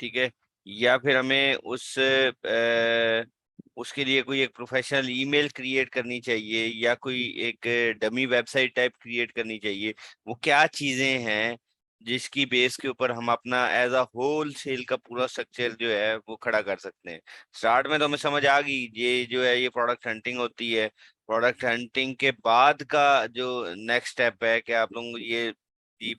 ठीक है। या फिर हमें उसके लिए कोई एक प्रोफेशनल ईमेल क्रिएट करनी चाहिए, या कोई एक डमी वेबसाइट टाइप क्रिएट करनी चाहिए। वो क्या चीजें हैं जिसकी बेस के ऊपर हम अपना एज अ होल सेल का पूरा स्ट्रक्चर जो है वो खड़ा कर सकते हैं। स्टार्ट में तो हमें समझ आ गई, ये जो है ये प्रोडक्ट हंटिंग होती है। प्रोडक्ट हंटिंग के बाद का जो नेक्स्ट स्टेप है कि आप लोग ये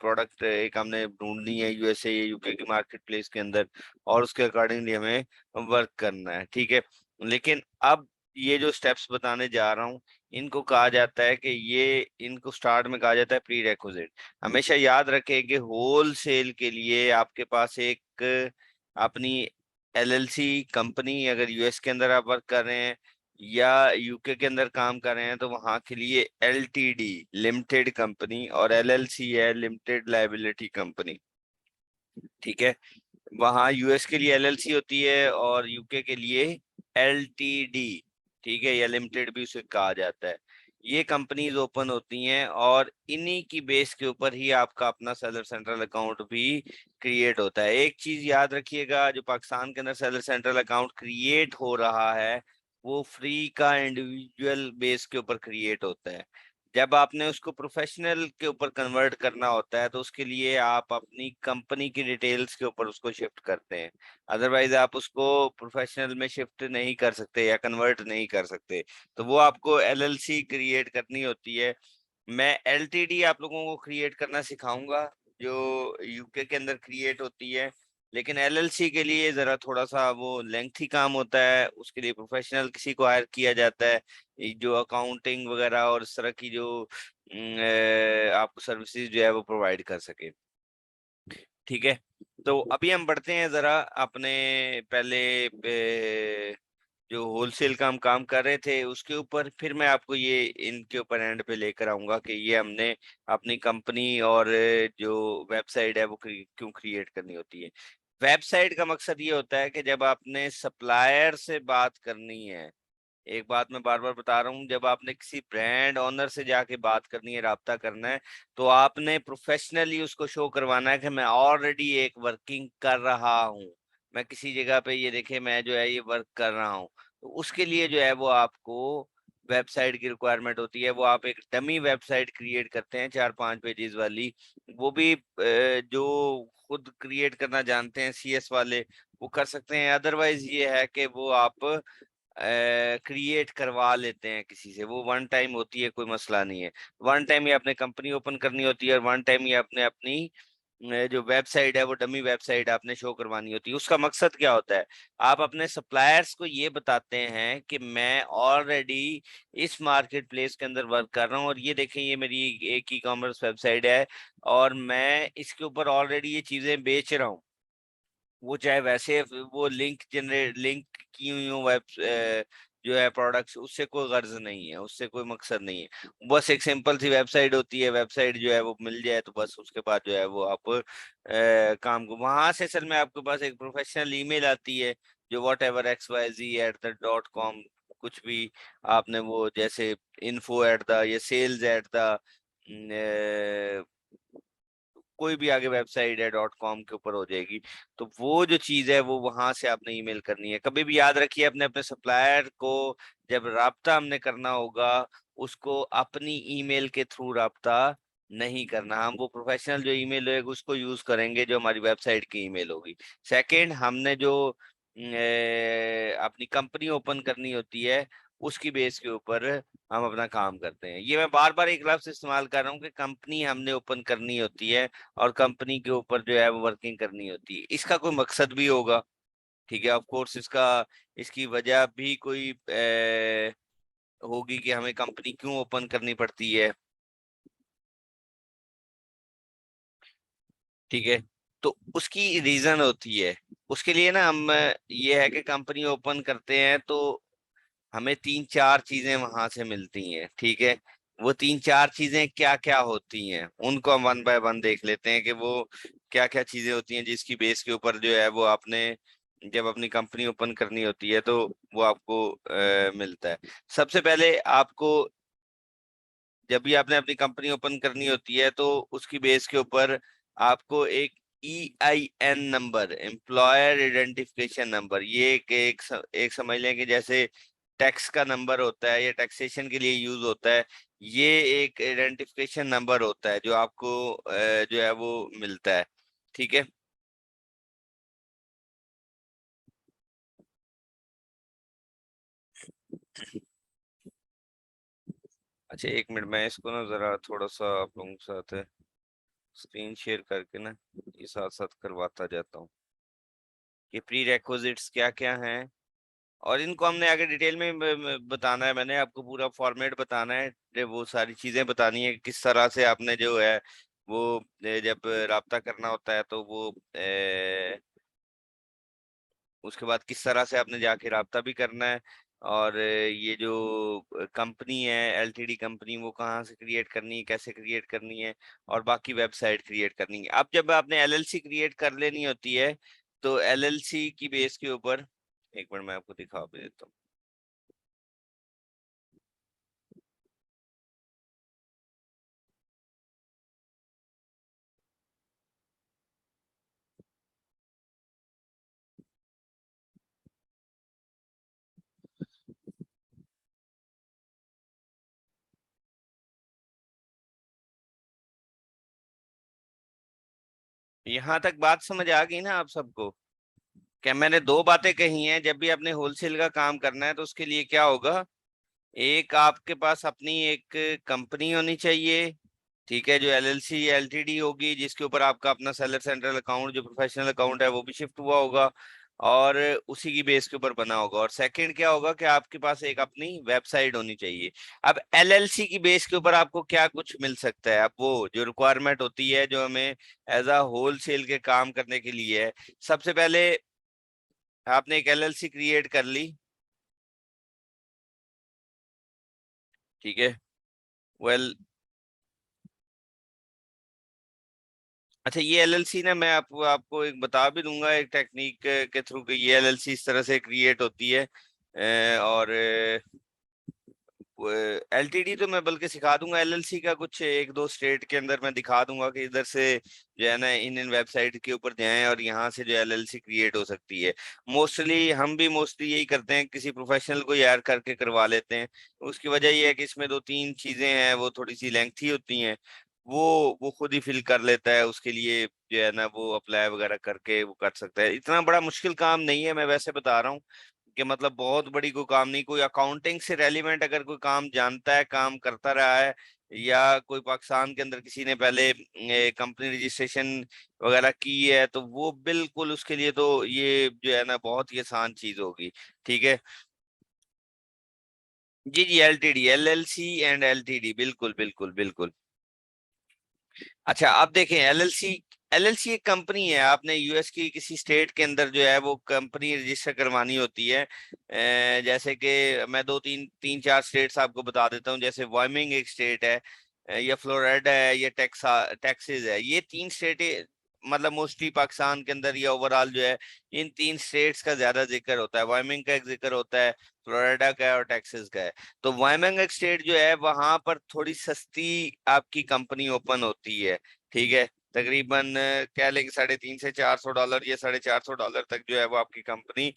प्रोडक्ट एक हमने ढूंढनी है यूएसए यूके की मार्केट प्लेस के अंदर, और उसके अकॉर्डिंगली हमें वर्क करना है। ठीक है। लेकिन अब ये जो स्टेप्स बताने जा रहा हूँ, इनको कहा जाता है कि इनको स्टार्ट में कहा जाता है प्री रेक्विजिट। हमेशा याद रखें कि होल सेल के लिए आपके पास एक अपनी एलएलसी कंपनी, अगर यूएस के अंदर आप वर्क कर रहे हैं या यूके के अंदर काम कर रहे हैं, तो वहां के लिए एलटीडी लिमिटेड कंपनी, और एलएलसी है लिमिटेड लाइबिलिटी कंपनी। ठीक है। वहाँ यूएस के लिए एलएलसी होती है और यूके के लिए एलटीडी। ठीक है, या लिमिटेड भी उसे कहा जाता है। ये कंपनीज ओपन होती हैं और इन्हीं की बेस के ऊपर ही आपका अपना सेलर सेंट्रल अकाउंट भी क्रिएट होता है। एक चीज याद रखिएगा, जो पाकिस्तान के अंदर सेलर सेंट्रल अकाउंट क्रिएट हो रहा है वो फ्री का इंडिविजुअल बेस के ऊपर क्रिएट होता है। जब आपने उसको प्रोफेशनल के ऊपर कन्वर्ट करना होता है तो उसके लिए आप अपनी कंपनी की डिटेल्स के ऊपर उसको शिफ्ट करते हैं। अदरवाइज आप उसको प्रोफेशनल में शिफ्ट नहीं कर सकते या कन्वर्ट नहीं कर सकते, तो वो आपको एलएलसी क्रिएट करनी होती है। मैं एलटीडी आप लोगों को क्रिएट करना सिखाऊंगा जो यूके के अंदर क्रिएट होती है। लेकिन एलएलसी के लिए जरा थोड़ा सा वो लेंथी काम होता है, उसके लिए प्रोफेशनल किसी को हायर किया जाता है, ये जो अकाउंटिंग वगैरह और इस तरह की जो आपको सर्विसेज जो है वो प्रोवाइड कर सके। ठीक है। तो अभी हम बढ़ते हैं जरा अपने पहले जो होलसेल का हम काम कर रहे थे उसके ऊपर, फिर मैं आपको ये इनके ऊपर एंड पे लेकर आऊंगा कि ये हमने अपनी कंपनी और जो वेबसाइट है वो क्यों क्रिएट करनी होती है। वेबसाइट का मकसद ये होता है कि जब आपने सप्लायर से बात करनी है, एक बात मैं बार बार बता रहा हूँ, जब आपने किसी ब्रांड ओनर से जाके बात करनी है, राब्ता करना है, तो आपने प्रोफेशनली उसको शो करवाना है कि मैं ऑलरेडी एक वर्किंग कर रहा हूँ। मैं किसी जगह पे ये देखे मैं जो है ये वर्क कर रहा हूँ। तो उसके लिए जो है वो आपको वेबसाइट की रिक्वायरमेंट होती है। वो आप एक डमी वेबसाइट क्रिएट करते हैं 4-5 पेजेस वाली। वो भी जो खुद क्रिएट करना जानते हैं सीएस वाले वो कर सकते हैं। अदरवाइज ये है कि वो आप क्रिएट करवा लेते हैं किसी से। वो वन टाइम होती है, कोई मसला नहीं है। वन टाइम ही आपने कंपनी ओपन करनी होती है और वन टाइम ही आपने अपनी जो वेबसाइट है वो डमी वेबसाइट आपने शो करवानी होती है। उसका मकसद क्या होता है, आप अपने सप्लायर्स को ये बताते हैं कि मैं ऑलरेडी इस मार्केट प्लेस के अंदर वर्क कर रहा हूँ और ये देखें ये मेरी एक ई कॉमर्स वेबसाइट है और मैं इसके ऊपर ऑलरेडी ये चीजें बेच रहा हूँ। वो चाहे वैसे वो लिंक की हुई हो वेब जो है प्रोडक्ट्स, उससे कोई गर्ज नहीं है, उससे कोई मकसद नहीं है। बस एक सिंपल सी वेबसाइट होती है, वेबसाइट जो है वो मिल जाए तो बस उसके बाद जो है वो आप काम को वहां से असल में आपके पास एक प्रोफेशनल ईमेल आती है जो whatever xyz@the.com कुछ भी आपने वो जैसे info एट द या सेल्स एट द कोई भी आगे वेबसाइट है .com के ऊपर हो जाएगी। तो वो जो चीज है वो वहां से आपने ईमेल करनी है। कभी भी याद रखिए अपने अपने सप्लायर को जब राब्ता हमने करना होगा उसको अपनी ईमेल के थ्रू राब्ता नहीं करना। हम वो प्रोफेशनल जो ईमेल होगी उसको यूज करेंगे जो हमारी वेबसाइट की ईमेल होगी। सेकंड, हमने जो अपनी कंपनी ओपन करनी होती है उसकी बेस के ऊपर हम अपना काम करते हैं। ये मैं बार बार एक लफ्ज इस्तेमाल कर रहा हूँ कि कंपनी हमने ओपन करनी होती है और कंपनी के ऊपर जो है वो वर्किंग करनी होती है। इसका कोई मकसद भी होगा। ठीक है, ऑफ कोर्स इसका इसकी वजह भी कोई होगी कि हमें कंपनी क्यों ओपन करनी पड़ती है। ठीक है, तो उसकी रीजन होती है। उसके लिए ना हम ये है कि कंपनी ओपन करते हैं तो हमें 3-4 चीजें वहां से मिलती हैं। ठीक है, वो 3-4 चीजें क्या क्या होती हैं उनको हम वन बाय वन देख लेते हैं कि वो क्या क्या चीजें होती हैं जिसकी बेस के ऊपर जो है वो आपने जब अपनी कंपनी ओपन करनी होती है तो वो आपको मिलता है। सबसे पहले आपको जब भी आपने अपनी कंपनी ओपन करनी होती है तो उसकी बेस के ऊपर आपको एक EIN number, employer identification number, ये एक समझ लें कि जैसे टैक्स का नंबर होता है या टैक्सेशन के लिए यूज होता है, ये एक आइडेंटिफिकेशन नंबर होता है जो आपको जो है वो मिलता है। ठीक है। अच्छा, एक मिनट, मैं इसको ना जरा थोड़ा सा आप लोगों के साथ स्क्रीन शेयर करके ना ये साथ साथ करवाता जाता हूँ कि प्री रेक्विजिट्स क्या क्या हैं, और इनको हमने आगे डिटेल में बताना है। मैंने आपको पूरा फॉर्मेट बताना है, वो सारी चीजें बतानी है किस तरह से आपने जो है वो जब राब्ता करना होता है तो वो उसके बाद किस तरह से आपने जाके राब्ता भी करना है, और ये जो कंपनी है एलटीडी कंपनी, वो कहाँ से क्रिएट करनी है, कैसे क्रिएट करनी है, और बाकी वेबसाइट क्रिएट करनी है। अब जब आपने एलएलसी क्रिएट कर लेनी होती है तो एलएलसी की बेस के ऊपर, एक मिनट मैं आपको दिखा भी देता हूँ। यहाँ तक बात समझ आ गई ना आप सबको? क्या मैंने दो बातें कही हैं, जब भी आपने होलसेल का काम करना है तो उसके लिए क्या होगा, एक आपके पास अपनी एक कंपनी होनी चाहिए, ठीक है, जो एलएलसी एलटीडी होगी, जिसके ऊपर आपका अपना सेलर सेंट्रल अकाउंट जो प्रोफेशनल अकाउंट है वो भी शिफ्ट हुआ होगा और उसी की बेस के ऊपर बना होगा। और सेकंड क्या होगा कि आपके पास एक अपनी वेबसाइट होनी चाहिए। अब एलएलसी की बेस के ऊपर आपको क्या कुछ मिल सकता है, अब वो जो रिक्वायरमेंट होती है जो हमें एज अ होलसेल के काम करने के लिए है, सबसे पहले आपने एक एलएलसी क्रिएट कर ली, ठीक है। वेल, अच्छा, ये एलएलसी ना मैं आपको आपको एक बता भी दूंगा एक टेक्निक के थ्रू कि ये एलएलसी इस तरह से क्रिएट होती है। और एलटीडी तो मैं बल्कि सिखा दूंगा, एलएलसी का कुछ एक दो स्टेट के अंदर मैं दिखा दूंगा कि इधर से जो है ना इन वेबसाइट के ऊपर जाएं और यहाँ से जो एलएलसी क्रिएट हो सकती है। मोस्टली हम भी मोस्टली यही करते हैं, किसी प्रोफेशनल को यार करके करवा लेते हैं। उसकी वजह ये है कि इसमें दो तीन चीजें हैं वो थोड़ी सी लेंथी होती हैं, वो खुद ही फिल कर लेता है, उसके लिए जो है ना वो अप्लाई वगैरह करके वो कर सकता है। इतना बड़ा मुश्किल काम नहीं है, मैं वैसे बता रहा हूँ कि मतलब बहुत बड़ी कोई काम नहीं, कोई अकाउंटिंग से रेलिवेंट अगर कोई काम जानता है, काम करता रहा है, या कोई पाकिस्तान के अंदर किसी ने पहले कंपनी रजिस्ट्रेशन वगैरह की है, तो वो बिल्कुल उसके लिए तो ये जो है ना बहुत ही आसान चीज होगी। ठीक है। जी जी, एलटीडी, एलएलसी एंड एलटीडी, बिल्कुल बिल्कुल बिल्कुल। अच्छा, आप देखें, एलएलसी, एलएलसी एक कंपनी है। आपने यूएस की किसी स्टेट के अंदर जो है वो कंपनी रजिस्टर करवानी होती है। जैसे कि मैं दो तीन तीन चार स्टेट्स आपको बता देता हूँ, जैसे वायमिंग एक स्टेट है, या फ्लोरिडा है, या टेक्सास है। ये तीन स्टेट मतलब मोस्टली पाकिस्तान के अंदर या ओवरऑल जो है इन तीन स्टेट्स का ज्यादा जिक्र होता है। वायमिंग का एक जिक्र होता है, फ्लोरिडा का है, और टेक्सास का है। तो वायमेंग स्टेट जो है वहां पर थोड़ी सस्ती आपकी कंपनी ओपन होती है, ठीक है। तकरीबन कह लें कि $350 से $400 या $450 तक जो है वो आपकी कंपनी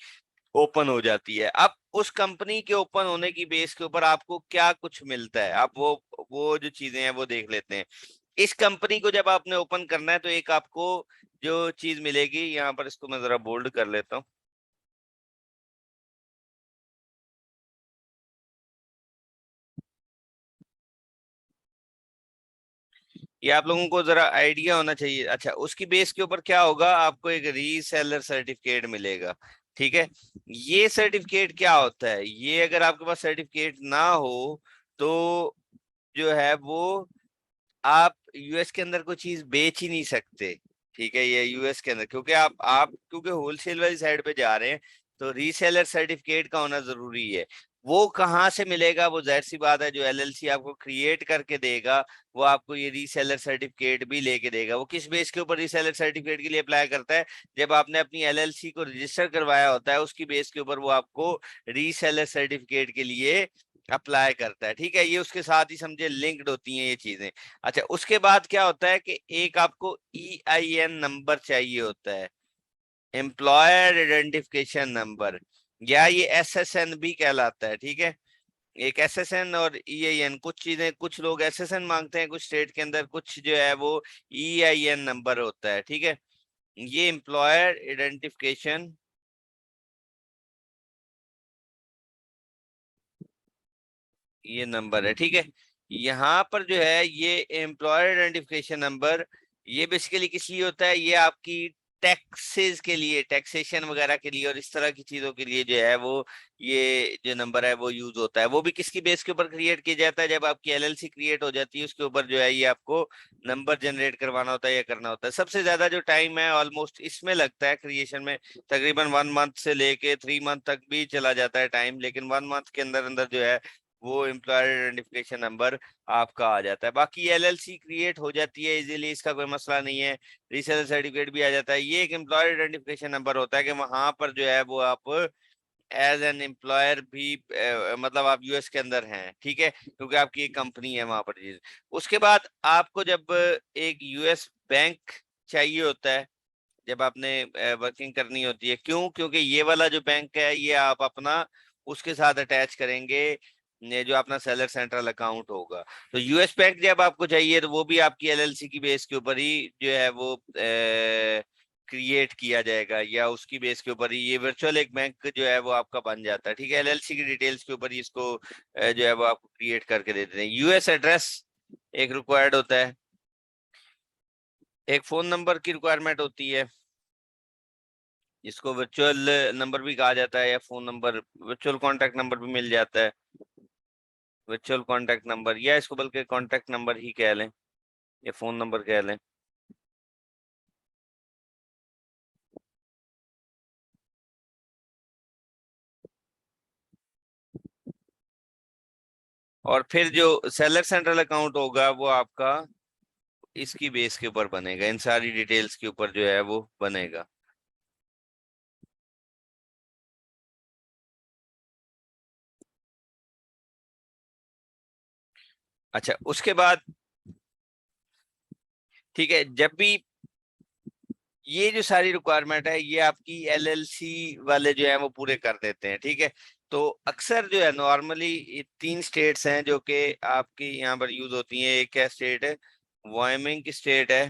ओपन हो जाती है। अब उस कंपनी के ओपन होने की बेस के ऊपर आपको क्या कुछ मिलता है, आप वो जो चीजें हैं वो देख लेते हैं। इस कंपनी को जब आपने ओपन करना है तो एक आपको जो चीज मिलेगी, यहाँ पर इसको मैं जरा बोल्ड कर लेता हूँ। ये आप लोगों को जरा आइडिया होना चाहिए। अच्छा, उसकी बेस के ऊपर क्या होगा, आपको एक रीसेलर सर्टिफिकेट मिलेगा, ठीक है। ये सर्टिफिकेट क्या होता है, ये अगर आपके पास सर्टिफिकेट ना हो तो जो है वो आप यूएस के अंदर कोई चीज बेच ही नहीं सकते, ठीक है। ये यूएस के अंदर, क्योंकि आप क्योंकि होलसेल वाली साइड पे जा रहे हैं तो रीसेलर सर्टिफिकेट का होना जरूरी है। वो कहाँ से मिलेगा, वो जाहिर सी बात है जो एलएलसी आपको क्रिएट करके देगा वो आपको ये रीसेलर सर्टिफिकेट भी लेके देगा। वो किस बेस के ऊपर रीसेलर सर्टिफिकेट के लिए अप्लाई करता है, जब आपने अपनी एलएलसी को रजिस्टर करवाया होता है उसकी बेस के ऊपर वो आपको रीसेलर सर्टिफिकेट के लिए अप्लाई करता है, ठीक है। ये उसके साथ ही समझे लिंक्ड होती हैं ये चीजें। अच्छा, उसके बाद क्या होता है कि एक आपको EIN नंबर चाहिए होता है, एम्प्लॉयर आइडेंटिफिकेशन नंबर, या ये SSN भी कहलाता है, ठीक है। एक SSN और EIN, कुछ चीजें, कुछ लोग SSN मांगते हैं कुछ स्टेट के अंदर, कुछ जो है वो EIN नंबर होता है, ठीक है। ये एम्प्लॉयर आइडेंटिफिकेशन, ये नंबर है, ठीक है। यहाँ पर जो है ये एम्प्लॉयर आइडेंटिफिकेशन नंबर, ये बेसिकली किस लिए होता है, ये आपकी टैक्सेस के लिए, टैक्सेशन वगैरह के लिए और इस तरह की चीजों के लिए जो है वो ये जो नंबर है वो यूज होता है। वो भी किसकी बेस के ऊपर क्रिएट किया जाता है, जब आपकी LLC क्रिएट हो जाती है उसके ऊपर जो है ये आपको नंबर जनरेट करवाना होता है या करना होता है। सबसे ज्यादा जो टाइम है ऑलमोस्ट इसमें लगता है क्रिएशन में, तकरीबन 1 मंथ से लेके 3 मंथ तक भी चला जाता है टाइम, लेकिन 1 मंथ के अंदर अंदर जो है वो एम्प्लॉयर आइडेंटिफिकेशन नंबर आपका आ जाता है। बाकी LLC क्रिएट हो जाती है इजीली, इसका कोई मसला नहीं है। रीसेलर सर्टिफिकेट भी आ जाता है। ये एक एम्प्लॉयर आइडेंटिफिकेशन नंबर होता है कि वहां पर जो है वो आप एज एन एम्प्लॉयर भी मतलब आप US के अंदर हैं, ठीक है, क्योंकि आपकी एक कंपनी है वहां पर चीज। उसके बाद आपको जब एक US बैंक चाहिए होता है, जब आपने वर्किंग करनी होती है, क्यों, क्योंकि ये वाला जो बैंक है ये आप अपना उसके साथ अटैच करेंगे, ये जो अपना सेलर सेंट्रल अकाउंट होगा। तो US बैंक जब आपको चाहिए तो वो भी आपकी LLC की बेस के ऊपर ही जो है वो क्रिएट किया जाएगा, या उसकी बेस के ऊपर ही ये वर्चुअल एक बैंक जो है वो आपका बन जाता है, ठीक है। LLC की डिटेल्स के ऊपर ही इसको जो है वो आपको क्रिएट करके देते हैं। US एड्रेस एक रिक्वायर्ड होता है, एक फोन नंबर की रिक्वायरमेंट होती है, जिसको वर्चुअल नंबर भी कहा जाता है, या phone number, virtual contact number भी मिल जाता है, वर्चुअल कॉन्टैक्ट नंबर, या इसको बल्कि कॉन्टैक्ट नंबर ही कह लें या फोन नंबर कह लें। और फिर जो सेलर सेंट्रल अकाउंट होगा वो आपका इसकी बेस के ऊपर बनेगा, इन सारी डिटेल्स के ऊपर जो है वो बनेगा। अच्छा, उसके बाद ठीक है, जब भी ये जो सारी रिक्वायरमेंट है ये आपकी LLC वाले जो है वो पूरे कर देते हैं, ठीक है। तो अक्सर जो है नॉर्मली 3 स्टेट्स हैं जो कि आपकी यहाँ पर यूज होती हैं। एक क्या स्टेट है, वायमिंग की स्टेट है,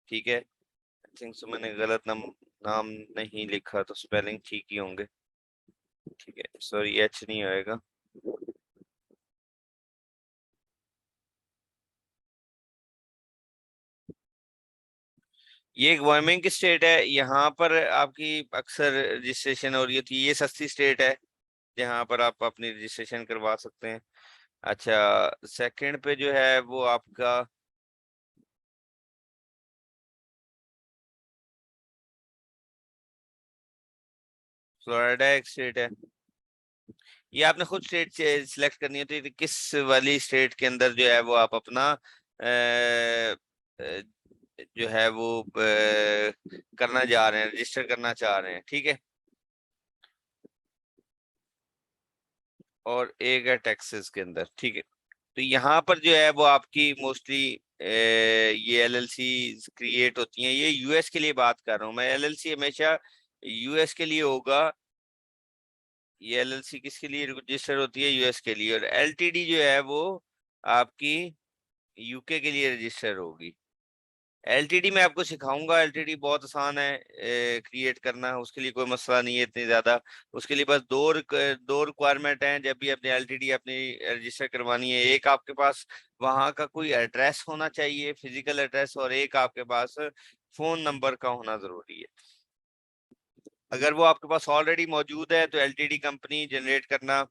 ठीक है। आई थिंक सो मैंने गलत नाम नहीं लिखा, तो स्पेलिंग ठीक ही होंगे, ठीक है, सॉरी, H नहीं आएगा। ये एक वायमिंग की स्टेट है, यहाँ पर आपकी अक्सर रजिस्ट्रेशन हो रही होती है। ये सस्ती स्टेट है जहाँ पर आप अपनी रजिस्ट्रेशन करवा सकते हैं। अच्छा, सेकंड पे जो है वो आपका फ्लोरिडा एक स्टेट है। ये आपने खुद स्टेट सिलेक्ट करनी होती है कि किस वाली स्टेट के अंदर जो है वो आप अपना जो है वो करना जा रहे हैं, रजिस्टर करना चाह रहे हैं, ठीक है। और एक है टेक्सास के अंदर, ठीक है। तो यहाँ पर जो है वो आपकी मोस्टली ये LLC क्रिएट होती हैं। ये US के लिए बात कर रहा हूँ मैं, LLC हमेशा US के लिए होगा। ये LLC किसके लिए रजिस्टर होती है, US के लिए। और LTD जो है वो आपकी UK के लिए रजिस्टर होगी। LTD मैं आपको सिखाऊंगा, LTD बहुत आसान है क्रिएट करना, उसके लिए कोई मसला नहीं है इतनी ज्यादा। उसके लिए बस दो रिक्वायरमेंट हैं जब भी अपनी LTD अपनी रजिस्टर करवानी है। एक आपके पास वहां का कोई एड्रेस होना चाहिए, फिजिकल एड्रेस, और एक आपके पास फोन नंबर का होना जरूरी है। अगर वो आपके पास ऑलरेडी मौजूद है तो LTD कंपनी जनरेट करना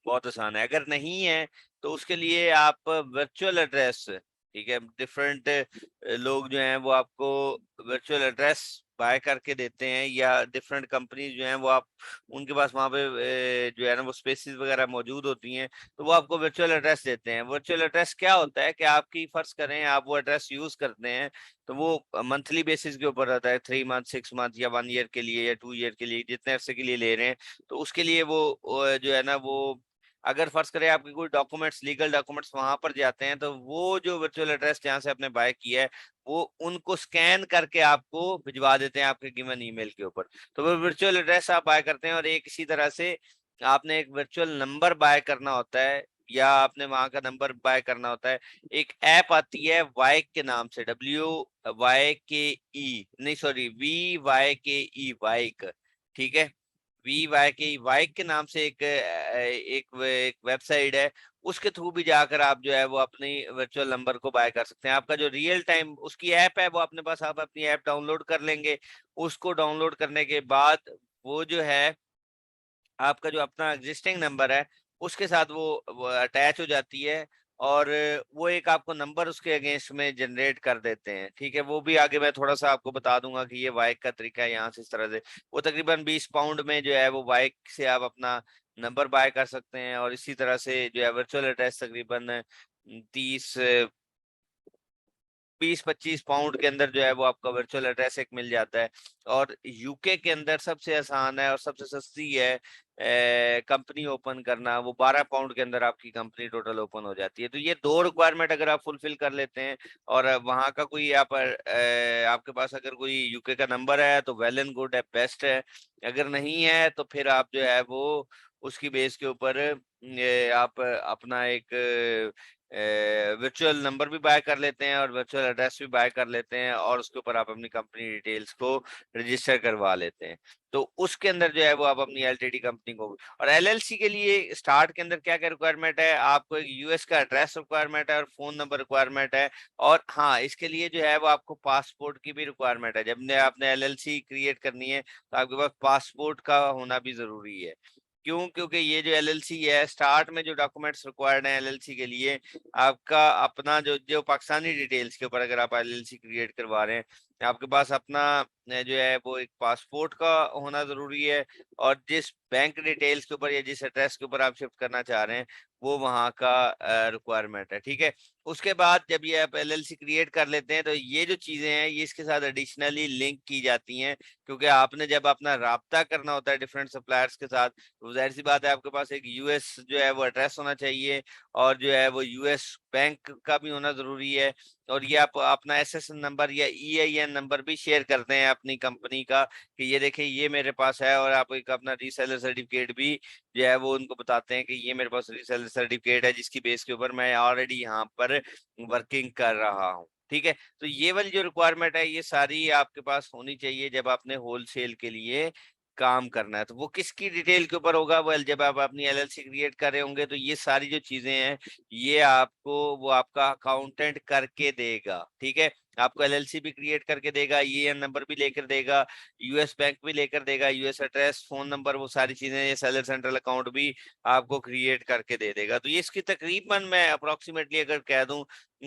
बहुत आसान है। अगर नहीं है तो उसके लिए आप वर्चुअल एड्रेस, ठीक है, डिफरेंट लोग जो हैं वो आपको वर्चुअल एड्रेस बाय करके देते हैं, या डिफरेंट कंपनी जो हैं वो आप उनके पास वहाँ पे जो है ना वो स्पेसिस वगैरह मौजूद होती हैं, तो वो आपको वर्चुअल एड्रेस देते हैं। वर्चुअल एड्रेस क्या होता है कि आपकी फर्ज करें आप वो एड्रेस यूज करते हैं, तो वो मंथली बेसिस के ऊपर रहता है, 3 मंथ, 6 मंथ, या 1 ईयर के लिए, या 2 ईयर के लिए, जितने अरसे के लिए ले रहे हैं। तो उसके लिए वो जो है ना वो अगर फर्ज करें आपके कोई डॉक्यूमेंट्स, लीगल डॉक्यूमेंट्स वहां पर जाते हैं, तो वो जो वर्चुअल एड्रेस जहाँ से आपने बाय किया है वो उनको स्कैन करके आपको भिजवा देते हैं आपके गिवन ईमेल के ऊपर। तो वो वर्चुअल एड्रेस आप बाय करते हैं, और एक इसी तरह से आपने एक वर्चुअल नंबर बाय करना होता है, या आपने वहां का नंबर बाय करना होता है। एक ऐप आती है वाइक के नाम से, WYKE, नहीं सॉरी VYKE, वाइक, ठीक है। VYKE, वाइक के नाम से एक वेबसाइट है, उसके थ्रू भी जाकर आप जो है वो अपनी वर्चुअल नंबर को बाय कर सकते हैं। आपका जो रियल टाइम उसकी ऐप है वो अपने पास, आप अपनी ऐप डाउनलोड कर लेंगे। उसको डाउनलोड करने के बाद वो जो है आपका जो अपना एग्जिस्टिंग नंबर है उसके साथ वो अटैच हो जाती है, और वो एक आपको नंबर उसके अगेंस्ट में जनरेट कर देते हैं, ठीक है। वो भी आगे मैं थोड़ा सा आपको बता दूंगा कि ये वाइक का तरीका है, यहाँ से इस तरह से वो तकरीबन 20 पाउंड में जो है वो वाइक से आप अपना नंबर बाय कर सकते हैं। और इसी तरह से जो है वर्चुअल एड्रेस तकरीबन 20-25 पाउंड के अंदर जो है वो आपका वर्चुअल एड्रेस एक मिल जाता है। और यूके के अंदर सबसे आसान है और सबसे सस्ती है कंपनी ओपन करना, वो 12 पाउंड के अंदर आपकी कंपनी टोटल ओपन हो जाती है। तो ये दो रिक्वायरमेंट अगर आप फुलफिल कर लेते हैं, और वहाँ का कोई आपके पास अगर कोई यूके का नंबर है तो वेल एंड गुड है, बेस्ट है। अगर नहीं है तो फिर आप जो है वो उसकी बेस के ऊपर आप अपना एक वर्चुअल नंबर भी बाय कर लेते हैं और वर्चुअल एड्रेस भी बाय कर लेते हैं, और उसके ऊपर आप अपनी कंपनी डिटेल्स को रजिस्टर करवा लेते हैं। तो उसके अंदर जो है वो आप अपनी एलटीडी कंपनी को, और एलएलसी के लिए स्टार्ट के अंदर क्या क्या रिक्वायरमेंट है, आपको एक यूएस का एड्रेस रिक्वायरमेंट है और फोन नंबर रिक्वायरमेंट है। और हाँ, इसके लिए जो है वो आपको पासपोर्ट की भी रिक्वायरमेंट है। जब आपने एलएलसी क्रिएट करनी है तो आपके पास पासपोर्ट का होना भी जरूरी है। क्यों? क्योंकि ये जो एलएलसी है, स्टार्ट में जो डॉक्यूमेंट्स रिक्वायर्ड है एलएलसी के लिए, आपका अपना जो जो पाकिस्तानी डिटेल्स के ऊपर अगर आप एलएलसी क्रिएट करवा रहे हैं, आपके पास अपना जो है वो एक पासपोर्ट का होना जरूरी है, और जिस बैंक डिटेल्स के ऊपर या जिस एड्रेस के ऊपर आप शिफ्ट करना चाह रहे हैं वो वहाँ का रिक्वायरमेंट है, ठीक है। उसके बाद जब ये आप एलएलसी क्रिएट कर लेते हैं तो ये जो चीजें हैं ये इसके साथ एडिशनली लिंक की जाती हैं, क्योंकि आपने जब अपना राब्ता करना होता है डिफरेंट सप्लायर्स के साथ, तो जाहिर सी बात है आपके पास एक यूएस जो है वो एड्रेस होना चाहिए, और जो है वो यूएस बैंक का भी होना जरूरी है। और ये आप अपना एसएसएन नंबर या ईआईएन नंबर भी शेयर करते हैं अपनी कंपनी का, कि ये देखिए ये मेरे पास है, और आप एक अपना रीसेलर सर्टिफिकेट भी जो है वो उनको बताते हैं कि ये मेरे पास रीसेलर सर्टिफिकेट है जिसकी बेस के ऊपर मैं ऑलरेडी यहाँ पर वर्किंग कर रहा हूँ, ठीक है। तो ये वाली जो रिक्वायरमेंट है ये सारी आपके पास होनी चाहिए जब आपने होलसेल के लिए काम करना है। तो वो किसकी डिटेल के ऊपर होगा? वो जब आप अपनी एलएलसी क्रिएट कर रहे होंगे तो ये सारी जो चीजें हैं ये आपको वो आपका अकाउंटेंट करके देगा, ठीक है। आपको एलएलसी भी क्रिएट करके देगा, ईएन नंबर भी लेकर देगा, यूएस बैंक भी लेकर देगा, यूएस एड्रेस, फोन नंबर, वो सारी चीजें, ये सेलर सेंट्रल अकाउंट भी आपको क्रिएट करके दे देगा। तो ये इसकी तकरीबन मैं अप्रोक्सीमेटली अगर कह दूं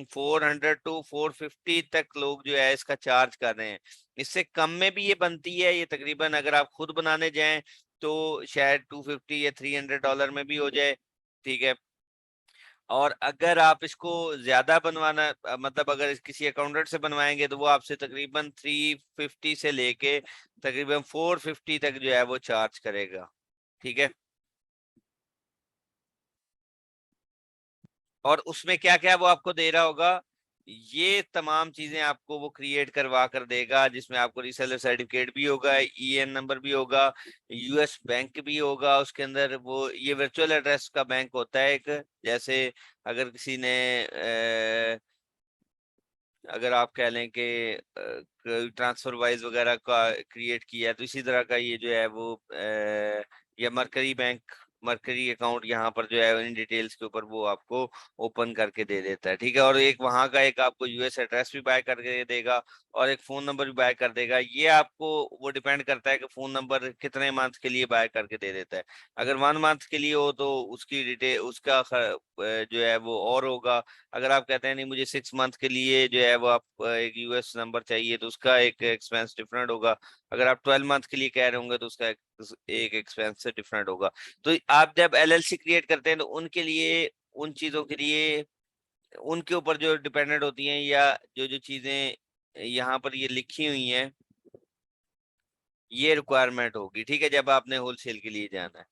400 to 450 तक लोग जो है इसका चार्ज कर रहे हैं। इससे कम में भी ये बनती है, ये तकरीबन अगर आप खुद बनाने जाएं तो शायद 250 या $300 में भी हो जाए, ठीक है। और अगर आप इसको ज्यादा बनवाना मतलब अगर किसी अकाउंटेंट से बनवाएंगे तो वो आपसे तकरीबन 350 से लेके तकरीबन 450 तक जो है वो चार्ज करेगा, ठीक है। और उसमें क्या क्या वो आपको दे रहा होगा, ये तमाम चीजें आपको वो क्रिएट करवा कर देगा, जिसमें आपको रीसेलर सर्टिफिकेट भी होगा, ईएन नंबर भी होगा, यूएस बैंक भी होगा उसके अंदर। वो ये वर्चुअल एड्रेस का बैंक होता है एक, जैसे अगर किसी ने अगर आप कह लें कि ट्रांसफर वाइज वगैरह का क्रिएट किया है, तो इसी तरह का ये जो है वो या मरकरी बैंक, मरकरी अकाउंट यहाँ पर जो है इन डिटेल्स के ऊपर वो आपको ओपन करके दे देता है, ठीक है। और एक वहाँ का एक आपको यूएस एड्रेस भी बाय करके देगा, और एक फोन नंबर भी बाय कर देगा। ये आपको वो डिपेंड करता है कि फोन नंबर कितने मंथ के लिए बाय करके दे देता है। अगर 1 मंथ के लिए हो तो उसकी डिटेल उसका जो है वो और होगा। अगर आप कहते हैं नहीं मुझे 6 मंथ के लिए जो है वो आप एक यूएस नंबर चाहिए तो उसका एक एक्सपेंस डिफरेंट होगा। अगर आप 12 मंथ के लिए कह रहे होंगे तो उसका एक एक्सपेंस से डिफरेंट होगा। तो आप जब एलएलसी क्रिएट करते हैं तो उनके लिए, उन चीजों के लिए, उनके ऊपर जो डिपेंडेंट होती हैं या जो जो चीजें यहाँ पर ये लिखी हुई हैं ये रिक्वायरमेंट होगी, ठीक है, जब आपने होलसेल के लिए जाना है।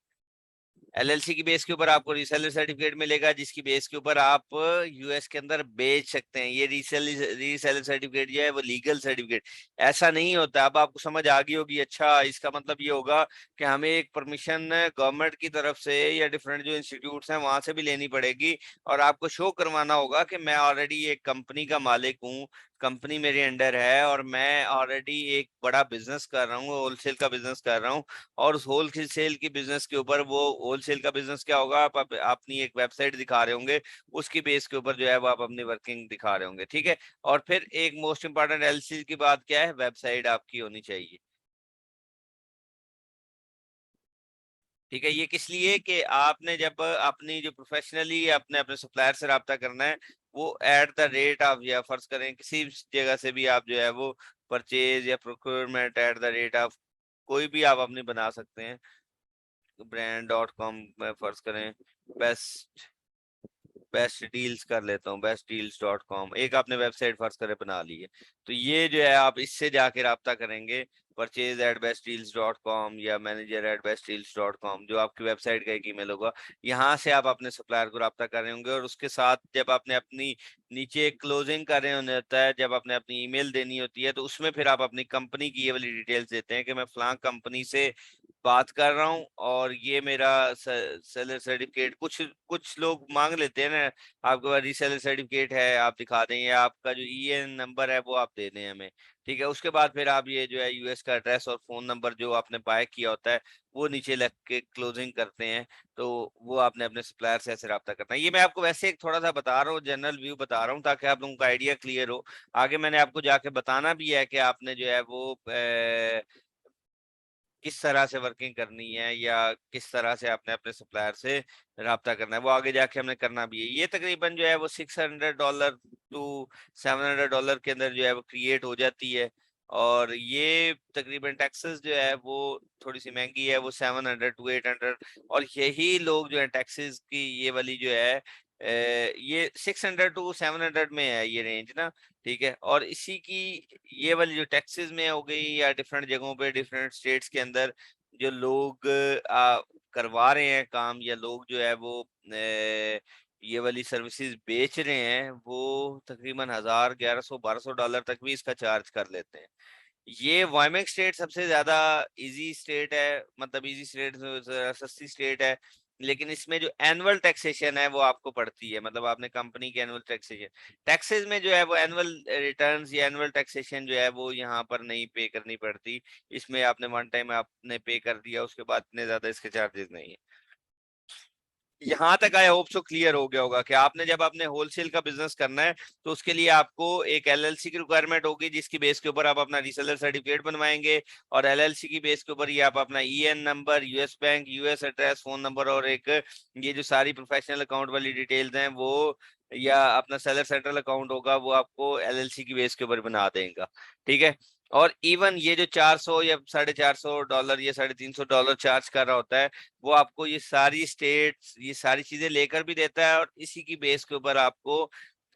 एलएलसी की बेस के ऊपर आपको रीसेलर सर्टिफिकेट मिलेगा, जिसकी बेस के ऊपर आप यूएस के अंदर बेच सकते हैं। ये रीसेलर सर्टिफिकेट जो है वो लीगल सर्टिफिकेट ऐसा नहीं होता। अब आपको समझ आ गई होगी, अच्छा इसका मतलब ये होगा कि हमें एक परमिशन गवर्नमेंट की तरफ से या डिफरेंट जो इंस्टीट्यूट्स हैं वहां से भी लेनी पड़ेगी, और आपको शो करवाना होगा कि मैं ऑलरेडी एक कंपनी का मालिक हूँ, कंपनी मेरे अंडर है, और मैं ऑलरेडी एक बड़ा बिजनेस कर रहा हूँ, होलसेल का बिजनेस कर रहा हूँ। और उस होलसेल की बिजनेस के ऊपर, वो होलसेल का बिजनेस क्या होगा, आप अपनी एक वेबसाइट दिखा रहे होंगे, उसकी बेस के ऊपर जो है वो आप अपनी वर्किंग दिखा रहे होंगे, ठीक है। और फिर एक मोस्ट इंपॉर्टेंट एलसी की बात क्या है, वेबसाइट आपकी होनी चाहिए, ठीक है। ये किस लिए कि आपने जब अपनी जो प्रोफेशनली अपने अपने सप्लायर से रब्ता करना है, वो एट द रेट आप, या फर्ज करें किसी जगह से भी आप जो है वो परचेज या प्रोक्योरमेंट एट द रेट आप कोई भी आप अपनी बना सकते हैं, brand.com में फर्ज करें, बेस्ट बेस्ट डील्स कर लेता हूँ, bestdeals.com, एक आपने वेबसाइट फर्ज करे बना ली है। तो ये जो है आप इससे जाके राब्ता करेंगे, परचेज एट bestdeals.com या मैनेजर एट bestdeals.com, जो आपकी वेबसाइट का एक ईमेल होगा। यहाँ से आप अपने सप्लायर को राब्ता कर रहे होंगे, और उसके साथ जब आपने अपनी नीचे क्लोजिंग कर रहे होने होता है, जब आपने अपनी ईमेल देनी होती है, तो उसमें फिर आप अपनी कंपनी की ये वाली डिटेल्स देते हैं कि मैं फलां कंपनी से बात कर रहा हूँ, और ये मेरा सेलर सर्टिफिकेट, कुछ कुछ लोग मांग लेते हैं ना, आपके पास रीसेलर सर्टिफिकेट है आप दिखा दें, या आपका जो ईएन नंबर है वो आप दे दें हमें, ठीक है। उसके बाद फिर आप ये जो है यूएस का एड्रेस और फोन नंबर जो आपने बाय किया होता है वो नीचे लग के क्लोजिंग करते हैं। तो वो आपने अपने सप्लायर से ऐसे रब्ता करना है। ये मैं आपको वैसे एक थोड़ा सा बता रहा हूँ, जनरल व्यू बता रहा हूँ, ताकि आप लोगों का आइडिया क्लियर हो। आगे मैंने आपको जाके बताना भी है कि आपने जो है वो किस तरह से वर्किंग करनी है, या किस तरह से आपने अपने सप्लायर से राब्ता करना है, वो आगे जाके हमने करना भी है। ये तकरीबन जो है वो $600 to $700 के अंदर जो है वो क्रिएट हो जाती है। और ये तकरीबन टैक्सेस जो है वो थोड़ी सी महंगी है, वो 700 to 800। और यही लोग जो है टैक्सेस की ये वाली जो है ये 600 to 700 में है ये रेंज ना, ठीक है। और इसी की ये वाली जो टैक्सेस में हो गई, या डिफरेंट जगहों पे डिफरेंट स्टेट्स के अंदर जो लोग करवा रहे हैं काम, या लोग जो है वो ये वाली सर्विसेज बेच रहे हैं, वो तकरीबन 1000 1100 1200 डॉलर तक भी इसका चार्ज कर लेते हैं। ये वायमेंग स्टेट सबसे ज्यादा इजी स्टेट है, मतलब इजी स्टेट, सस्ती स्टेट है। लेकिन इसमें जो एनुअल टैक्सेशन है वो आपको पड़ती है, मतलब आपने कंपनी के एनुअल टैक्सेशन, टैक्सेस में जो है वो एनुअल रिटर्न्स या एनुअल टैक्सेशन जो है वो यहाँ पर नहीं पे करनी पड़ती। इसमें आपने वन टाइम आपने पे कर दिया, उसके बाद इतने ज्यादा इसके चार्जेस नहीं है। यहाँ तक आई होप सो क्लियर हो गया होगा कि आपने जब आपने होलसेल का बिजनेस करना है, तो उसके लिए आपको एक एलएलसी की रिक्वायरमेंट होगी, जिसकी बेस के ऊपर आप अपना रीसेलर सर्टिफिकेट बनवाएंगे, और एलएलसी की बेस के ऊपर ये आप अपना EN number, US bank, US address, phone number, और एक ये जो सारी प्रोफेशनल अकाउंट वाली डिटेल्स हैं वो, या अपना सेलर सेंट्रल अकाउंट होगा, वो आपको एलएलसी की बेस के ऊपर बना देगा, ठीक है। और इवन ये जो 400 या $450 या $350 चार्ज कर रहा होता है, वो आपको ये सारी स्टेट्स, ये सारी चीजें लेकर भी देता है, और इसी की बेस के ऊपर आपको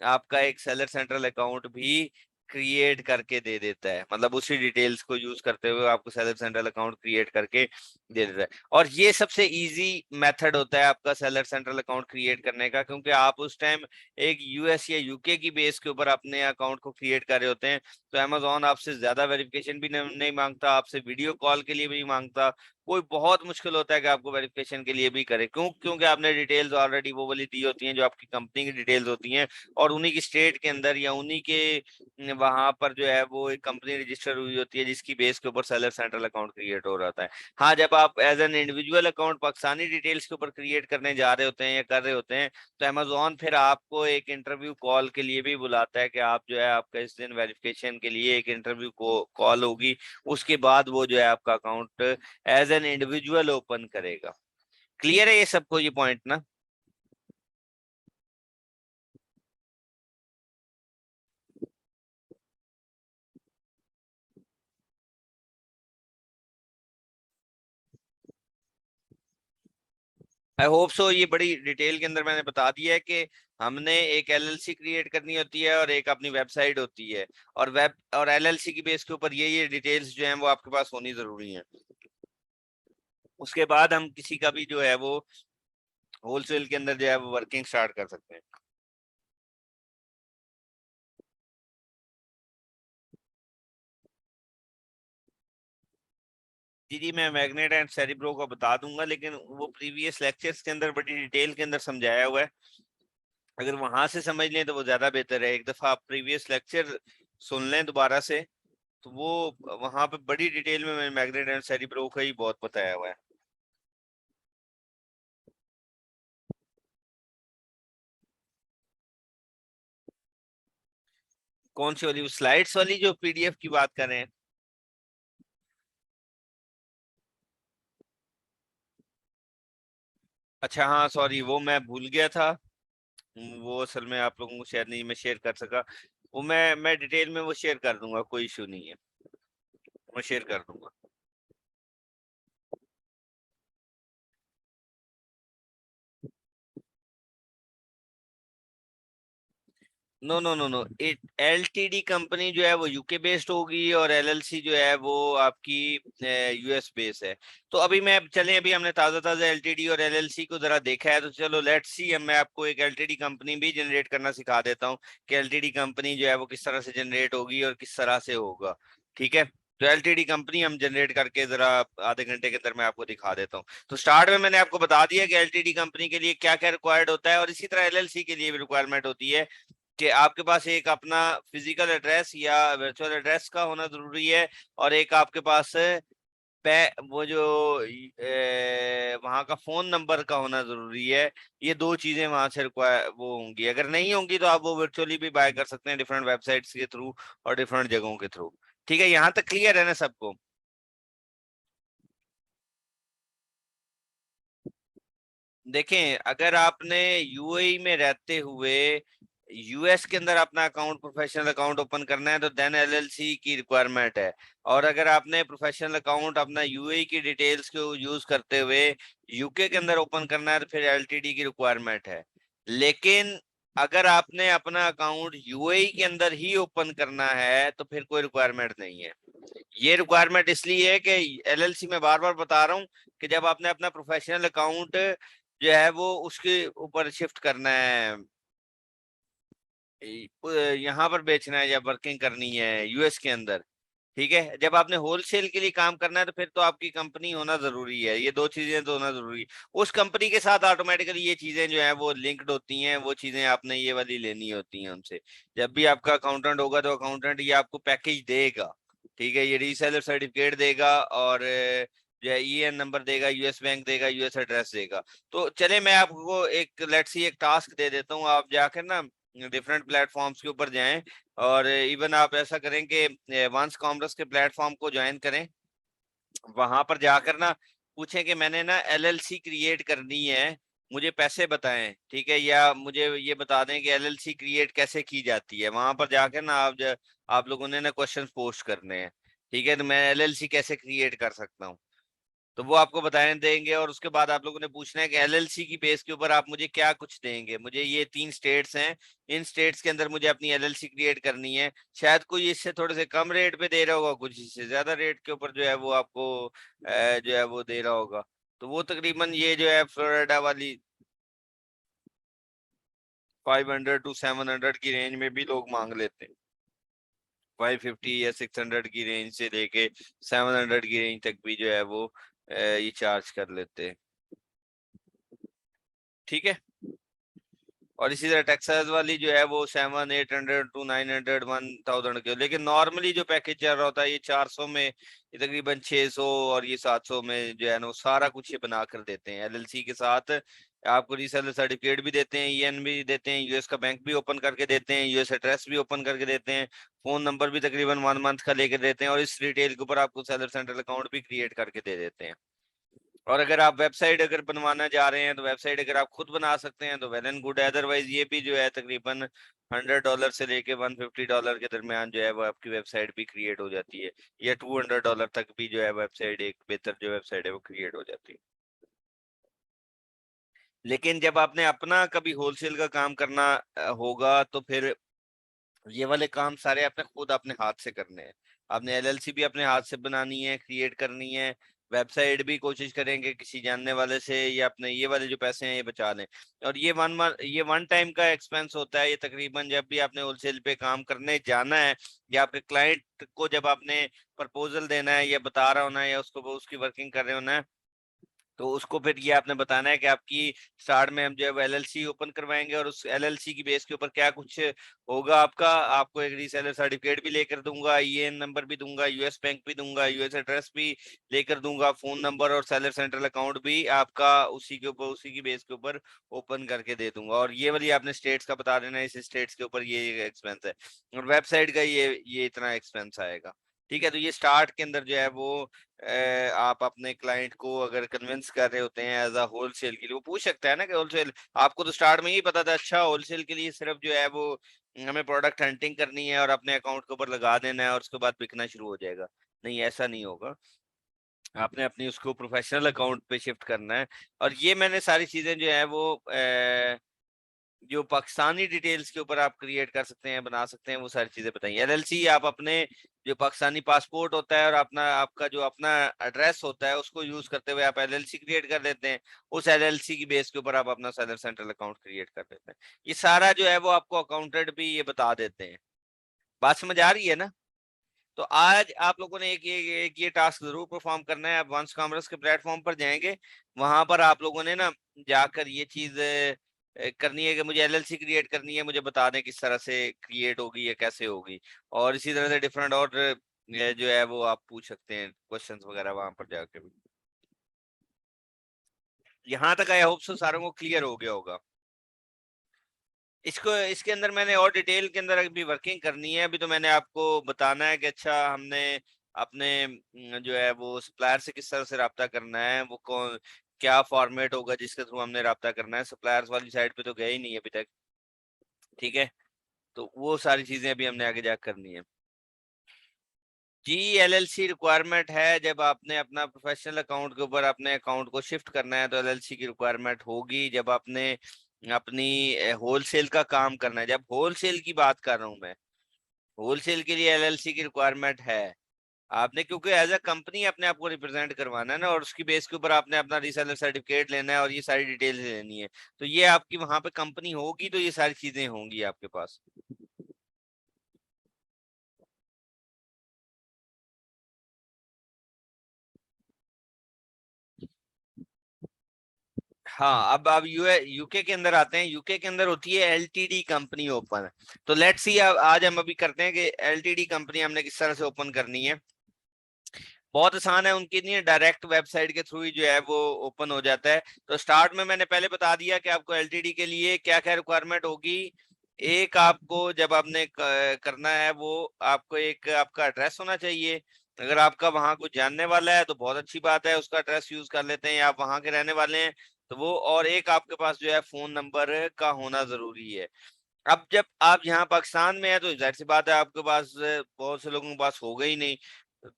आपका एक सेलर सेंट्रल अकाउंट भी क्रिएट करके दे देता है, मतलब उसी डिटेल्स को यूज करते हुए आपको सेलर सेंट्रल अकाउंट क्रिएट करके दे देता है। और ये सबसे इजी मेथड होता है आपका सेलर सेंट्रल अकाउंट क्रिएट करने का, क्योंकि आप उस टाइम एक यूएस या यूके की बेस के ऊपर अपने अकाउंट को क्रिएट कर रहे होते हैं। तो अमेजोन आपसे ज्यादा वेरिफिकेशन भी नहीं मांगता, आपसे वीडियो कॉल के लिए भी नहीं मांगता। कोई बहुत मुश्किल होता है कि आपको वेरिफिकेशन के लिए भी करे, क्योंकि आपने डिटेल्स ऑलरेडी वो वाली दी होती हैं जो आपकी कंपनी की डिटेल्स होती हैं, और उन्हीं की स्टेट के अंदर या उन्हीं के वहां पर जो है वो एक कंपनी रजिस्टर हुई होती है, जिसकी बेस के ऊपर सेलर सेंट्रल अकाउंट क्रिएट हो रहा है। हाँ, जब आप as an individual account Pakistani details के ऊपर क्रिएट करने जा रहे होते हैं या कर रहे होते हैं, तो अमेजोन फिर आपको एक इंटरव्यू कॉल के लिए भी बुलाता है कि आप जो है आपका इस दिन वेरिफिकेशन के लिए एक इंटरव्यू को कॉल होगी। उसके बाद वो जो है आपका account as an individual open करेगा। क्लियर है ये सबको, ये पॉइंट ना? आई होप सो ये बड़ी डिटेल के अंदर मैंने बता दिया है कि हमने एक एलएलसी क्रिएट करनी होती है, और एक अपनी वेबसाइट होती है, और वेब और एलएलसी की बेस के ऊपर ये डिटेल्स जो हैं वो आपके पास होनी जरूरी है। उसके बाद हम किसी का भी जो है वो होलसेल के अंदर जो है वो वर्किंग स्टार्ट कर सकते हैं। जी जी, मैं मैग्नेट एंड सेरिब्रो को बता दूंगा, लेकिन वो प्रीवियस लेक्चर्स के अंदर बड़ी डिटेल के अंदर समझाया हुआ है। अगर वहां से समझ लें तो वो ज्यादा बेहतर है। एक दफा आप प्रीवियस लेक्चर सुन लें दोबारा से, तो वो वहां पे बड़ी डिटेल में मैंने मैग्नेट एंड सेरिब्रो का ही बहुत बताया हुआ है। कौन सी वाली, स्लाइड्स वाली जो पीडीएफ की बात कर रहे हैं? अच्छा हाँ, सॉरी, वो मैं भूल गया था। वो असल में आप लोगों को शायद नहीं मैं शेयर कर सका। वो मैं डिटेल में वो शेयर कर दूंगा, कोई इशू नहीं है, मैं शेयर कर दूंगा। No no no no, LTD company जो है वो यूके बेस्ड होगी, और एलएलसी जो है वो आपकी यूएस बेस है। तो अभी मैं चलें, अभी हमने ताज़ा ताज़ा एलटीडी और एलएलसी को जरा देखा है, तो चलो लेट्स सी। अब मैं आपको एक एलटीडी कंपनी भी जनरेट करना सिखा देता हूँ कि एलटीडी कंपनी जो है वो किस तरह से जनरेट होगी और किस तरह से होगा। ठीक है, तो एलटीडी कंपनी हम जनरेट करके जरा आधे घंटे के अंदर मैं आपको दिखा देता हूँ। तो स्टार्ट में मैंने आपको बता दिया कि एलटीडी कंपनी के लिए क्या क्या रिक्वायर्ड होता है, और इसी तरह एलएलसी के लिए भी रिक्वायरमेंट होती है कि आपके पास एक अपना फिजिकल एड्रेस या वर्चुअल एड्रेस का होना जरूरी है, और एक आपके पास वो जो वहाँ का फोन नंबर का होना जरूरी है। ये दो चीजें वहां से रिक्वायर वो होंगी। अगर नहीं होंगी तो आप वो वर्चुअली भी बाय कर सकते हैं डिफरेंट वेबसाइट्स के थ्रू और डिफरेंट जगहों के थ्रू। ठीक है, यहाँ तक क्लियर है ना सबको? देखें, अगर आपने यूएई में रहते हुए यूएस के अंदर अपना अकाउंट, प्रोफेशनल अकाउंट ओपन करना है, तो देन एलएलसी की रिक्वायरमेंट है। और अगर आपने प्रोफेशनल अकाउंट अपना यूएई की डिटेल्स को यूज करते हुए यूके के अंदर ओपन करना है, तो फिर एलटीडी की रिक्वायरमेंट है। लेकिन अगर आपने अपना अकाउंट यूएई के अंदर ही ओपन करना है तो फिर कोई रिक्वायरमेंट नहीं है। ये रिक्वायरमेंट इसलिए है कि एलएलसी में बार बार बता रहा हूँ कि जब आपने अपना प्रोफेशनल अकाउंट जो है वो उसके ऊपर शिफ्ट करना है, यहाँ पर बेचना है या वर्किंग करनी है यूएस के अंदर। ठीक है, जब आपने होलसेल के लिए काम करना है तो फिर तो आपकी कंपनी होना जरूरी है। ये दो चीजें तो होना जरूरी है। उस कंपनी के साथ ऑटोमेटिकली ये चीजें जो है वो लिंक्ड होती हैं। वो चीजें आपने ये वाली लेनी होती हैं उनसे। जब भी आपका अकाउंटेंट होगा तो अकाउंटेंट ये आपको पैकेज देगा। ठीक है, ये रीसेलर सर्टिफिकेट देगा, और जो है ईएन नंबर देगा, यूएस बैंक देगा, यूएस एड्रेस देगा। तो चले, मैं आपको एक लेट्स सी एक टास्क दे देता हूँ। आप जाकर ना डिफरेंट प्लेटफॉर्म्स के ऊपर जाएं, और इवन आप ऐसा करें कि वंस कॉमर्स के प्लेटफॉर्म को ज्वाइन करें। वहां पर जाकर ना पूछें कि मैंने ना एलएलसी क्रिएट करनी है, मुझे पैसे बताएं। ठीक है, या मुझे ये बता दें कि एलएलसी क्रिएट कैसे की जाती है। वहां पर जाकर ना आप लोगों ने ना क्वेश्चन पोस्ट करने हैं। ठीक है, तो मैं एलएलसी कैसे क्रिएट कर सकता हूँ, तो वो आपको बताने देंगे। और उसके बाद आप लोगों ने पूछना है कि एलएलसी की बेस के ऊपर आप मुझे क्या कुछ देंगे। मुझे ये 3 स्टेट्स हैं, इन स्टेट्स के अंदर मुझे अपनी एलएलसी क्रिएट करनी है। शायद कोई इससे थोड़े से कम रेट पे दे रहा होगा, कुछ इससे ज्यादा रेट के ऊपर जो है वो आपको जो है वो दे रहा होगा। तो वो तकरीबन ये जो है फ्लोरिडा वाली 500 to 700 की रेंज में भी लोग मांग लेते हैं। 550 या 600 की रेंज से लेके 700 की रेंज तक भी जो है वो ये चार्ज कर लेते हैं। ठीक है, और इसी तरह टेक्सास वाली जो है वो 700 800 to 900 1000 के। लेकिन नॉर्मली जो पैकेज चल रहा होता है ये 400 में, ये तकरीबन 600 और ये 700 में जो है ना वो सारा कुछ ये बना कर देते हैं एलएलसी के साथ। आपको रीसेलर सर्टिफिकेट भी देते हैं, ईएन भी देते हैं, यूएस का बैंक भी ओपन करके देते हैं, यूएस एड्रेस भी ओपन करके देते हैं, फोन नंबर भी तकरीबन 1 मंथ का लेकर देते हैं, और इस रिटेल के ऊपर आपको सेलर सेंट्रल अकाउंट भी क्रिएट करके दे देते हैं। और अगर आप वेबसाइट अगर बनवाना चाह रहे हैं तो वेबसाइट अगर आप खुद बना सकते हैं तो वेल एंड गुड है। अदरवाइज ये भी जो है तकरीबन $100 से लेके $150 के दरमियान जो है वो आपकी वेबसाइट भी क्रिएट हो जाती है, या $200 तक भी जो है वेबसाइट, एक बेहतर जो वेबसाइट है वो क्रिएट हो जाती है। लेकिन जब आपने अपना कभी होलसेल का काम करना होगा तो फिर ये वाले काम सारे आपने खुद अपने हाथ से करने हैं। आपने एलएलसी भी अपने हाथ से बनानी है, क्रिएट करनी है, वेबसाइट भी कोशिश करेंगे किसी जानने वाले से, या अपने ये वाले जो पैसे हैं ये बचा लें। और ये वन टाइम का एक्सपेंस होता है। ये तकरीबन जब भी आपने होलसेल पे काम करने जाना है, या आपके क्लाइंट को जब आपने प्रपोजल देना है या बता रहा होना है, या उसको उसकी वर्किंग कर रहे होना है, तो उसको फिर ये आपने बताना है कि आपकी स्टार्ट में हम जो है वो एलएलसी ओपन करवाएंगे, और उस एलएलसी की बेस के ऊपर क्या कुछ होगा आपका। आपको एक रीसेलर सर्टिफिकेट भी लेकर दूंगा, ईएन नंबर भी दूंगा, यूएस बैंक भी दूंगा, यूएस एड्रेस भी लेकर दूंगा, फोन नंबर और सेलर सेंट्रल अकाउंट भी आपका उसी के ऊपर, उसी की बेस के ऊपर ओपन करके दे दूंगा। और ये वाली आपने स्टेट्स का बता देना, इस स्टेट्स के ऊपर ये एक्सपेंस है, और वेबसाइट का ये इतना एक्सपेंस आएगा। ठीक है, तो ये स्टार्ट के अंदर जो है वो आप अपने क्लाइंट को अगर कन्विंस कर रहे होते हैं एज अ होलसेल के लिए, वो पूछ सकता है ना कि होलसेल, आपको तो स्टार्ट में ही पता था, अच्छा होलसेल के लिए सिर्फ जो है वो हमें प्रोडक्ट हंटिंग करनी है और अपने अकाउंट के ऊपर लगा देना है और उसके बाद बिकना शुरू हो जाएगा। नहीं, ऐसा नहीं होगा। आपने अपनी उसको प्रोफेशनल अकाउंट पे शिफ्ट करना है। और ये मैंने सारी चीजें जो है वो जो पाकिस्तानी डिटेल्स के ऊपर आप क्रिएट कर सकते हैं, बना सकते हैं, वो सारी चीजें बताइए। एलएलसी आप अपने जो पाकिस्तानी पासपोर्ट होता है और अपना आपका जो अपना एड्रेस होता है उसको यूज करते हुए आप एलएलसी क्रिएट कर देते हैं। उस एलएलसी की बेस के ऊपर आप अपना सेलर सेंट्रल अकाउंट क्रिएट कर देते हैं। ये सारा जो है वो आपको अकाउंटेंट भी ये बता देते हैं। बात समझ आ रही है ना? तो आज आप लोगों ने एक ये टास्क जरूर परफॉर्म करना है। आप वंस कॉमर्स के प्लेटफॉर्म पर जाएंगे, वहां पर आप लोगों ने ना जाकर ये चीज करनी है कि मुझे एलएलसी क्रिएट करनी है, मुझे बता दें किस तरह से क्रिएट होगी या कैसे होगी। और इसी तरह से डिफरेंट और जो है वो आप पूछ सकते हैं क्वेश्चंस वगैरह वहां पर जाकर भी। यहाँ तक आई होप सो सारों को क्लियर हो गया होगा। इसको इसके अंदर मैंने और डिटेल के अंदर अभी वर्किंग करनी है। अभी तो मैंने आपको बताना है कि अच्छा हमने अपने जो है वो सप्लायर से किस तरह से रब्ता करना है, वो कौन क्या फॉर्मेट होगा जिसके थ्रू हमने रब्ता करना है। सप्लायर्स वाली साइड पे तो गए ही नहीं अभी तक। ठीक है, तो वो सारी चीजें अभी हमने आगे जाकर करनी है। जी, एलएलसी रिक्वायरमेंट है। जब आपने अपना प्रोफेशनल अकाउंट के ऊपर अपने अकाउंट को शिफ्ट करना है तो एलएलसी की रिक्वायरमेंट होगी। जब आपने अपनी होलसेल का काम करना है, जब होलसेल की बात कर रहा हूं मैं, होलसेल के लिए एलएलसी की रिक्वायरमेंट है। आपने क्योंकि एज अ कंपनी अपने आप को रिप्रेजेंट करवाना है ना, और उसकी बेस के ऊपर आपने अपना रीसेलर सर्टिफिकेट लेना है और ये सारी डिटेल्स लेनी है। तो ये आपकी वहां पे कंपनी होगी तो ये सारी चीजें होंगी आपके पास। हाँ, अब आप यूके के अंदर आते हैं। यूके के अंदर होती है एलटीडी कंपनी ओपन। तो लेट्स सी, आज हम अभी करते हैं कि एलटीडी कंपनी हमने किस तरह से ओपन करनी है। बहुत आसान है, उनकी नहीं, डायरेक्ट वेबसाइट के थ्रू ही जो है वो ओपन हो जाता है। तो स्टार्ट में मैंने पहले बता दिया कि आपको एलटीडी के लिए क्या क्या रिक्वायरमेंट होगी। एक, आपको जब आपने करना है वो आपको एक आपका एड्रेस होना चाहिए। अगर आपका वहां कुछ जानने वाला है तो बहुत अच्छी बात है, उसका एड्रेस यूज कर लेते हैं, या आप वहां के रहने वाले हैं तो वो। और एक आपके पास जो है फोन नंबर का होना जरूरी है। अब जब आप यहाँ पाकिस्तान में है तो जाहिर सी बात है आपके पास बहुत से लोगों के पास होगा ही नहीं।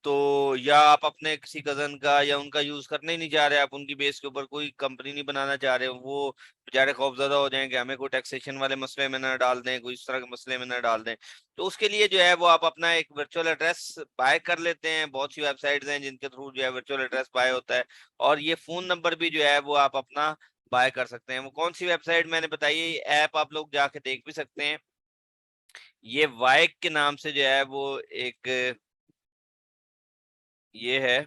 तो या आप अपने किसी कजन का या उनका यूज करने ही नहीं चाह रहे, आप उनकी बेस के ऊपर कोई कंपनी नहीं बनाना चाह रहे, वो बेचारे खौफजदा हो जाएंगे हमें कोई टैक्सेशन वाले मसले में ना डाल दें, कोई इस तरह के मसले में ना डाल दें। तो उसके लिए जो है वो आप अपना एक वर्चुअल एड्रेस बाय कर लेते हैं। बहुत सी वेबसाइट्स हैं जिनके थ्रू जो है वर्चुअल एड्रेस बाय होता है। और ये फोन नंबर भी जो है वो आप अपना बाय कर सकते हैं। वो कौन सी वेबसाइट मैंने बताई है, ऐप आप लोग जाके देख भी सकते हैं। ये वाइक के नाम से जो है वो एक ये है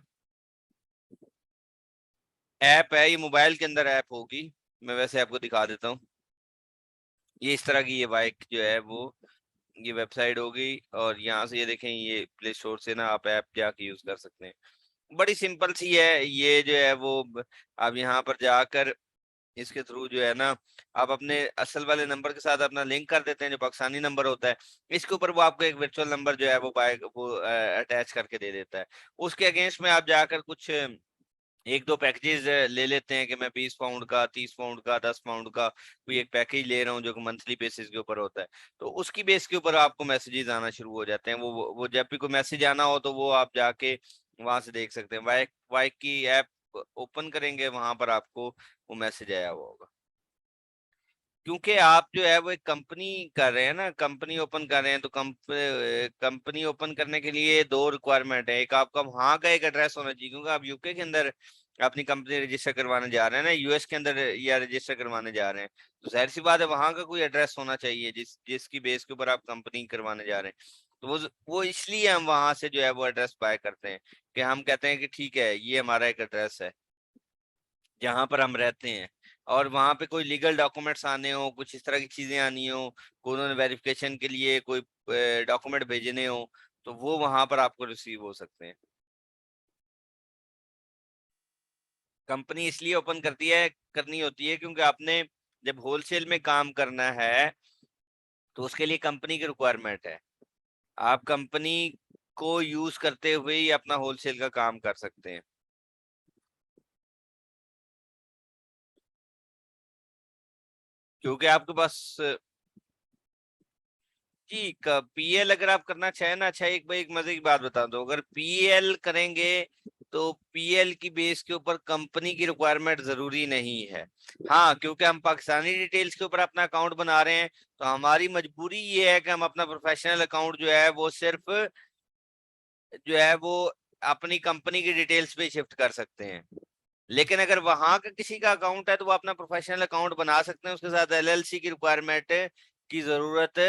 ऐप है। ये मोबाइल के अंदर ऐप होगी, मैं वैसे आपको दिखा देता हूँ। ये इस तरह की ये बाइक जो है वो ये वेबसाइट होगी, और यहाँ से ये देखें, ये प्ले स्टोर से ना आप ऐप जाके यूज कर सकते हैं। बड़ी सिंपल सी है ये जो है वो। आप यहाँ पर जाकर इसके थ्रू जो है ना आप अपने असल वाले नंबर के साथ अपना लिंक कर देते हैं, जो पाकिस्तानी नंबर होता है। इसके ऊपर वो आपको एक वर्चुअल नंबर जो है वो बाय वो अटैच करके दे देता है। उसके अगेंस्ट में आप जाकर कुछ एक दो पैकेजेस ले लेते हैं कि मैं 20 पाउंड का, 30 पाउंड का, 10 पाउंड का कोई एक पैकेज ले रहा हूँ जो कि मंथली बेसिस के ऊपर होता है। तो उसकी बेस के ऊपर आपको मैसेजेस आना शुरू हो जाते हैं। वो जब भी कोई मैसेज आना हो तो वो आप जाके वहां से देख सकते हैं। वाइक वाइक की ऐप ओपन करेंगे, वहां पर आपको वो मैसेज आया हुआ होगा। क्योंकि आप जो है वो एक कंपनी कर रहे हैं ना, कंपनी ओपन कर रहे हैं, तो कंपनी ओपन करने के लिए दो रिक्वायरमेंट है। एक आपका वहां का एक एड्रेस होना चाहिए, क्योंकि आप यूके के अंदर अपनी कंपनी रजिस्टर करवाने जा रहे हैं ना, यूएस के अंदर या रजिस्टर करवाने जा रहे हैं, तो जाहिर सी बात है वहां का कोई एड्रेस होना चाहिए जिसकी बेस के ऊपर आप कंपनी करवाने जा रहे हैं। तो वो इसलिए हम वहां से जो है वो एड्रेस बाय करते हैं, कि हम कहते हैं कि ठीक है ये हमारा एक एड्रेस है जहां पर हम रहते हैं, और वहां पे कोई लीगल डॉक्यूमेंट्स आने हो, कुछ इस तरह की चीजें आनी हो, कोई उन्होंने वेरिफिकेशन के लिए कोई डॉक्यूमेंट भेजने हो, तो वो वहां पर आपको रिसीव हो सकते हैं। कंपनी इसलिए ओपन करनी होती है क्योंकि आपने जब होलसेल में काम करना है तो उसके लिए कंपनी की रिक्वायरमेंट है। आप कंपनी को यूज करते हुए ही अपना होलसेल का काम कर सकते हैं। क्योंकि आपके पास, जी, पीएल अगर आप करना चाहें ना, अच्छा एक मजे की बात बता दो, अगर पीएल करेंगे तो पीएल की बेस के ऊपर कंपनी की रिक्वायरमेंट जरूरी नहीं है। हाँ, क्योंकि हम पाकिस्तानी डिटेल्स के ऊपर अपना अकाउंट बना रहे हैं, तो हमारी मजबूरी ये है कि हम अपना प्रोफेशनल अकाउंट जो है वो सिर्फ जो है वो अपनी कंपनी की डिटेल्स पे शिफ्ट कर सकते हैं। लेकिन अगर वहां का किसी का अकाउंट है तो वो अपना प्रोफेशनल अकाउंट बना सकते हैं, उसके साथ एलएलसी की रिक्वायरमेंट की जरूरत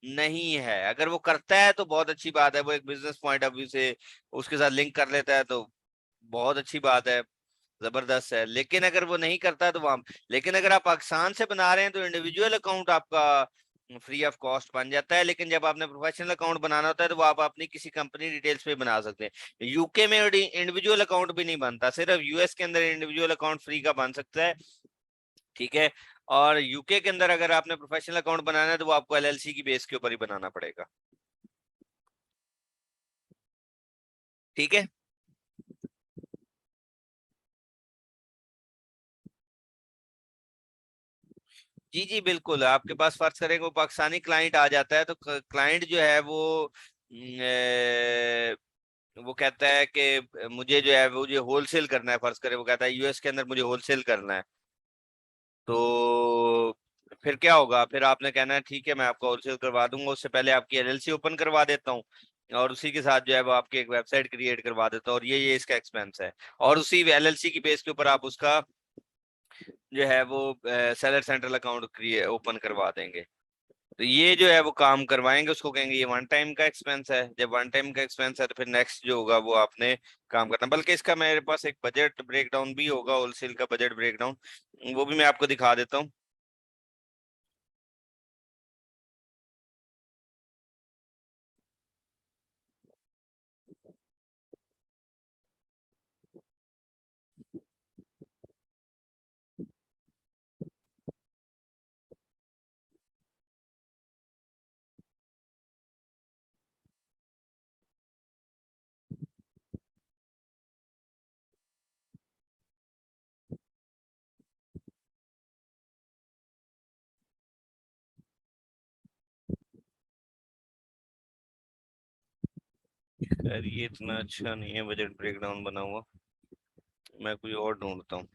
नहीं है। अगर वो करता है तो बहुत अच्छी बात है, वो एक बिजनेस पॉइंट ऑफ व्यू से उसके साथ लिंक कर लेता है तो बहुत अच्छी बात है, जबरदस्त है। लेकिन अगर वो नहीं करता तो वहां, लेकिन अगर आप पाकिस्तान से बना रहे हैं तो इंडिविजुअल अकाउंट आपका फ्री ऑफ कॉस्ट बन जाता है। लेकिन जब आपने प्रोफेशनल अकाउंट बनाना होता है तो वो आप अपनी किसी कंपनी डिटेल्स पे बना सकते हैं। यूके में इंडिविजुअल अकाउंट भी नहीं बनता, सिर्फ यूएस के अंदर इंडिविजुअल अकाउंट फ्री का बन सकता है, ठीक है। और यूके के अंदर अगर आपने प्रोफेशनल अकाउंट बनाना है तो वो आपको एलएलसी की बेस के ऊपर ही बनाना पड़ेगा, ठीक है। जी जी बिल्कुल, आपके पास फर्ज करें वो पाकिस्तानी क्लाइंट आ जाता है तो क्लाइंट जो है वो कहता है कि मुझे जो है वो मुझे होलसेल करना है, फर्ज करें वो कहता है यूएस के अंदर मुझे होलसेल करना है, तो फिर क्या होगा, फिर आपने कहना है ठीक है मैं आपको होलसेल करवा दूंगा, उससे पहले आपकी एलएलसी ओपन करवा देता हूँ, और उसी के साथ जो है वो आपकी एक वेबसाइट क्रिएट करवा देता हूँ, और ये इसका एक्सपेंस है, और उसी एलएलसी की बेस के ऊपर आप उसका जो है वो seller central account create open करवा देंगे। तो ये जो है वो काम करवाएंगे, उसको कहेंगे ये वन टाइम का एक्सपेंस है। जब वन टाइम का एक्सपेंस है तो फिर नेक्स्ट जो होगा वो आपने काम करना, बल्कि इसका मेरे पास एक बजट ब्रेकडाउन भी होगा, होलसेल का बजट ब्रेकडाउन, वो भी मैं आपको दिखा देता हूँ। यार ये इतना अच्छा नहीं है बजट ब्रेकडाउन बना हुआ, मैं कोई और ढूंढता हूँ।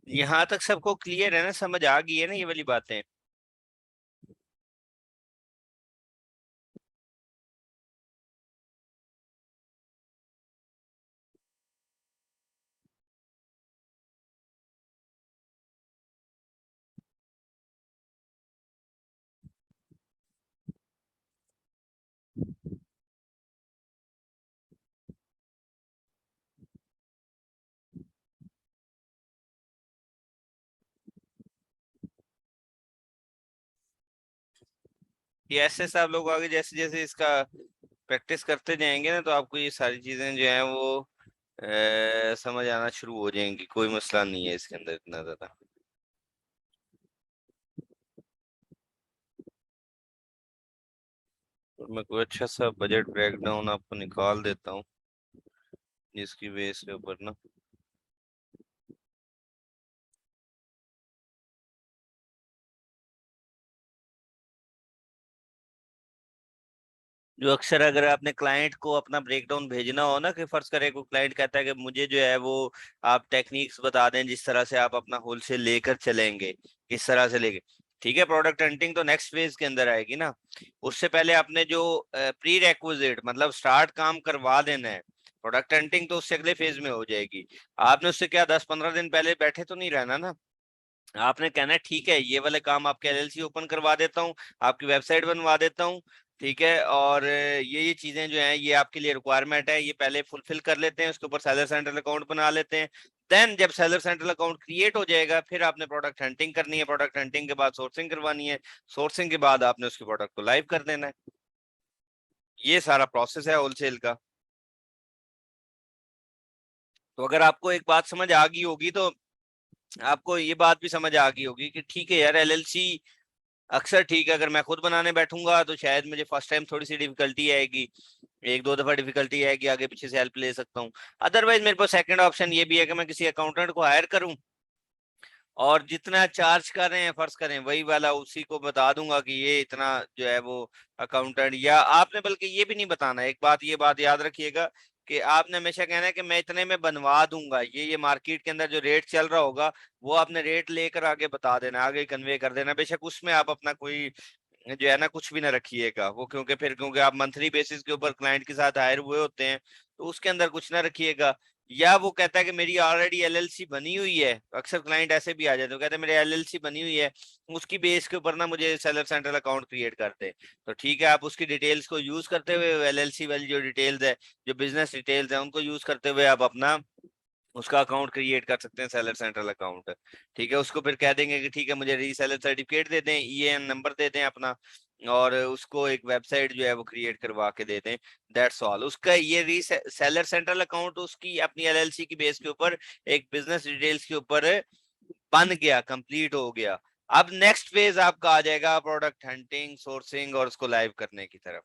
यहाँ तक सबको क्लियर है ना, समझ आ गई है ना ये वाली बातें। ये ऐसे सब लोग आगे जैसे जैसे इसका प्रैक्टिस करते जाएंगे ना, तो आपको ये सारी चीजें जो है वो समझ आना शुरू हो जाएंगी, कोई मसला नहीं है इसके अंदर इतना ज्यादा। और मैं कोई अच्छा सा बजट ब्रेकडाउन आपको निकाल देता हूँ जिसकी बेस के ऊपर ना जो अक्सर अगर आपने क्लाइंट को अपना ब्रेकडाउन भेजना हो ना, कि फर्ज करें को क्लाइंट कहता है कि मुझे जो है वो आप टेक्निक्स बता दें जिस तरह से आप अपना होलसेल लेकर चलेंगे, किस तरह से लेके। ठीक है, प्रोडक्ट हंटिंग तो नेक्स्ट फेज के अंदर आएगी ना। उससे पहले आपने जो प्री रेक्विजिट मतलब स्टार्ट काम करवा देना है, प्रोडक्ट हंटिंग तो उससे अगले फेज में हो जाएगी। आपने उससे क्या 10-15 दिन पहले बैठे तो नहीं रहना ना। आपने कहना है ठीक है ये वाले काम आपके एलएलसी ओपन करवा देता हूँ, आपकी वेबसाइट बनवा देता हूँ। ठीक है, और ये चीजें जो हैं ये आपके लिए रिक्वायरमेंट है, ये पहले फुलफिल कर लेते हैं, उसके ऊपर सेलर सेंट्रल अकाउंट बना लेते हैं। देन जब सेलर सेंट्रल अकाउंट क्रिएट हो जाएगा फिर आपने प्रोडक्ट हंटिंग करनी है, प्रोडक्ट हंटिंग के बाद सोर्सिंग करवानी है, सोर्सिंग के बाद आपने उसके प्रोडक्ट को लाइव कर देना है। ये सारा प्रोसेस है होलसेल का। तो अगर आपको एक बात समझ आ गई होगी तो आपको ये बात भी समझ आ गई होगी कि ठीक है यार एलएलसी अक्सर ठीक है, अगर मैं खुद बनाने बैठूंगा तो शायद मुझे फर्स्ट टाइम थोड़ी सी डिफिकल्टी आएगी, एक दो दफा डिफिकल्टी आएगी, आगे पीछे से हेल्प ले सकता हूँ। अदरवाइज मेरे पास सेकंड ऑप्शन ये भी है कि मैं किसी अकाउंटेंट को हायर करूँ और जितना चार्ज कर रहे हैं फर्ज करें वही वाला उसी को बता दूंगा कि ये इतना जो है वो अकाउंटेंट, या आपने बल्कि ये भी नहीं बताना, एक बात ये बात याद रखिएगा कि आपने हमेशा कहना है कि मैं इतने में बनवा दूंगा, ये मार्केट के अंदर जो रेट चल रहा होगा वो आपने रेट लेकर आगे बता देना, आगे कन्वे कर देना। बेशक उसमें आप अपना कोई जो है ना कुछ भी ना रखिएगा वो, क्योंकि फिर क्योंकि आप मंथली बेसिस के ऊपर क्लाइंट के साथ हायर हुए होते हैं तो उसके अंदर कुछ ना रखिएगा। या वो कहता है कि मेरी ऑलरेडी एलएलसी बनी हुई है, अक्सर क्लाइंट ऐसे भी आ जाते हैं, कहते हैं मेरी एलएलसी बनी हुई है, उसकी बेस के ऊपर ना मुझे सेलर सेंट्रल अकाउंट क्रिएट करते हैं। तो ठीक है, आप उसकी डिटेल्स को यूज करते हुए एलएलसी वाली जो डिटेल्स है, जो बिजनेस डिटेल्स है उनको यूज करते हुए आप अपना उसका अकाउंट क्रिएट कर सकते हैं, सेलर सेंट्रल अकाउंट। ठीक है, उसको फिर कह देंगे कि ठीक है मुझे रीसेलर सर्टिफिकेट दे दें, ईएन नंबर दे दें अपना, और उसको एक वेबसाइट जो है वो क्रिएट करवा के दे दें। That's all. उसका ये रीसेलर सेंट्रल अकाउंट उसकी अपनी एलएलसी की बेस के ऊपर एक बिजनेस डिटेल्स के ऊपर बन गया, कंप्लीट हो गया। अब नेक्स्ट फेज आपका आ जाएगा प्रोडक्ट हंटिंग, सोर्सिंग और उसको लाइव करने की तरफ।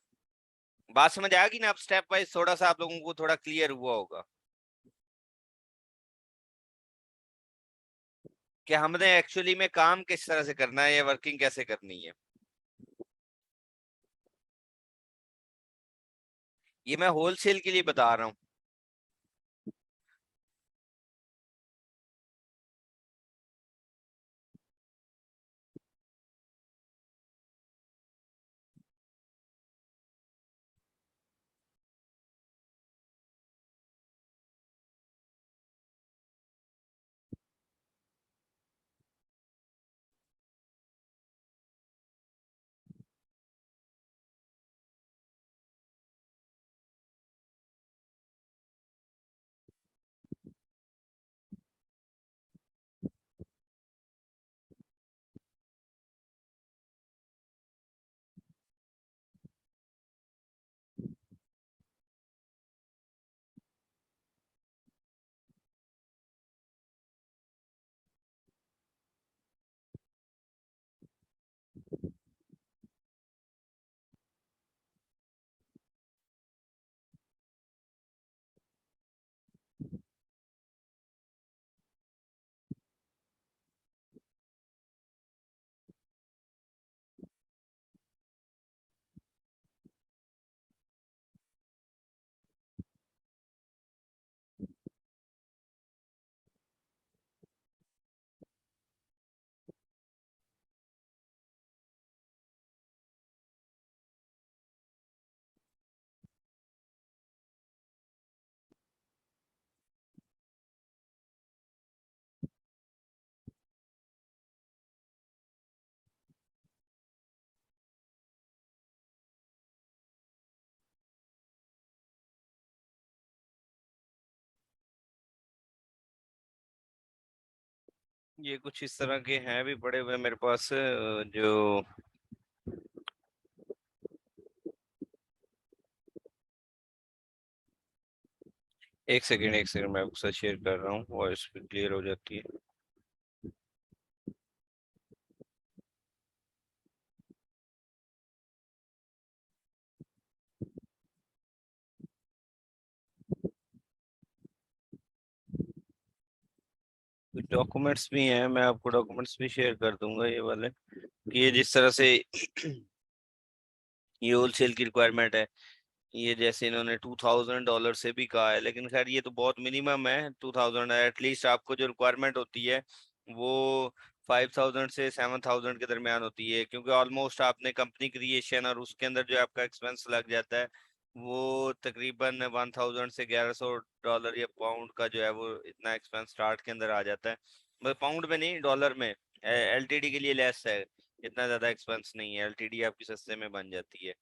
बात समझ आ गई ना? अब स्टेप वाइज थोड़ा सा आप लोगों को थोड़ा क्लियर हुआ होगा कि हमने एक्चुअली में काम किस तरह से करना है या वर्किंग कैसे करनी है। ये मैं होलसेल के लिए बता रहा हूँ। ये कुछ इस तरह के हैं भी पड़े हुए मेरे पास जो एक सेकंड मैं आपके साथ शेयर कर रहा हूँ, वॉइस क्लियर हो जाती है। कुछ डॉक्यूमेंट्स भी हैं, मैं आपको डॉक्यूमेंट्स भी शेयर कर दूंगा ये वाले, कि ये जिस तरह से ये होलसेल की रिक्वायरमेंट है। ये जैसे इन्होंने $2000 से भी कहा है, लेकिन खैर ये तो बहुत मिनिमम है। 2000 एटलीस्ट आपको जो रिक्वायरमेंट होती है वो 5000 से 7000 के दरमियान होती है, क्योंकि ऑलमोस्ट आपने कंपनी क्रिएशन और उसके अंदर जो आपका एक्सपेंस लग जाता है वो तकरीबन 1000 से $1100 या पाउंड का जो है वो इतना एक्सपेंस स्टार्ट के अंदर आ जाता है। मतलब पाउंड में नहीं, डॉलर में। एलटीडी के लिए लेस है, इतना ज्यादा एक्सपेंस नहीं है, एलटीडी आपकी सस्ते में बन जाती है।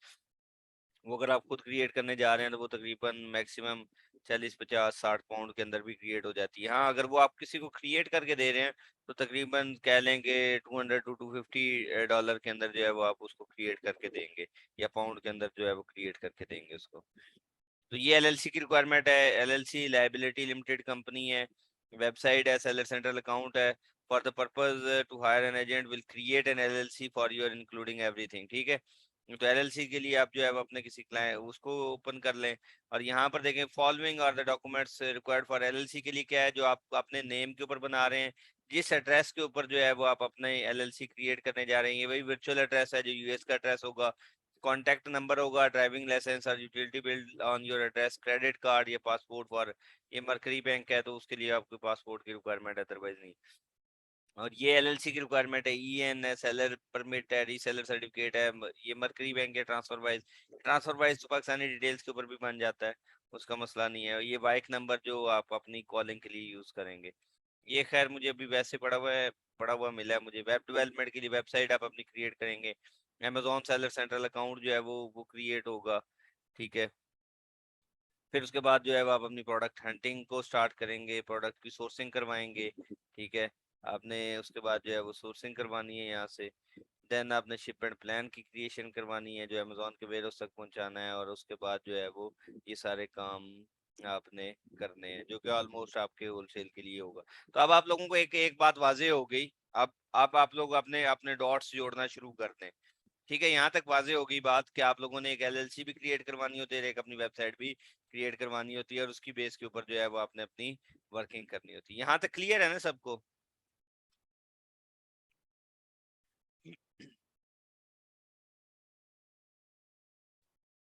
वो अगर आप खुद क्रिएट करने जा रहे हैं तो वो तकरीबन मैक्सिमम 40 50 60 पाउंड के अंदर भी क्रिएट हो जाती है। हाँ, अगर वो आप किसी को क्रिएट करके दे रहे हैं तो तकरीबन कह लेंगे 200 to 250 डॉलर के अंदर जो है वो आप उसको क्रिएट करके देंगे, या पाउंड के अंदर जो है वो क्रिएट करके देंगे उसको। तो ये एलएलसी की रिक्वायरमेंट है। एलएलसी लायबिलिटी लिमिटेड कंपनी है, वेबसाइट है, सेलर सेंट्रल अकाउंट है। For the purpose to hire an agent will create an LLC for your including everything. ठीक है, तो एलएलसी के लिए आप जो है वो अपने किसी क्लाइंट उसको ओपन कर लें। और यहाँ पर देखें, following are the documents required for LLC के लिए क्या है, जो आप अपने नेम के ऊपर बना रहे हैं, जिस एड्रेस के ऊपर जो है वो आप अपने एलएलसी क्रिएट करने जा रहे हैं, ये वही वर्चुअल एड्रेस है जो यूएस का एड्रेस होगा। कॉन्टैक्ट नंबर होगा, ड्राइविंग लाइसेंस और utility bill on your address, credit card या पासपोर्ट फॉर, ये मरकरी बैंक है तो उसके लिए आपको पासपोर्ट की रिक्वायरमेंट है, अदरवाइज नहीं। और ये एलएलसी की रिक्वायरमेंट है, ईएन है, सेलर परमिट है, रीसेलर सर्टिफिकेट है। ये मरकरी बैंक है। ट्रांसफर वाइज तो पाकिस्तानी डिटेल्स के ऊपर भी बन जाता है, उसका मसला नहीं है। ये बाइक नंबर जो आप अपनी कॉलिंग के लिए यूज करेंगे, ये खैर मुझे अभी वैसे पड़ा हुआ मिला है मुझे। वेब डेवलपमेंट के लिए वेबसाइट आप अपनी क्रिएट करेंगे। अमेजोन सेलर सेंट्रल अकाउंट जो है वो क्रिएट होगा। ठीक है, फिर उसके बाद जो है वो आप अपनी प्रोडक्ट हंटिंग को स्टार्ट करेंगे, प्रोडक्ट की सोर्सिंग करवाएंगे। ठीक है, आपने उसके बाद जो है वो सोर्सिंग करवानी है यहाँ से। देन आपने शिपमेंट प्लान की क्रिएशन करवानी है जो अमेजोन के वेयरहाउस तक पहुंचाना है, और उसके बाद जो है वो ये सारे काम आपने करने हैं, जो कि ऑलमोस्ट आपके होलसेल के लिए होगा। तो अब आप लोगों को एक एक बात वाजे हो गई। अब आप लोग अपने अपने डॉट्स जोड़ना शुरू कर दें। ठीक है, यहाँ तक वाजे हो गई बात कि आप लोगों ने एक एलएलसी भी क्रिएट करवानी होती है, एक अपनी वेबसाइट भी क्रिएट करवानी होती है, और उसकी बेस के ऊपर जो है वो आपने अपनी वर्किंग करनी होती है। यहाँ तक क्लियर है ना सबको?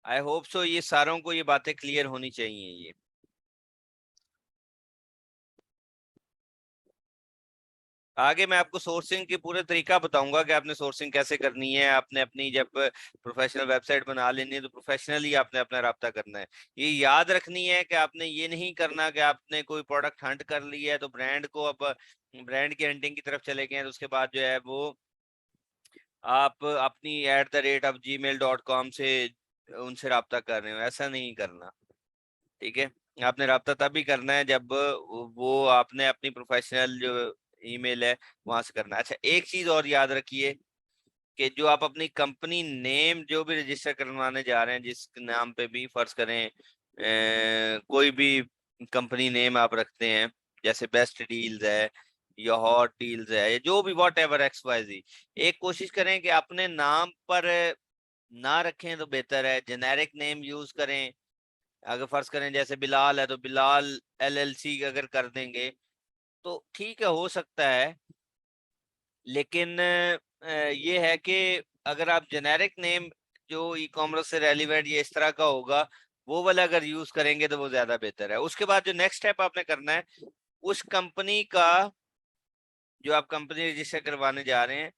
आई होप सो ये सारों को ये बातें क्लियर होनी चाहिए ये। आगे मैं आपको सोर्सिंग की पूरे तरीका बताऊंगा कि आपने सोर्सिंग कैसे करनी है। आपने अपनी जब प्रोफेशनल वेबसाइट बना लेनी है तो प्रोफेशनली आपने अपना राब्ता करना है। ये याद रखनी है कि आपने ये नहीं करना कि आपने कोई प्रोडक्ट हंट कर लिया है तो ब्रांड को, अब ब्रांड की हंटिंग की तरफ चले गए हैं तो उसके बाद जो है वो आप अपनी @gmail.com से उनसे राब्ता कर रहे हो, ऐसा नहीं करना। ठीक है, आपने राब्ता तभी करना है जब वो आपने अपनी प्रोफेशनल जो ईमेल है वहां से करना है। अच्छा, एक चीज और याद रखिए कि जो आप अपनी कंपनी नेम जो भी रजिस्टर करवाने जा रहे हैं, जिस नाम पे भी फर्ज करें, कोई भी कंपनी नेम आप रखते हैं, जैसे बेस्ट डील्स है या हॉट डील्स है या जो भी वॉट एवर XYZ, एक कोशिश करें कि अपने नाम पर ना रखें तो बेहतर है, जेनेरिक नेम यूज करें। अगर फर्ज करें जैसे बिलाल है तो बिलाल LLC अगर कर देंगे तो ठीक है, हो सकता है। लेकिन ये है कि अगर आप जेनेरिक नेम जो ई कॉमर्स से रेलिवेंट ये इस तरह का होगा, वो वाला अगर यूज करेंगे तो वो ज्यादा बेहतर है। उसके बाद जो नेक्स्ट स्टेप आपने करना है, उस कंपनी का जो आप कंपनी रजिस्टर करवाने जा रहे हैं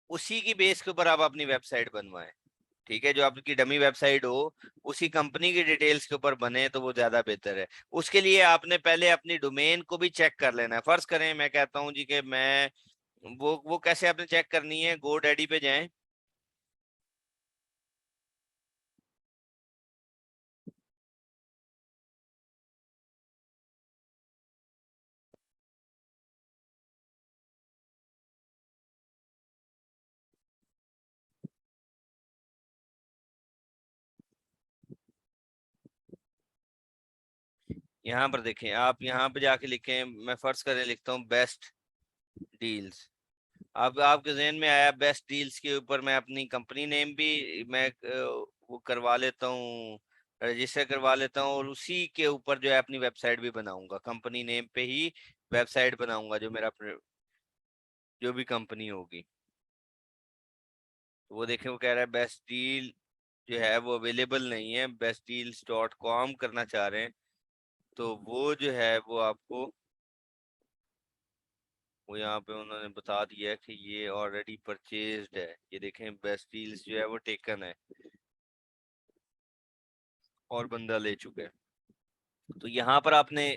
उसी की बेस के ऊपर आप अपनी वेबसाइट बनवाएं। ठीक है, जो आपकी डमी वेबसाइट हो उसी कंपनी की डिटेल्स के ऊपर बने तो वो ज्यादा बेहतर है। उसके लिए आपने पहले अपनी डोमेन को भी चेक कर लेना है। फर्ज करें मैं कहता हूं जी कि मैं, वो कैसे आपने चेक करनी है, GoDaddy पे जाएं। यहाँ पर देखें, आप यहाँ पे जाके लिखें, मैं फर्ज करें लिखता हूँ बेस्ट डील्स। अब आपके जहन में आया बेस्ट डील्स के ऊपर मैं अपनी कंपनी नेम भी मैं वो करवा लेता हूँ, रजिस्टर करवा लेता हूँ, और उसी के ऊपर जो है अपनी वेबसाइट भी बनाऊंगा, कंपनी नेम पे ही वेबसाइट बनाऊंगा, जो मेरा जो भी कंपनी होगी। तो वो देखें, वो कह रहा है बेस्ट डील जो है वो अवेलेबल नहीं है, bestdeals.com करना चाह रहे हैं। तो वो जो है वो आपको, वो यहाँ पे उन्होंने बता दिया है कि ये ऑलरेडी परचेज्ड है। ये देखें, बेस्ट डील्स जो है वो टेकन है और बंदा ले चुका है। तो यहाँ पर आपने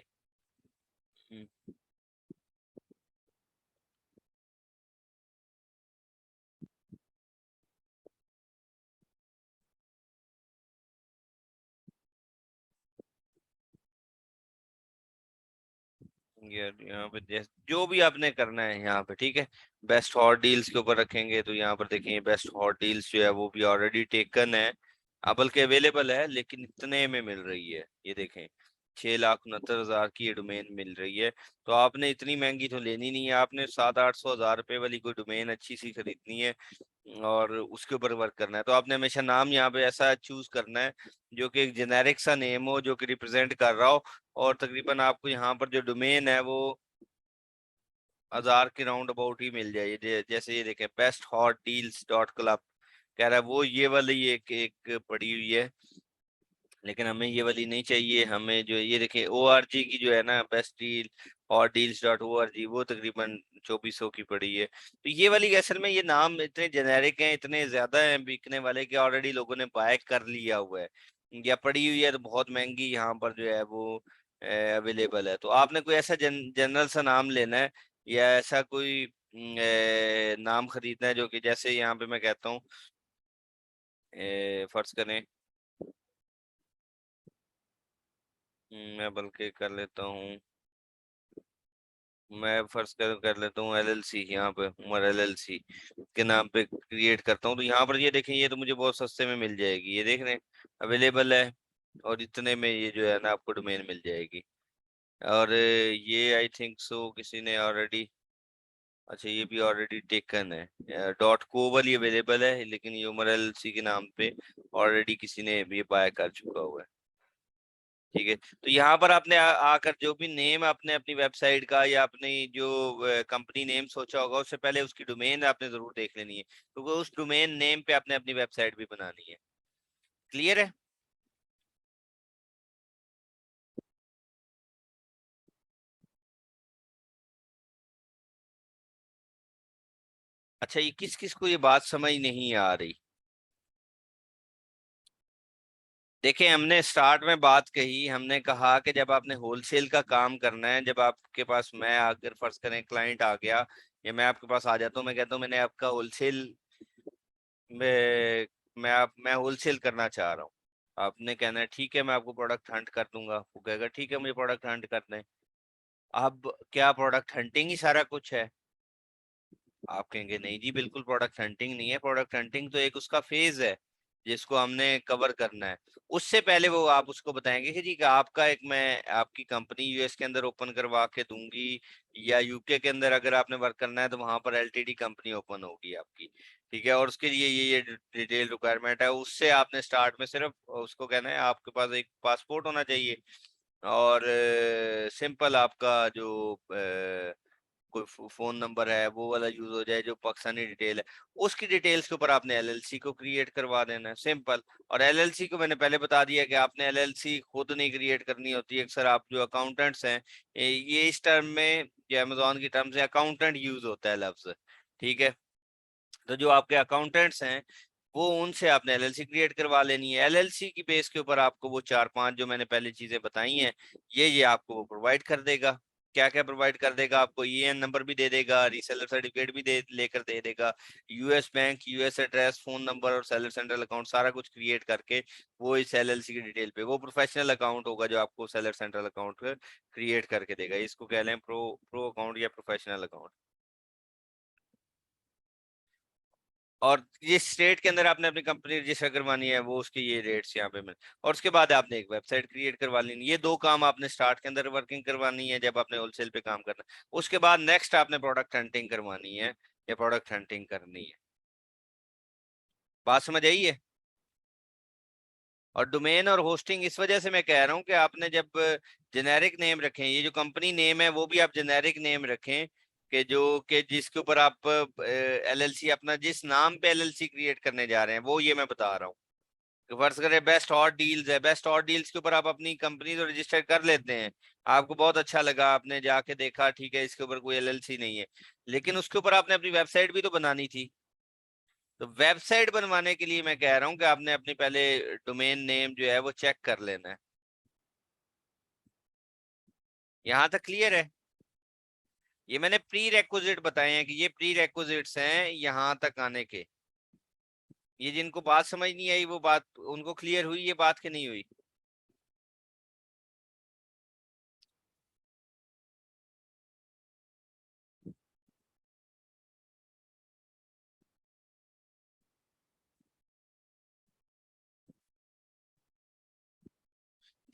यार यहाँ पे जो भी आपने करना है यहाँ पे, ठीक है, बेस्ट हॉट डील्स के ऊपर रखेंगे। तो यहाँ पर देखें, बेस्ट हॉट डील्स जो है वो भी ऑलरेडी टेकन है, बल्कि अवेलेबल है, लेकिन इतने में मिल रही है। ये देखें, 6,69,000 की ये डोमेन मिल रही है। तो आपने इतनी महंगी तो लेनी नहीं है, आपने 700-800 हज़ार रुपए वाली कोई डोमेन अच्छी सी खरीदनी है और उसके ऊपर वर्क करना है। तो आपने हमेशा नाम यहाँ पे ऐसा चूज करना है जो कि एक जेनेरिक सा नेम हो, जो कि रिप्रेजेंट कर रहा हो। और तकरीबन आपको यहाँ पर जो डोमेन है वो 1,000 के राउंड अबाउट ही मिल जाए। जैसे ये देखें, besthotdeals.club कह रहा है, वो ये वाली एक एक पड़ी हुई है, लेकिन हमें ये वाली नहीं चाहिए। हमें जो ये देखें, ORG की जो है ना, बेस्ट डील और deals.org, वो तकरीबन 2,400 की पड़ी है। तो ये वाली असल में ये नाम इतने जेनेरिक हैं, इतने ज्यादा हैं बिकने वाले, कि ऑलरेडी लोगों ने बाय कर लिया हुआ है या पड़ी हुई है, तो बहुत महंगी यहाँ पर जो है वो अवेलेबल है। तो आपने कोई ऐसा जनरल सा नाम लेना है, या ऐसा कोई नाम खरीदना है जो कि, जैसे यहाँ पे मैं कहता हूँ, फर्ज करें, मैं बल्कि कर लेता हूँ, मैं फर्ज कर लेता हूँ LLC, यहाँ पे उमर LLC के नाम पे क्रिएट करता हूँ। तो यहाँ पर ये देखें, ये तो मुझे बहुत सस्ते में मिल जाएगी, ये देख रहे हैं, अवेलेबल है, और इतने में ये जो है ना आपको डोमेन मिल जाएगी। और ये आई थिंक सो किसी ने ऑलरेडी, अच्छा ये भी ऑलरेडी टेकन है, .co वाली अवेलेबल है, लेकिन ये उमर LLC के नाम पे ऑलरेडी किसी ने ये बाय कर चुका हुआ है। ठीक है, तो यहाँ पर आपने आकर जो भी नेम आपने अपनी वेबसाइट का या अपनी जो कंपनी नेम सोचा होगा, उससे पहले उसकी डोमेन आपने जरूर देख लेनी है, क्योंकि उस डोमेन नेम पे आपने अपनी वेबसाइट भी बनानी है। क्लियर है? अच्छा, ये किस किस को ये बात समझ नहीं आ रही? देखिए, हमने स्टार्ट में बात कही, हमने कहा कि जब आपने होलसेल का काम करना है, जब आपके पास, मैं अगर फर्ज करें क्लाइंट आ गया, या मैं आपके पास आ जाता हूँ, मैं कहता हूँ मैंने आपका होलसेल में, मैं होलसेल करना चाह रहा हूँ। आपने कहना है ठीक है, मैं आपको प्रोडक्ट हंट कर दूंगा। वो कहेगा ठीक है, मुझे प्रोडक्ट हंट करना है। अब क्या प्रोडक्ट हंटिंग ही सारा कुछ है? आप कहेंगे नहीं जी, बिल्कुल प्रोडक्ट हंटिंग नहीं है, प्रोडक्ट हंटिंग तो एक उसका फेज है जिसको हमने कवर करना है। उससे पहले वो आप उसको बताएंगे कि जी कि आपका एक, मैं आपकी कंपनी US के अंदर ओपन करवा के दूंगी, या UK के अंदर अगर आपने वर्क करना है तो वहां पर LTD कंपनी ओपन होगी आपकी। ठीक है, और उसके लिए ये डिटेल रिक्वायरमेंट है। उससे आपने स्टार्ट में सिर्फ उसको कहना है आपके पास एक पासपोर्ट होना चाहिए, और सिंपल आपका जो कोई फोन नंबर है वो वाला यूज हो जाए, जो पाकिस्तानी डिटेल है। उसकी डिटेल्स के ऊपर आपने LLC को क्रिएट करवा देना है, सिंपल। और LLC को मैंने पहले बता दिया कि आपने LLC खुद नहीं क्रिएट करनी होती है। अक्सर आप जो अकाउंटेंट्स हैं, ये इस टर्म में, जो अमेजोन की टर्म से अकाउंटेंट यूज होता है लफ्ज, ठीक है। तो जो आपके अकाउंटेंट्स हैं, वो उनसे आपने LLC क्रिएट करवा लेनी है। LLC की बेस के ऊपर आपको वो 4-5 जो मैंने पहले चीजें बताई हैं, ये आपको वो प्रोवाइड कर देगा। क्या क्या प्रोवाइड कर देगा? आपको EN नंबर भी दे देगा, रीसेलर सर्टिफिकेट भी दे लेकर दे देगा, US bank, US address, phone number और सेलर सेंट्रल अकाउंट सारा कुछ क्रिएट करके वो इस LLC की डिटेल पे, वो प्रोफेशनल अकाउंट होगा जो आपको सेलर सेंट्रल अकाउंट क्रिएट करके देगा। इसको कह लें प्रो प्रो अकाउंट या प्रोफेशनल अकाउंट। और जिस स्टेट के अंदर आपने अपनी कंपनी रजिस्टर करवानी है, वो उसके ये रेट्स यहाँ पे मिल, और उसके बाद आपने एक वेबसाइट क्रिएट करवा लेनी। ये दो काम आपने स्टार्ट के अंदर वर्किंग करवानी है जब आपने होलसेल पे काम करना है। उसके बाद नेक्स्ट आपने प्रोडक्ट हंटिंग करवानी है, या प्रोडक्ट हंटिंग करनी है। बात समझ आई है? और डोमेन और होस्टिंग इस वजह से मैं कह रहा हूँ कि आपने जब जेनेरिक नेम रखें, ये जो कंपनी नेम है वो भी आप जेनेरिक नेम रखें, कि जो कि जिसके ऊपर आप एलएलसी अपना जिस नाम पे एलएलसी क्रिएट करने जा रहे हैं वो ये मैं बता रहा हूँ। फर्ज करें बेस्ट हॉट डील्स है, बेस्ट हॉट डील्स के ऊपर आप अपनी कंपनी तो रजिस्टर कर लेते हैं, आपको बहुत अच्छा लगा, आपने जाके देखा ठीक है इसके ऊपर कोई एलएलसी नहीं है, लेकिन उसके ऊपर आपने अपनी वेबसाइट भी तो बनानी थी। तो वेबसाइट बनवाने के लिए मैं कह रहा हूँ कि आपने अपनी पहले डोमेन नेम जो है वो चेक कर लेना है। यहाँ तक क्लियर है? ये मैंने प्री रेक्विजिट बताए हैं कि ये प्री रेक्विजिट्स हैं यहाँ तक आने के। ये जिनको बात समझ नहीं आई वो बात उनको क्लियर हुई ये बात कि नहीं हुई?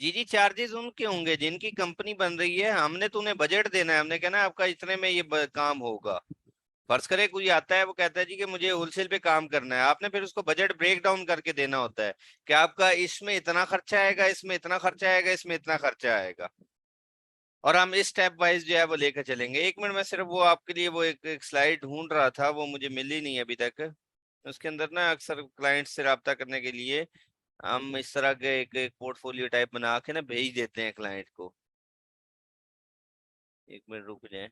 जी जी, चार्जेस उनके होंगे जिनकी कंपनी बन रही है, हमने तो उन्हें बजट देना है, हमने कहना है आपका इतने में ये काम होगा। फर्ज करे कोई आता है वो कहता है जी कि मुझे होलसेल पे काम करना है, आपने फिर उसको बजट ब्रेक डाउन करके देना होता है कि आपका इसमें इतना खर्चा आएगा, इसमें इतना खर्चा आएगा, इसमें इतना खर्चा आएगा, और हम इस स्टेप वाइज जो है वो लेकर चलेंगे। एक मिनट में सिर्फ वो आपके लिए वो एक स्लाइड ढूंढ रहा था, वो मुझे मिली नहीं अभी तक। उसके अंदर ना अक्सर क्लाइंट से रब्ता करने के लिए हम इस तरह के एक पोर्टफोलियो टाइप बना के ना भेज देते हैं क्लाइंट को। एक मिनट रुक जाए,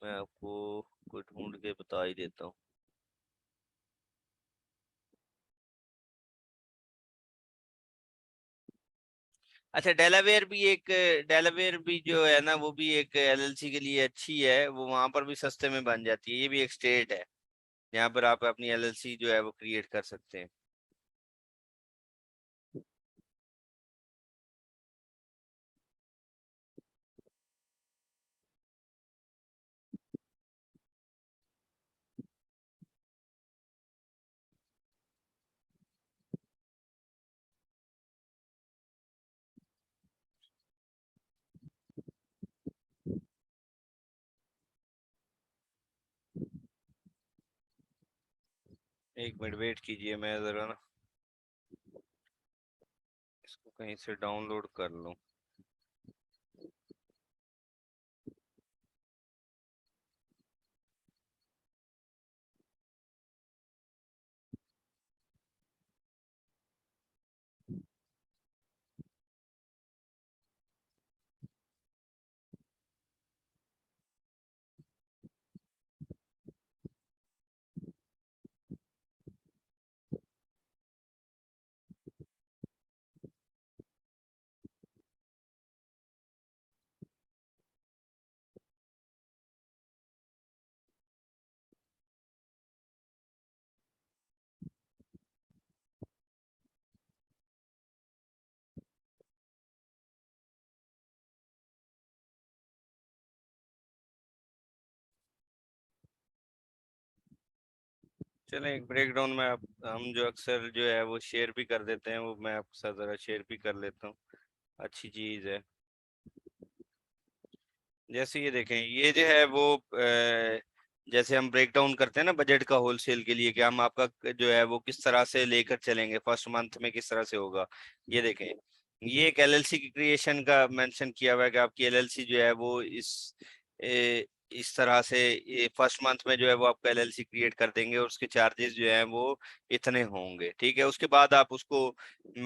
मैं आपको कोई ढूंढ के बता ही देता हूँ। अच्छा, डेलावेयर भी जो है ना वो भी एक एलएलसी के लिए अच्छी है, वो वहां पर भी सस्ते में बन जाती है, ये भी एक स्टेट है यहाँ पर आप अपनी एलएलसी जो है वो क्रिएट कर सकते हैं। एक मिनट वेट कीजिए, मैं जरा ना इसको कहीं से डाउनलोड कर लूँ। चलें एक ब्रेकडाउन में आप हम जो अक्सर जो है वो शेयर भी कर देते हैं, वो मैं आपके साथ ज़रा शेयर भी कर लेता हूँ, अच्छी चीज़ है। जैसे ये देखें, ये जो है वो जैसे हम ब्रेक डाउन करते हैं ना बजट का होलसेल के लिए कि हम आपका जो है वो किस तरह से लेकर चलेंगे, फर्स्ट मंथ में किस तरह से होगा। ये देखें, ये एक एलएलसी की क्रिएशन का मेंशन किया हुआ है कि आपकी एलएलसी जो है वो इस तरह से ये फर्स्ट मंथ में जो है वो आपका एलएलसी क्रिएट कर देंगे और उसके चार्जेस जो है वो इतने होंगे, ठीक है। उसके बाद आप उसको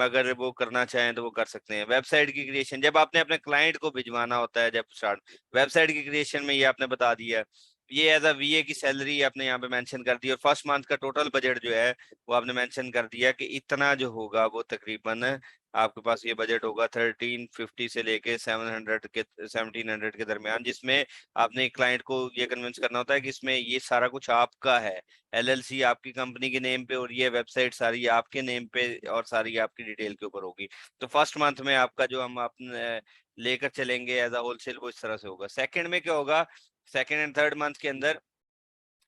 अगर वो करना चाहें तो वो कर सकते हैं। वेबसाइट की क्रिएशन जब आपने अपने क्लाइंट को भिजवाना होता है, जब स्टार्ट वेबसाइट की क्रिएशन में ये आपने बता दिया, ये एज अ वीए की सैलरी आपने यहाँ पे मेंशन कर दी, और फर्स्ट मंथ का टोटल बजट जो है वो आपने मेंशन कर दिया कि इतना जो होगा वो तकरीबन आपके पास ये बजट होगा 1350 से लेके 700 के 1700 के दरमियान, जिसमें आपने क्लाइंट को ये कन्विंस करना होता है कि इसमें ये सारा कुछ आपका है, एलएलसी आपकी कंपनी के नेम पे और ये वेबसाइट सारी आपके नेम पे और सारी आपकी डिटेल के ऊपर होगी। तो फर्स्ट मंथ में आपका जो हम अपने लेकर चलेंगे एज अ होलसेल वो इस तरह से होगा। सेकंड में क्या होगा, सेकंड एंड थर्ड मंथ के अंदर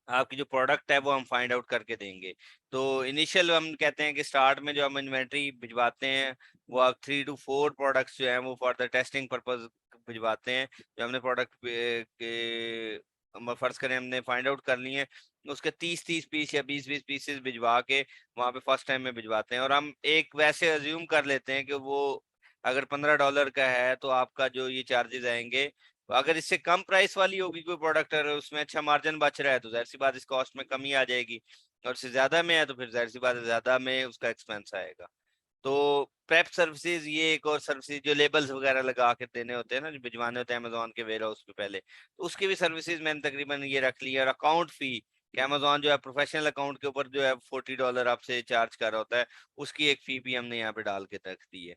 आपकी जो प्रोडक्ट है वो हम फाइंड आउट करके देंगे। तो इनिशियल हम कहते हैं कि स्टार्ट में जो हम इन्वेंट्री भिजवाते हैं वो आप 3 to 4 प्रोडक्ट्स जो हैं वो फॉर द टेस्टिंग पर्पज भिजवाते हैं। जो हमने प्रोडक्ट फर्ज करें हमने फाइंड आउट कर लिए, उसके 30-30 पीस या 20-20 पीसेस भिजवा के वहां पे फर्स्ट टाइम में भिजवाते हैं, और हम एक वैसे अज्यूम कर लेते हैं कि वो अगर $15 का है तो आपका जो ये चार्जेस आएंगे, अगर इससे कम प्राइस वाली होगी कोई प्रोडक्ट और उसमें अच्छा मार्जिन बच रहा है तो जाहिर सी बात इस कॉस्ट में कमी आ जाएगी, और इससे ज्यादा में है तो फिर जाहिर सी बात है ज्यादा में उसका एक्सपेंस आएगा। तो प्रेप सर्विसेज ये एक और सर्विसेज, जो लेबल्स वगैरह लगा के देने होते हैं ना, जो भिजवाने होते हैं अमेजोन के वेयर हाउस पे पहले, तो उसकी भी सर्विसेज मैंने तकरीबन ये रख ली है। और अकाउंट फी कि अमेजोन जो है प्रोफेशनल अकाउंट के ऊपर जो है $40 आपसे चार्ज कर रहा होता है, उसकी एक फी भी हमने यहाँ पे डाल के रख दी है।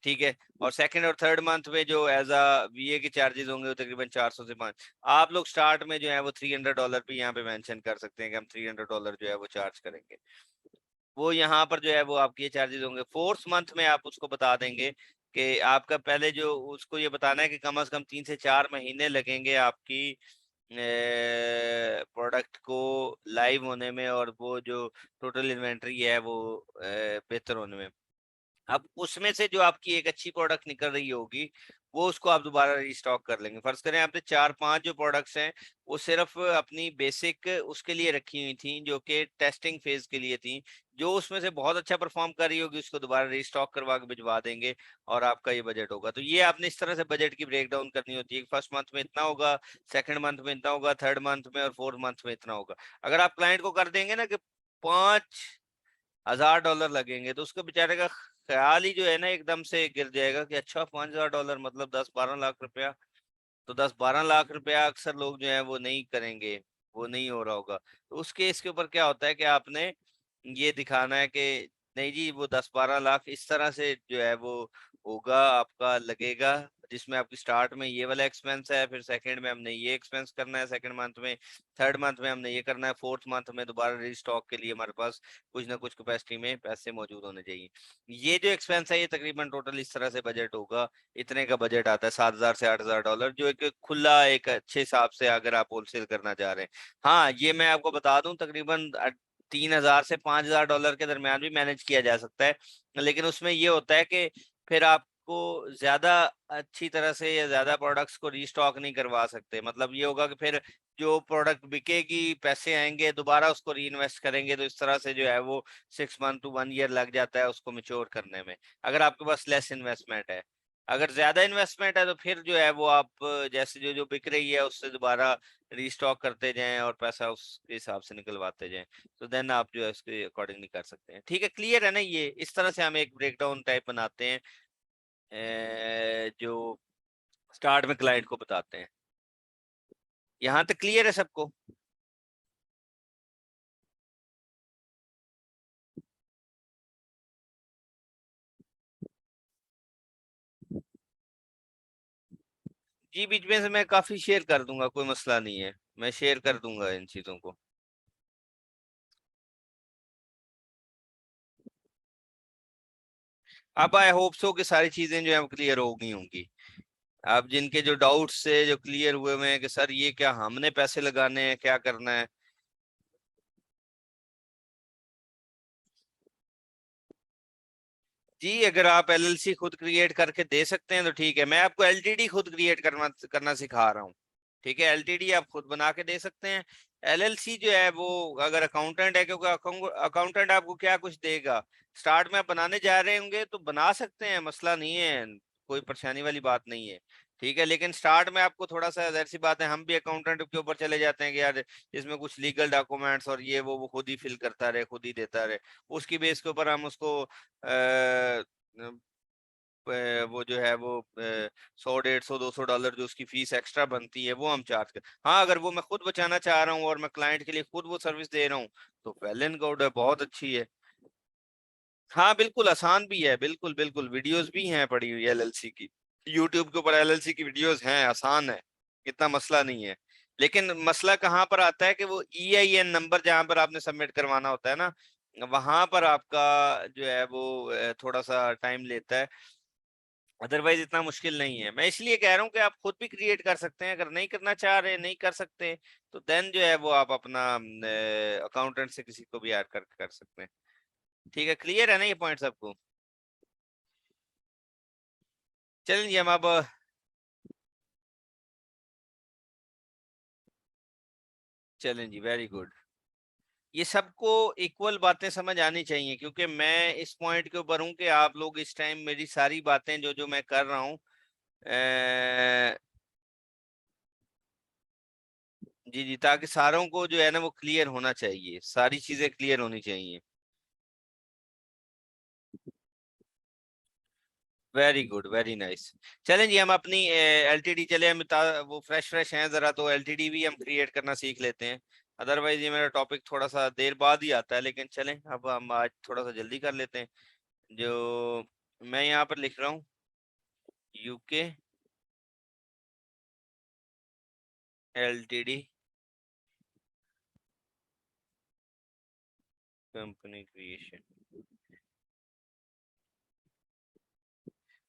ठीक है। और सेकंड और थर्ड मंथ में जो एज अ वीए के चार्जेस होंगे वो तकरीबन 400 से 5, आप लोग स्टार्ट में जो है वो $300 भी यहाँ पे मेंशन कर सकते हैं कि हम $300 जो है वो चार्ज करेंगे। वो यहाँ पर जो है वो आपके ये चार्जेस होंगे। फोर्थ मंथ में आप उसको बता देंगे कि आपका पहले जो उसको ये बताना है कि कम से कम 3 से 4 महीने लगेंगे आपकी प्रोडक्ट को लाइव होने में, और वो जो टोटल इन्वेंट्री है वो बेहतर होने में। अब उसमें से जो आपकी एक अच्छी प्रोडक्ट निकल रही होगी वो उसको आप दोबारा रिस्टॉक कर लेंगे। फर्ज करें आपने 4-5 जो प्रोडक्ट्स हैं वो सिर्फ अपनी बेसिक उसके लिए रखी हुई थी जो कि टेस्टिंग फेज के लिए थी, जो उसमें से बहुत अच्छा परफॉर्म कर रही होगी उसको दोबारा रिस्टॉक करवा के भिजवा देंगे, और आपका ये बजट होगा। तो ये आपने इस तरह से बजट की ब्रेक डाउन करनी होती है, फर्स्ट मंथ में इतना होगा, सेकंड मंथ में इतना होगा, थर्ड मंथ में और फोर्थ मंथ में इतना होगा। अगर आप क्लाइंट को कर देंगे ना कि $5,000 लगेंगे तो उसके बेचारे का ख्याल ही जो है ना एकदम से गिर जाएगा कि अच्छा $5,000 मतलब 10-12 लाख रुपया। तो 10-12 लाख रुपया अक्सर लोग जो है वो नहीं करेंगे, वो नहीं हो रहा होगा। तो उस केस के ऊपर क्या होता है कि आपने ये दिखाना है कि नहीं जी वो 10-12 लाख इस तरह से जो है वो होगा, आपका लगेगा, जिसमें आपकी स्टार्ट में ये वाला एक्सपेंस है, फिर सेकंड में हमने ये एक्सपेंस करना है सेकंड मंथ में, थर्ड मंथ में हमने ये करना है, फोर्थ मंथ में दोबारा रीस्टॉक के लिए हमारे पास कुछ ना कुछ कैपेसिटी में पैसे मौजूद होने चाहिए। ये जो एक्सपेंस है ये तकरीबन टोटल इस तरह से बजट होगा। इतने का बजट आता है $7,000 से $8,000, जो एक खुला एक अच्छे हिसाब से अगर आप होलसेल करना चाह रहे हैं। हाँ ये मैं आपको बता दूं तकरीबन $3,000 से $5,000 के दरमियान भी मैनेज किया जा सकता है, लेकिन उसमें ये होता है कि फिर आपको ज्यादा अच्छी तरह से या ज्यादा प्रोडक्ट्स को रीस्टॉक नहीं करवा सकते। मतलब ये होगा कि फिर जो प्रोडक्ट बिकेगी पैसे आएंगे दोबारा उसको री इन्वेस्ट करेंगे, तो इस तरह से जो है वो 6 मंथ to 1 year लग जाता है उसको मिच्योर करने में, अगर आपके पास लेस इन्वेस्टमेंट है। अगर ज्यादा इन्वेस्टमेंट है तो फिर जो है वो आप जैसे जो जो बिक रही है उससे दोबारा रीस्टॉक करते जाएं और पैसा उसके हिसाब से निकलवाते जाएं, तो देन आप जो है उसके अकॉर्डिंगली कर सकते हैं। ठीक है, क्लियर है ना? ये इस तरह से हम एक ब्रेकडाउन टाइप बनाते हैं जो स्टार्ट में क्लाइंट को बताते हैं। यहाँ तक क्लियर है सबको? जी बीच में से मैं काफी शेयर कर दूंगा, कोई मसला नहीं है, मैं शेयर कर दूंगा इन चीजों को। अब आई होप सो कि सारी चीजें जो है क्लियर हो गई होंगी। अब जिनके जो डाउट्स से जो क्लियर हुए हुए हैं कि सर ये क्या हमने पैसे लगाने हैं, क्या करना है। जी अगर आप एलएलसी खुद क्रिएट करके दे सकते हैं तो ठीक है, मैं आपको एलटीडी खुद क्रिएट करना करना सिखा रहा हूँ। ठीक है, एलटीडी आप खुद बना के दे सकते हैं। एलएलसी जो है वो अगर अकाउंटेंट है, क्योंकि अकाउंटेंट आपको क्या कुछ देगा, स्टार्ट में आप बनाने जा रहे होंगे तो बना सकते हैं, मसला नहीं है, कोई परेशानी वाली बात नहीं है। ठीक है, लेकिन स्टार्ट में आपको थोड़ा सा जाहिर सी बात है हम भी अकाउंटेंट के ऊपर चले जाते हैं कि यार इसमें कुछ लीगल डॉक्यूमेंट्स और ये वो खुद ही फिल करता रहे, खुद ही देता रहे, उसकी बेस के ऊपर हम उसको वो जो है वो 100, 150, 200 डॉलर जो उसकी फीस एक्स्ट्रा बनती है वो हम चार्ज कर। हाँ अगर वो मैं खुद बचाना चाह रहा हूँ और मैं क्लाइंट के लिए खुद वो सर्विस दे रहा हूँ तो वेल एंड गुड है, बहुत अच्छी है। हाँ बिल्कुल आसान भी है, बिल्कुल बिल्कुल वीडियोस भी हैं पड़ी हुई एलएलसी की, यूट्यूब के ऊपर एलएलसी की वीडियोस हैं, आसान है, इतना मसला नहीं है। लेकिन मसला कहाँ पर आता है कि वो EIN नंबर जहाँ पर आपने सबमिट करवाना होता है ना, वहां पर आपका जो है वो थोड़ा सा टाइम लेता है। अदरवाइज इतना मुश्किल नहीं है, मैं इसलिए कह रहा हूँ कि आप खुद भी क्रिएट कर सकते हैं, अगर नहीं करना चाह रहे, नहीं कर सकते, तो देन जो है वो आप अपना अकाउंटेंट से किसी को भी ऐड कर कर सकते हैं। ठीक है, क्लियर है ना ये पॉइंट सबको? चलिए हम अब चलें जी, वेरी गुड। ये सबको इक्वल बातें समझ आनी चाहिए, क्योंकि मैं इस पॉइंट के ऊपर हूँ कि आप लोग इस टाइम मेरी सारी बातें जो जो मैं कर रहा हूँ, जी जी, ताकि सारों को जो है ना वो क्लियर होना चाहिए, सारी चीजें क्लियर होनी चाहिए। Very good, very nice. चलें जी, हम अपनी एलटीडी चले, हम वो फ्रेश फ्रेश हैं जरा, तो एलटीडी भी हम क्रिएट करना सीख लेते हैं। अदरवाइज ये मेरा टॉपिक थोड़ा सा देर बाद ही आता है, लेकिन चलें अब हम आज थोड़ा सा जल्दी कर लेते हैं। जो मैं यहाँ पर लिख रहा हूँ, यूके एलटीडी कंपनी क्रिएशन।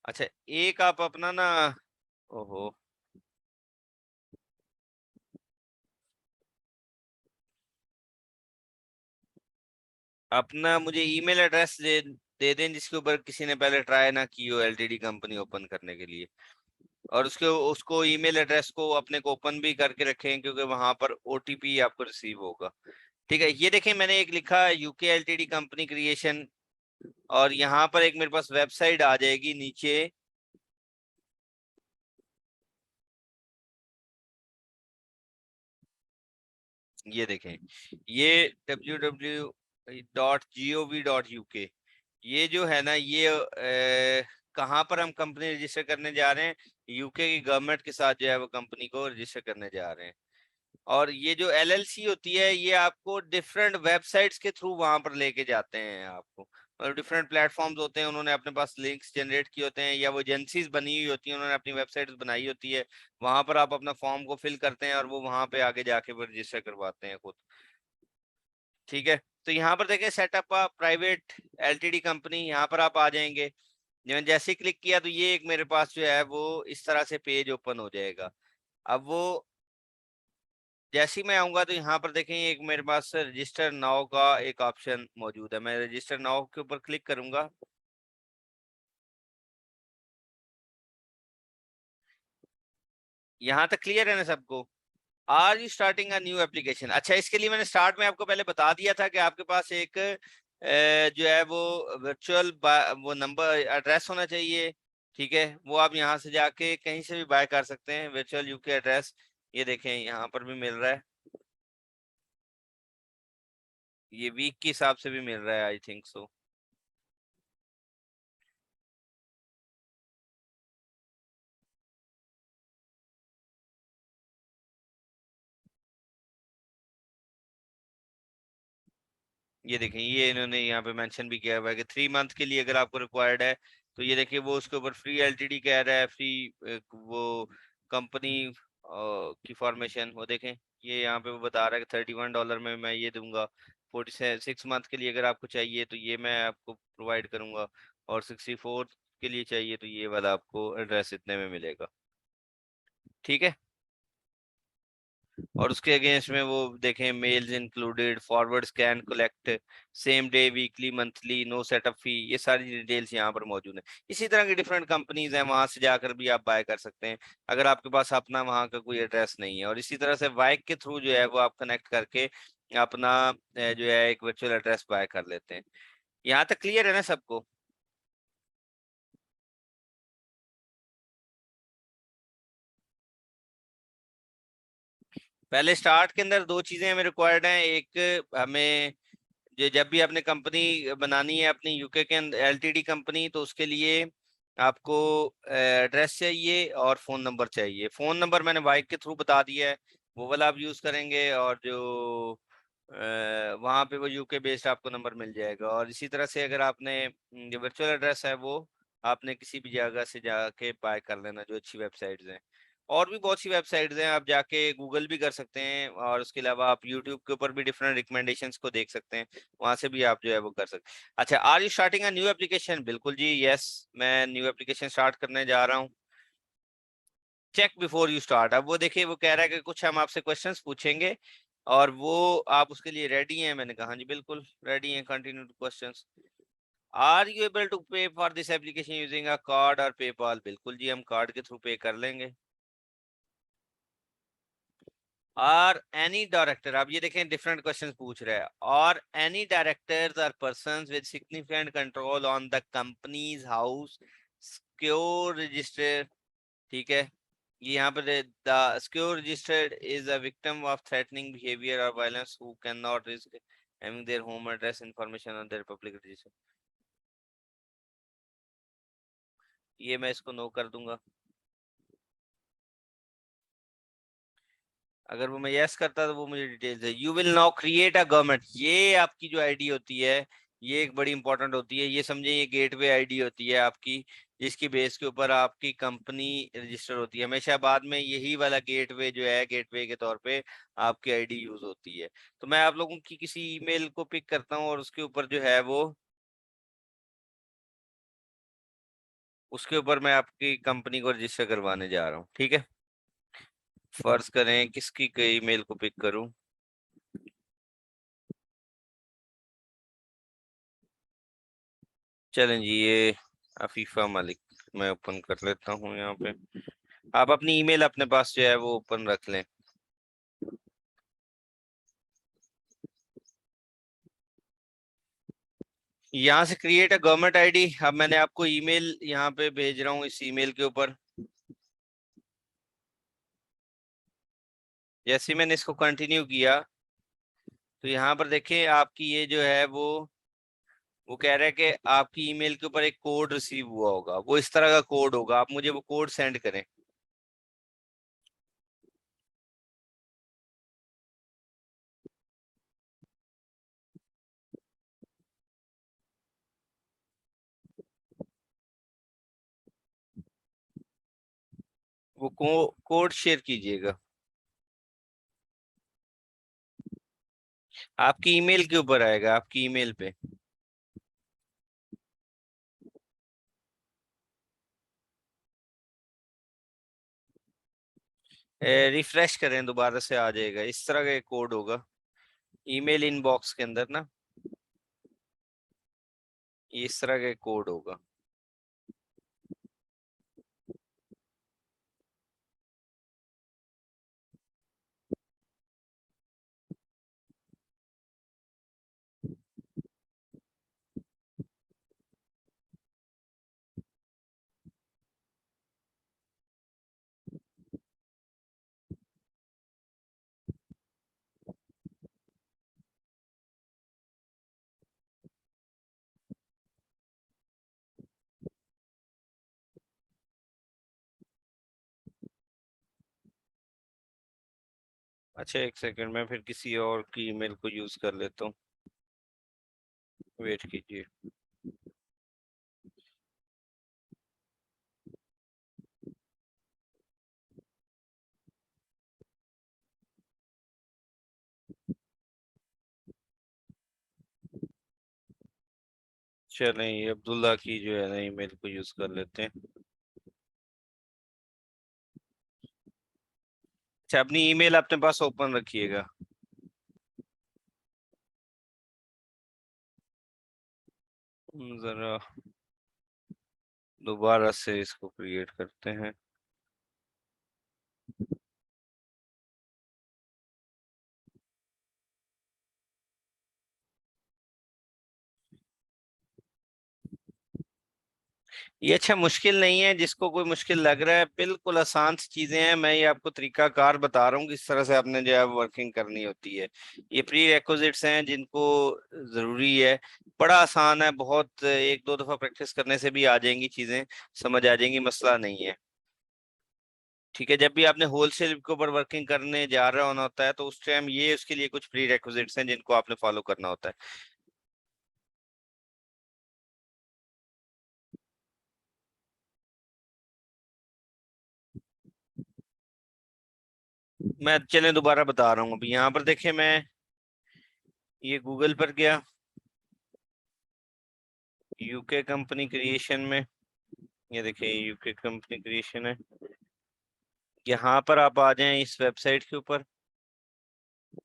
अच्छा, एक आप अपना ना, ओहो, अपना मुझे ईमेल एड्रेस दे दें जिसके ऊपर किसी ने पहले ट्राई ना की हो एलटीडी कंपनी ओपन करने के लिए। और उसके उसको ईमेल एड्रेस को अपने को ओपन भी करके रखें, क्योंकि वहां पर ओटीपी आपको रिसीव होगा। ठीक है, ये देखें मैंने एक लिखा यूके एलटीडी कंपनी क्रिएशन, और यहाँ पर एक मेरे पास वेबसाइट आ जाएगी नीचे। ये देखें, ये www.gov.uk, ये जो है ना, ये कहाँ पर हम कंपनी रजिस्टर करने जा रहे हैं, यूके की गवर्नमेंट के साथ जो है वो कंपनी को रजिस्टर करने जा रहे हैं। और ये जो एलएलसी होती है, ये आपको डिफरेंट वेबसाइट्स के थ्रू वहां पर लेके जाते हैं आपको, मतलब डिफरेंट प्लेटफॉर्म्स होते हैं, उन्होंने अपने पास लिंक्स जनरेट किए होते हैं, या वो एजेंसीज बनी हुई होती हैं, उन्होंने अपनी वेबसाइट्स बनाई होती है, वहां पर आप अपना फॉर्म को फिल करते हैं और वो वहां पे आगे जाके वो रजिस्टर करवाते हैं खुद। ठीक है, तो यहाँ पर देखें setup a private LTD company, यहाँ पर आप आ जाएंगे। जैसे ही क्लिक किया तो ये एक मेरे पास जो है वो इस तरह से पेज ओपन हो जाएगा। अब वो जैसे ही मैं आऊंगा तो यहाँ पर देखें एक मेरे पास रजिस्टर नाउ का एक ऑप्शन मौजूद है, मैं रजिस्टर नाउ के ऊपर क्लिक करूंगा। यहाँ तक क्लियर है ना सबको? Are you starting a new application? अच्छा, इसके लिए मैंने स्टार्ट में आपको पहले बता दिया था कि आपके पास एक जो है वो वर्चुअल वो नंबर एड्रेस होना चाहिए। ठीक है, वो आप यहाँ से जाके कहीं से भी बाय कर सकते हैं वर्चुअल यूके एड्रेस। ये देखें यहाँ पर भी मिल रहा है, ये वीक के हिसाब से भी मिल रहा है, आई थिंक सो। ये देखें, ये इन्होंने यहाँ पे मेंशन भी किया हुआ है कि 3 मंथ के लिए अगर आपको रिक्वायर्ड है, तो ये देखिए वो उसके ऊपर फ्री एलटीडी कह रहा है, फ्री वो कंपनी की फॉर्मेशन, वो देखें ये यहाँ पे वो बता रहा है कि $31 में मैं ये दूंगा। 46 मंथ के लिए अगर आपको चाहिए तो ये मैं आपको प्रोवाइड करूंगा, और 64 के लिए चाहिए तो ये वाला आपको एड्रेस इतने में मिलेगा। ठीक है, और उसके अगेंस्ट में वो देखें mails included, forward scan collect, same day, weekly, monthly, no setup fee, ये सारी डिटेल्स यहाँ पर मौजूद है। इसी तरह की डिफरेंट कंपनीज हैं, वहां से जाकर भी आप बाय कर सकते हैं अगर आपके पास अपना वहां का कोई एड्रेस नहीं है। और इसी तरह से वाइक के थ्रू जो है वो आप कनेक्ट करके अपना जो है एक वर्चुअल एड्रेस बाय कर लेते हैं। यहाँ तक क्लियर है ना सबको? पहले स्टार्ट के अंदर दो चीजें हमें रिक्वायर्ड हैं, एक हमें ये जब भी आपने कंपनी बनानी है अपनी यूके के अंदर एलटीडी कंपनी, तो उसके लिए आपको एड्रेस चाहिए और फोन नंबर चाहिए। फोन नंबर मैंने बाइक के थ्रू बता दिया है, वो वाला आप यूज करेंगे, और जो वहाँ पे वो यूके बेस्ड आपको नंबर मिल जाएगा। और इसी तरह से अगर आपने जो वर्चुअल एड्रेस है वो आपने किसी भी जगह से जाके बाय कर लेना, जो अच्छी वेबसाइट्स हैं। और भी बहुत सी वेबसाइट्स हैं, आप जाके गूगल भी कर सकते हैं, और उसके अलावा आप यूट्यूब के ऊपर भी डिफरेंट रिकमेंडेशंस को देख सकते हैं, वहां से भी आप जो है वो कर सकते हैं। अच्छा, are you starting a new application? बिल्कुल जी, यस, मैं न्यू एप्लीकेशन स्टार्ट करने जा रहा हूँ। चेक बिफोर यू स्टार्ट, अब वो देखिए वो कह रहा है कि कुछ हम आपसे क्वेश्चंस पूछेंगे, और वो आप उसके लिए रेडी हैं? मैंने कहा हाँ जी बिल्कुल रेडी हैं, continue to questions. Are you able to pay for this application using a card और पेपाल? बिल्कुल जी, हम कार्ड के थ्रू पे कर लेंगे। और एनी डायरेक्टर, आप ये देखें डिफरेंट क्वेश्चंस पूछ रहे हैं, और any directors or persons with significant control on the Companies House secure register. ठीक है, ये यहाँ पर the secure registered is a victim of threatening behaviour और violence who can not risk having their home address information on their public register. ये मैं इसको no कर दूंगा। अगर वो मैं यस करता तो वो मुझे डिटेल्स है। You will now create a government, ये आपकी जो आईडी होती है ये एक बड़ी इंपॉर्टेंट होती है, ये समझे ये गेटवे आईडी होती है आपकी, जिसकी बेस के ऊपर आपकी कंपनी रजिस्टर होती है। हमेशा बाद में यही वाला गेटवे जो है, गेटवे के तौर पे आपकी आईडी यूज होती है। तो मैं आप लोगों की किसी ईमेल को पिक करता हूँ और उसके ऊपर जो है वो, उसके ऊपर मैं आपकी कंपनी को रजिस्टर करवाने जा रहा हूँ। ठीक है, फर्ज करें किसकी ईमेल को पिक करूं। चलें जी, ये अफीफा मलिक मैं ओपन कर लेता हूँ यहाँ पे। आप अपनी ईमेल अपने पास जो है वो ओपन रख लें। यहाँ से क्रिएट अ गवर्नमेंट आईडी, अब मैंने आपको ईमेल यहाँ पे भेज रहा हूँ इस ईमेल के ऊपर। जैसे ही मैंने इसको कंटिन्यू किया तो यहाँ पर देखें आपकी ये जो है वो कह रहा है कि आपकी ईमेल के ऊपर एक कोड रिसीव हुआ होगा, वो इस तरह का कोड होगा, आप मुझे वो कोड सेंड करें। वो कोड शेयर कीजिएगा आपकी ईमेल के ऊपर आएगा, आपकी ईमेल पे। रिफ्रेश करें दोबारा से आ जाएगा, इस तरह का एक कोड होगा ईमेल इनबॉक्स के अंदर ना, ये इस तरह का एक कोड होगा। अच्छा एक सेकंड, मैं फिर किसी और की ईमेल को यूज कर लेता हूँ, वेट कीजिए। चलें ये अब्दुल्ला की जो है ना ईमेल को यूज कर लेते हैं। अच्छा, अपनी ईमेल अपने पास ओपन रखिएगा। जरा दोबारा से इसको क्रिएट करते हैं। ये अच्छा मुश्किल नहीं है, जिसको कोई मुश्किल लग रहा है बिल्कुल आसान सी चीजें हैं, मैं ये आपको तरीका कार बता रहा हूँ किस तरह से आपने जो है वर्किंग करनी होती है। ये प्री रिक्विजिट्स हैं जिनको जरूरी है, बड़ा आसान है बहुत, एक दो दफा प्रैक्टिस करने से भी आ जाएंगी चीजें, समझ आ जाएंगी, मसला नहीं है। ठीक है, जब भी आपने होलसेल के ऊपर वर्किंग करने जा रहा होना होता है तो उस टाइम ये उसके लिए कुछ प्री रिक्विजिट्स हैं जिनको आपने फॉलो करना होता है। मैं चलें दोबारा बता रहा हूँ, अभी यहाँ पर देखें, मैं ये गूगल पर गया, यूके कंपनी क्रिएशन में, ये देखिए यूके कंपनी क्रिएशन है, यहाँ पर आप आ जाएं इस वेबसाइट के ऊपर,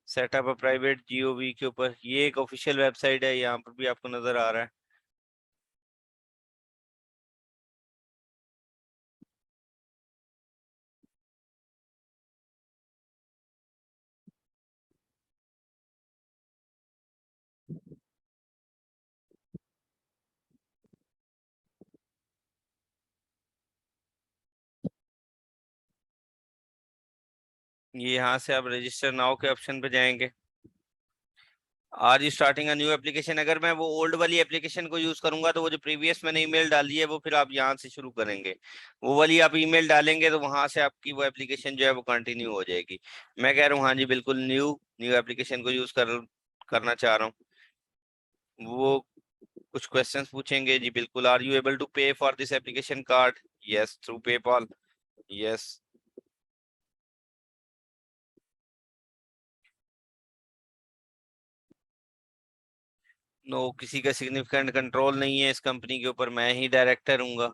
सेटअप अ प्राइवेट जीओवी के ऊपर, ये एक ऑफिशियल वेबसाइट है, यहाँ पर भी आपको नजर आ रहा है। ये यहाँ से आप रजिस्टर नाउ के ऑप्शन पे जाएंगे। Are you starting a new application, अगर मैं वो ओल्ड वाली एप्लीकेशन को यूज करूंगा तो वो जो प्रीवियस मैंने ईमेल डाली है वो फिर आप यहाँ से शुरू करेंगे। वो वाली आप ईमेल डालेंगे तो वहां से आपकी वो एप्लीकेशन जो है वो कंटिन्यू हो जाएगी। मैं कह रहा हूँ हाँ जी बिल्कुल न्यू न्यू एप्लीकेशन को यूज करना चाह रहा हूँ। वो कुछ क्वेश्चंस पूछेंगे जी, बिल्कुल। Are you able to pay for this application card? Yes, through PayPal. Yes. No, किसी का सिग्निफिकेंट कंट्रोल नहीं है इस कंपनी के ऊपर, मैं ही डायरेक्टर हूँ।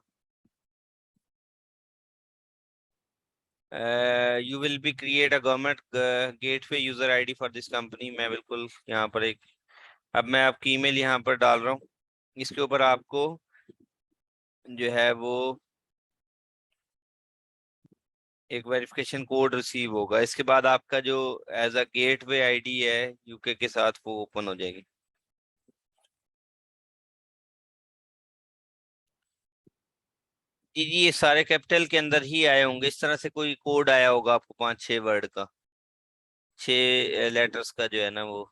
You will be create a government gateway user ID for this company. मैं बिल्कुल यहाँ पर एक, अब मैं आपकी ईमेल यहाँ पर डाल रहा हूँ। इसके ऊपर आपको जो है वो एक वेरिफिकेशन कोड रिसीव होगा। इसके बाद आपका जो एज अ गेटवे आईडी है यूके के साथ वो ओपन हो जाएगी। जी जी, ये सारे कैपिटल के अंदर ही आए होंगे। इस तरह से कोई कोड आया होगा आपको 5-6 वर्ड का, 6 लेटर्स का जो है ना वो।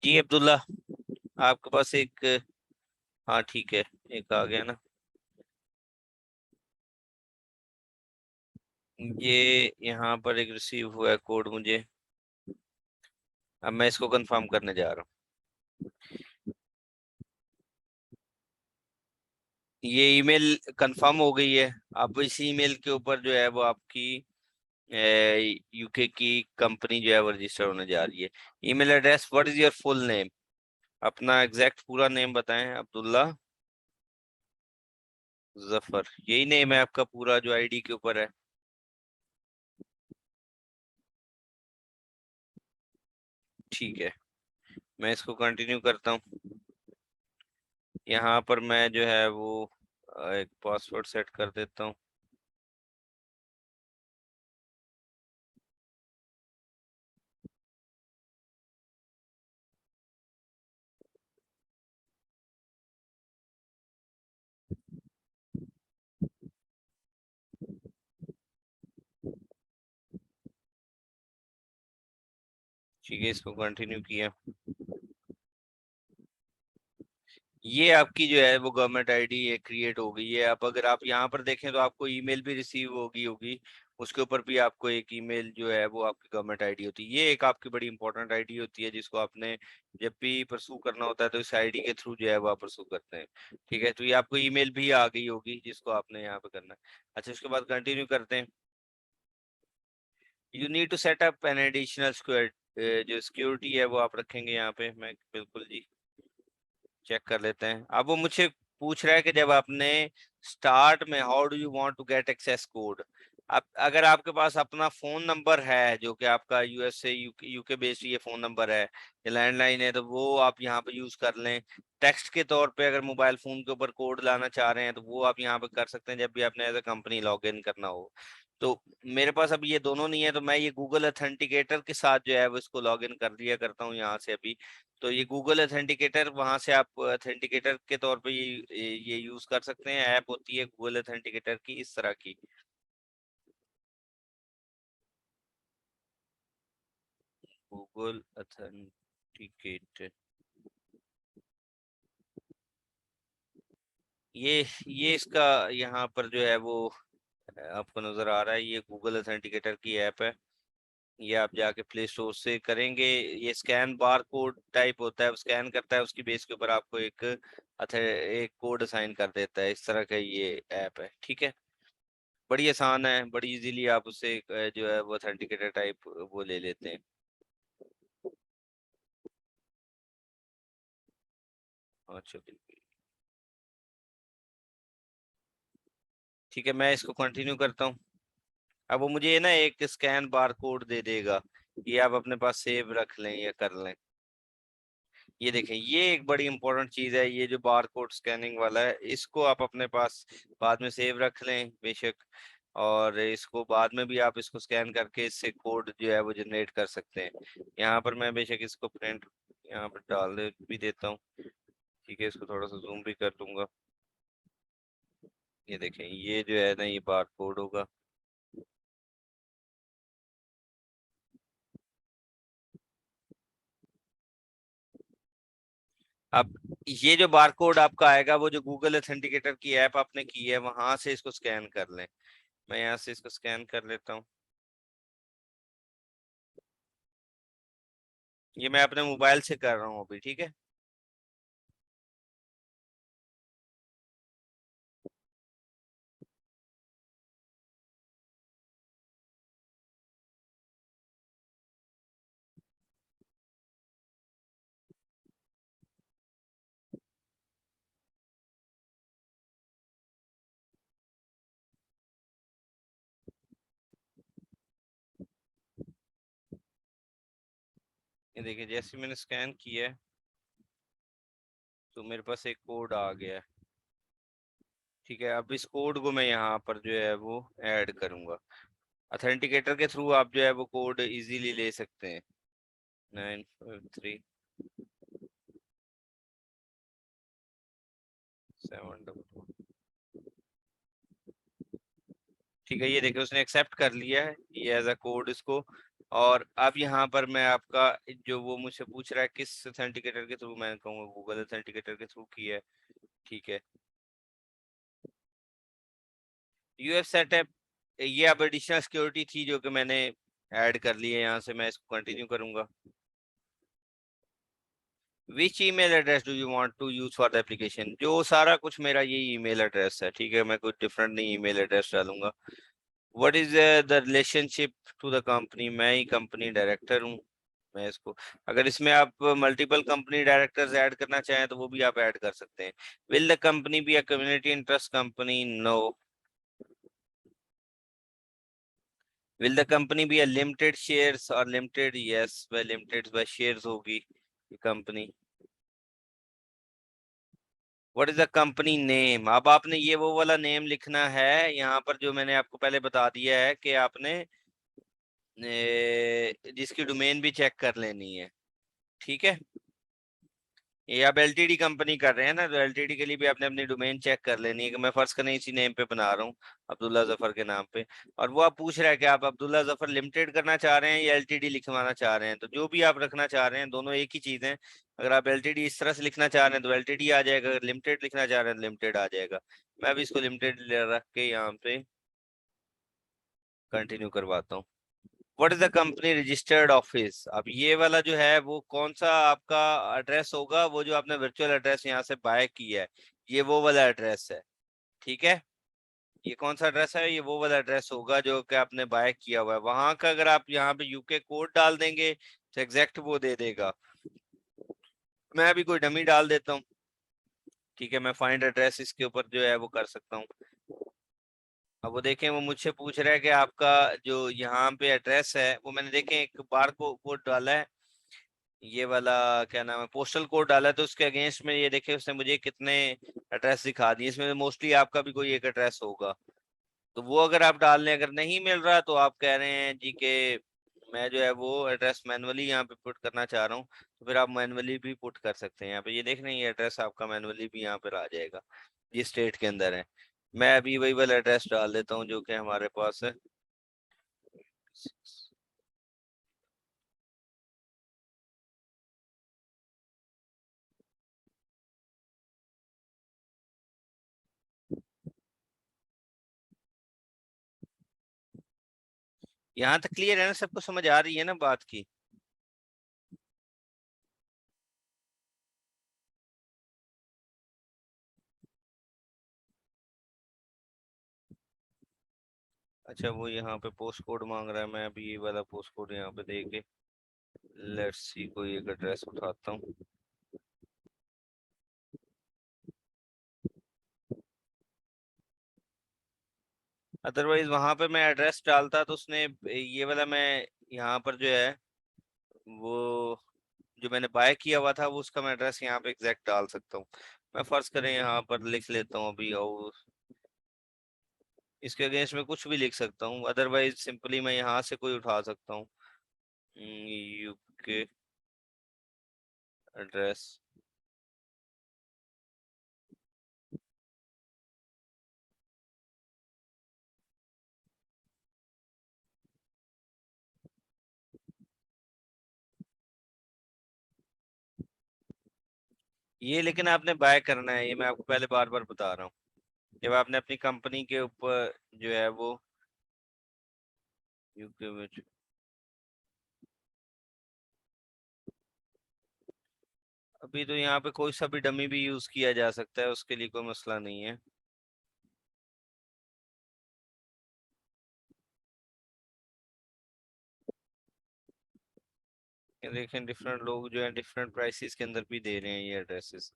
जी अब्दुल्ला, आपके पास एक, हाँ ठीक है, एक आ गया ना। ये यहाँ पर एक रिसीव हुआ है कोड मुझे। अब मैं इसको कंफर्म करने जा रहा हूँ। ये ईमेल कंफर्म हो गई है। अब इस ईमेल के ऊपर जो है वो आपकी यूके की कंपनी जो है वो रजिस्टर होने जा रही है। Email address, what is your full name? अपना एग्जैक्ट पूरा नेम बताएं। अब्दुल्ला जफर, यही नेम है आपका पूरा जो आईडी के ऊपर है? ठीक है, मैं इसको कंटिन्यू करता हूँ। यहाँ पर मैं जो है वो एक पासवर्ड सेट कर देता हूँ। ठीक है, इसको कंटिन्यू किया। ये आपकी जो है वो गवर्नमेंट आईडी ये क्रिएट हो गई है। अब अगर आप यहाँ पर देखें तो आपको ईमेल भी रिसीव होगी। उसके ऊपर भी आपको एक ईमेल जो है वो आपकी गवर्नमेंट आईडी होती है। ये एक आपकी बड़ी इंपॉर्टेंट आईडी होती है जिसको आपने जब भी परसू करना होता है तो इस आईडी के थ्रू जो है वो आप परसू करते हैं। ठीक है, तो ये आपको ईमेल भी आ गई होगी जिसको आपने यहाँ पे करना है। अच्छा, उसके बाद कंटिन्यू करते हैं। You need to set up an additional security, जो सिक्योरिटी है वो आप रखेंगे यहाँ पे। मैं बिल्कुल जी चेक कर लेते हैं। अब वो मुझे पूछ रहा है कि जब आपने स्टार्ट में how do you want to get access code, अब अगर आपके पास अपना फोन नंबर है जो कि आपका यूएस से यूके बेस्ड ये फोन नंबर है, ये लैंडलाइन है, तो वो आप यहाँ पे यूज कर लें। टेक्स्ट के तौर पे अगर मोबाइल फोन के ऊपर कोड लाना चाह रहे हैं तो वो आप यहाँ पे कर सकते हैं जब भी आपने as a company log in करना हो। तो मेरे पास अभी ये दोनों नहीं है तो मैं ये गूगल अथेंटिकेटर के साथ जो है वो इसको लॉग इन कर लिया करता हूँ यहाँ से अभी। तो ये गूगल अथेंटिकेटर, वहां से आप अथेंटिकेटर के तौर पे ये यूज कर सकते हैं। ऐप होती है गूगल अथेंटिकेटर की इस तरह की। गूगल अथेंटिकेटर, ये इसका यहाँ पर जो है वो आपको नजर आ रहा है, ये गूगल अथेंटिकेटर की ऐप है। ये आप जाके प्ले स्टोर से करेंगे। ये स्कैन बार कोड टाइप होता है, स्कैन करता है, उसकी बेस के ऊपर आपको एक कोड असाइन कर देता है। इस तरह का ये ऐप है। ठीक है, बड़ी आसान है, बड़ी इजीली आप उससे जो है वो ऑथेंटिकेटर टाइप वो ले लेते हैं। अच्छा बिल्कुल, ठीक है, मैं इसको कंटिन्यू करता हूँ। अब वो मुझे ना एक स्कैन बार कोड दे देगा, ये आप अपने पास सेव रख लें या कर लें। ये देखें, ये एक बड़ी इंपॉर्टेंट चीज है, ये जो बार कोड स्कैनिंग वाला है इसको आप अपने पास बाद में सेव रख लें बेशक। और इसको बाद में भी आप इसको स्कैन करके इससे कोड जो है वो जनरेट कर सकते हैं। यहाँ पर मैं बेशक इसको प्रिंट यहाँ पर भी देता हूँ। ठीक है, इसको थोड़ा सा जूम भी कर दूंगा। ये देखें, ये जो है ना ये बार कोड होगा। अब ये जो बारकोड आपका आएगा, वो जो गूगल ऑथेंटिकेटर की ऐप आपने की है वहां से इसको स्कैन कर लें। मैं यहाँ से इसको स्कैन कर लेता हूँ। ये मैं अपने मोबाइल से कर रहा हूँ अभी, ठीक है। ये देखिए, जैसे मैंने स्कैन किया है तो मेरे पास एक कोड आ गया है। ठीक है, अब इस कोड को मैं यहाँ पर जो है वो ऐड करूंगा। ऑथेंटिकेटर के थ्रू आप जो है वो कोड इजीली ले सकते हैं। 953 7। ठीक है, ये देखिए उसने एक्सेप्ट कर लिया है ये एज अ कोड इसको। और अब यहाँ पर मैं आपका जो वो मुझसे पूछ रहा है किस ऑथेंटिकेटर के थ्रू, मैं कहूँगा गूगल ऑथेंटिकेटर के थ्रू किया है। ठीक है, यूएफ सेटअप, ये अब एडिशनल सिक्योरिटी थी जो कि मैंने ऐड कर ली है। यहाँ से मैं इसको कंटिन्यू करूंगा। Which email address do you want to use for the application, जो सारा कुछ मेरा ये ईमेल एड्रेस है। ठीक है, मैं कुछ डिफरेंट नहीं ईमेल एड्रेस डालूंगा। What is the relationship to the company, मैं ही कंपनी डायरेक्टर हूँ। मैं इसको, अगर इसमें आप मल्टीपल कंपनी डायरेक्टर्स ऐड करना चाहें तो वो भी आप ऐड कर सकते हैं। Will the company be a community interest company, no. Will the company be a limited shares और लिमिटेड, यस, वह लिमिटेड बाय शेयर्स होगी company. What is the company name, अब आपने ये वो वाला नेम लिखना है यहाँ पर जो मैंने आपको पहले बता दिया है कि आपने जिसकी डोमेन भी चेक कर लेनी है। ठीक है, ये आप एलटीडी कंपनी कर रहे हैं ना, तो एलटीडी के लिए भी आपने अपनी डोमेन चेक कर लेनी है कि मैं फर्ज करें इसी नेम पे बना रहा हूँ, अब्दुल्ला जफर के नाम पे। और वो आप पूछ रहे हैं कि आप अब्दुल्ला जफर लिमिटेड करना चाह रहे हैं या एलटीडी लिखवाना चाह रहे हैं, तो जो भी आप रखना चाह रहे हैं दोनों एक ही चीज है। अगर आप एलटीडी इस तरह से लिखना चाह रहे हैं तो एलटीडी आ जाएगा, अगर लिमिटेड लिखना चाह रहे हैं तो लिमिटेड आ जाएगा। मैं अभी इसको लिमिटेड रख के यहाँ पे कंटिन्यू करवाता हूँ। What is the company registered office, अब ये वाला जो है वो कौन सा आपका एड्रेस होगा, वो जो आपने वर्चुअल एड्रेस यहाँ से बाय किया है ये वो वाला एड्रेस है। ठीक है, ये कौन सा एड्रेस है, ये वो वाला एड्रेस होगा जो कि आपने बाय किया हुआ है। वहां का अगर आप यहाँ पे यूके कोड डाल देंगे तो एग्जैक्ट वो दे देगा। मैं अभी कोई डमी डाल देता हूँ। ठीक है, मैं फाइंड एड्रेस इसके ऊपर जो है वो कर सकता हूँ। अब वो देखें, वो मुझसे पूछ रहा है कि आपका जो यहाँ पे एड्रेस है, वो मैंने देखें एक बार को कोड डाला है, ये वाला क्या नाम है, पोस्टल कोड डाला है, तो उसके अगेंस्ट में ये देखिए उसने मुझे कितने एड्रेस दिखा दिए। इसमें मोस्टली आपका भी कोई एक एड्रेस होगा, तो वो अगर आप डाल लें, अगर नहीं मिल रहा तो आप कह रहे हैं जी के मैं जो है वो एड्रेस मैनुअली यहाँ पे पुट करना चाह रहा हूँ, तो फिर आप मैनुअली भी पुट कर सकते हैं। यहाँ पे ये देख रहे हैं, ये एड्रेस आपका मैनुअली भी यहाँ पर आ जाएगा, ये स्टेट के अंदर है। मैं अभी वही वाला एड्रेस डाल देता हूँ जो कि हमारे पास है। यहाँ तक क्लियर है ना, सबको समझ आ रही है ना बात की। अच्छा, वो यहाँ पे पोस्ट कोड मांग रहा है, मैं अभी ये वाला पोस्ट कोड यहाँ पे दे के लेट्स सी कोई एक एड्रेस उठाता हूँ। अदरवाइज वहां पे मैं एड्रेस डालता तो उसने ये वाला, मैं यहाँ पर जो है वो जो मैंने बाय किया हुआ था वो उसका मैं एड्रेस यहाँ पे एग्जैक्ट डाल सकता हूँ। मैं फर्ज करें यहाँ पर लिख लेता हूँ अभी, और इसके अगेंस्ट में कुछ भी लिख सकता हूँ, अदरवाइज सिंपली मैं यहाँ से कोई उठा सकता हूँ। यूके एड्रेस, ये लेकिन आपने बाय करना है, ये मैं आपको पहले बार बार बता रहा हूँ। जब आपने अपनी कंपनी के ऊपर जो है वो यूके में, अभी तो यहाँ पे कोई सा भी डमी भी यूज किया जा सकता है, उसके लिए कोई मसला नहीं है। ये देखें डिफरेंट लोग जो है डिफरेंट प्राइसेस के अंदर भी दे रहे हैं ये एड्रेसेस।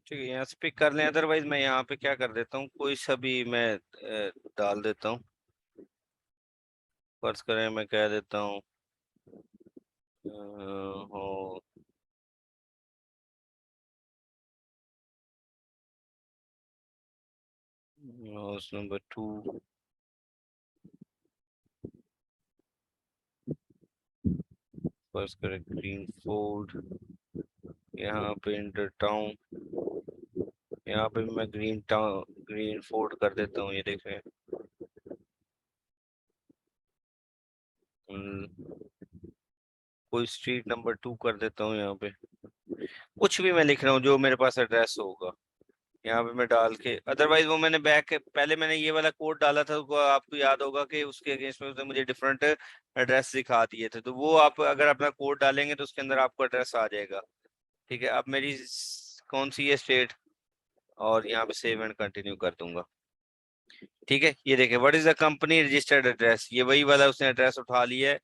ठीक है, यहाँ से पिक कर लें, अदरवाइज मैं यहाँ पे क्या कर देता हूँ, कोई सा भी मैं डाल देता हूँ। फर्ज करें मैं कह देता हूँ हो हाउस नंबर 2, फर्ज करें ग्रीन फोर्ड, यहाँ पे इंटर टाउन, यहाँ पे मैं ग्रीन टाउन ग्रीन फोर्ट कर देता हूँ, ये देख रहे हैं। कोई स्ट्रीट नंबर 2 कर देता हूँ यहाँ पे, कुछ भी मैं लिख रहा हूँ जो मेरे पास एड्रेस होगा यहाँ पे मैं डाल के। अदरवाइज वो मैंने बैक पहले मैंने ये वाला कोड डाला था, वो आपको याद होगा कि उसके अगेंस्ट में उसने मुझे डिफरेंट एड्रेस दिखा दिए थे, तो वो आप अगर अपना कोड डालेंगे तो उसके अंदर आपको एड्रेस आ जाएगा। ठीक है, अब मेरी कौन सी है स्टेट, और यहाँ पे सेव एंड कंटिन्यू कर दूंगा। ठीक है, ये देखिए what is the company registered address, ये वही वाला उसने एड्रेस उठा लिया है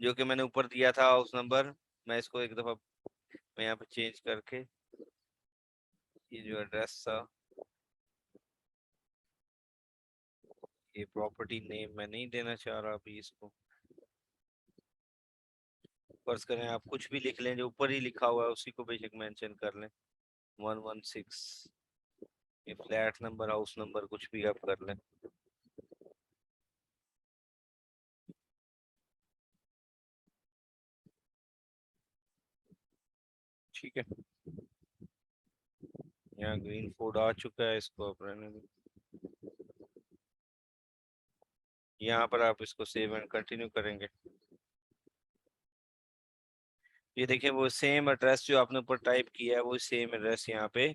जो कि मैंने ऊपर दिया था हाउस नंबर। मैं इसको एक दफा मैं यहाँ पे चेंज करके ये जो एड्रेस था, ये प्रॉपर्टी नेम मैं नहीं देना चाह रहा अभी इसको। फर्ज करें आप कुछ भी लिख लें, जो ऊपर ही लिखा हुआ है उसी को बेशक मेंशन कर लें, 116, ये फ्लैट नंबर हाउस नंबर कुछ भी आप कर लें। ठीक है, यहाँ ग्रीन फोर्ड आ चुका है, इसको आप रहने दें। यहाँ पर आप इसको सेव एंड कंटिन्यू करेंगे। ये देखिए वो सेम एड्रेस जो आपने ऊपर टाइप किया है वो सेम एड्रेस यहाँ पे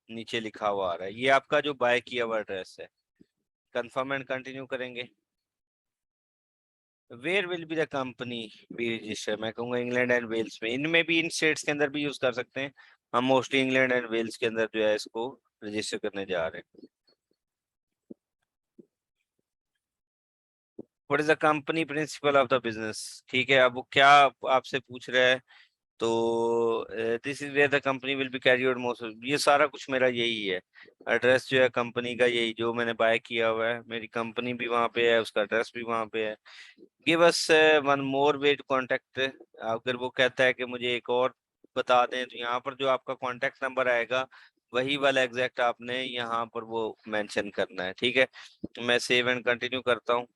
नीचे लिखा हुआ आ रहा है, ये आपका जो बाय किया हुआ एड्रेस है। कंफर्म एंड कंटिन्यू करेंगे। Where will be the company be register, मैं कहूँगा इंग्लैंड एंड वेल्स में, इनमें भी इन स्टेट्स के अंदर भी यूज कर सकते हैं। हम मोस्टली इंग्लैंड एंड वेल्स के अंदर जो है इसको रजिस्टर करने जा रहे हैं। What is the company principle of the business, ठीक है, अब वो क्या आपसे पूछ रहा है, तो this is where the company will be carry out most, ये सारा कुछ मेरा यही है। एड्रेस जो है कंपनी का यही जो मैंने बाय किया हुआ है, मेरी कंपनी भी वहाँ पे है, उसका एड्रेस भी वहाँ पे है। Give us one more way to contact, अगर वो कहता है कि मुझे एक और बता दें, तो यहाँ पर जो आपका कॉन्टेक्ट नंबर आएगा वही वाला एग्जैक्ट आपने यहाँ पर वो मेंशन करना है। ठीक है, मैं सेव एंड कंटिन्यू करता हूँ,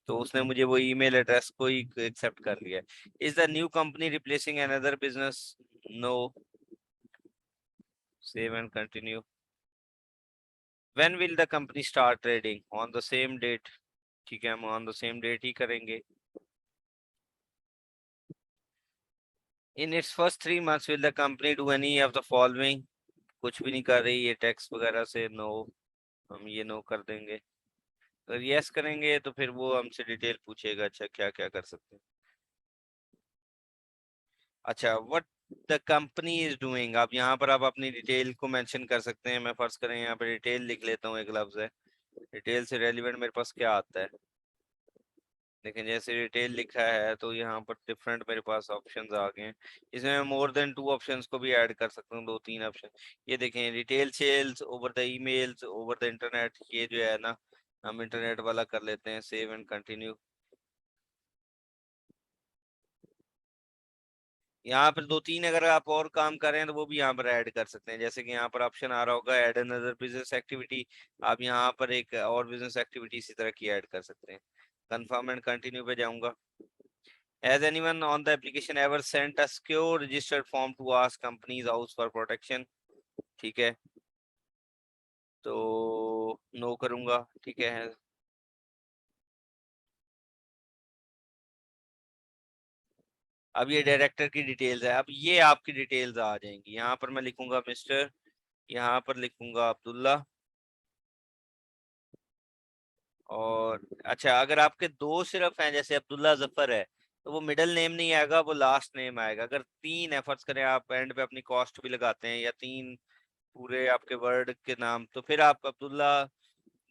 तो उसने मुझे वो ईमेल एड्रेस को ही एक्सेप्ट कर लिया। Is the new company replacing another business, no, save and continue. When will the company start trading, on the same date, ठीक है हम ऑन द सेम डेट ही करेंगे। In its first 3 months will the company do any of the following, कुछ भी नहीं कर रही ये टैक्स वगैरह से, नो, हम ये नो कर देंगे। अगर यस करेंगे तो फिर वो हमसे डिटेल पूछेगा, अच्छा क्या क्या कर सकते हैं। अच्छा, what the company is doing, आप यहाँ पर आप अपनी डिटेल को मेंशन कर सकते हैं। मैं फर्ज करें यहाँ पे डिटेल लिख लेता हूँ, एक लफ्ज है, डिटेल से रेलिवेंट मेरे पास क्या आता है। लेकिन जैसे डिटेल लिखा है तो यहाँ पर डिफरेंट मेरे पास ऑप्शंस आ गए हैं। इसमें मैं मोर देन 2 ऑप्शंस को भी ऐड कर सकता हूँ, 2 3 ऑप्शन। ये देखें, retail sales over the emails over the internet, ये जो है ना हम इंटरनेट वाला कर लेते हैं, सेव एंड कंटिन्यू। यहाँ पर 2 3 अगर आप और काम करें तो वो भी यहाँ पर ऐड कर सकते हैं, जैसे कि यहाँ पर ऑप्शन आ रहा होगा ऐड अनदर बिजनेस एक्टिविटी, आप यहाँ पर एक और बिजनेस एक्टिविटी इसी तरह की ऐड कर सकते हैं। कंफर्म एंड कंटिन्यू पे जाऊंगा। Has anyone on the application ever sent a secure registered form to ask companies house for protection, ठीक है। तो नो करूंगा, ठीक है। अब ये डायरेक्टर की डिटेल्स है, अब ये आपकी डिटेल्स आ जाएंगी। यहाँ पर मैं लिखूंगा मिस्टर, यहाँ पर लिखूंगा अब्दुल्ला। और अच्छा, अगर आपके दो सिर्फ हैं, जैसे अब्दुल्ला जफर है, तो वो मिडिल नेम नहीं आएगा, वो लास्ट नेम आएगा। अगर तीन है, फर्ज करें आप एंड पे अपनी कॉस्ट भी लगाते हैं, या तीन पूरे आपके वर्ड के नाम, तो फिर आप अब्दुल्ला,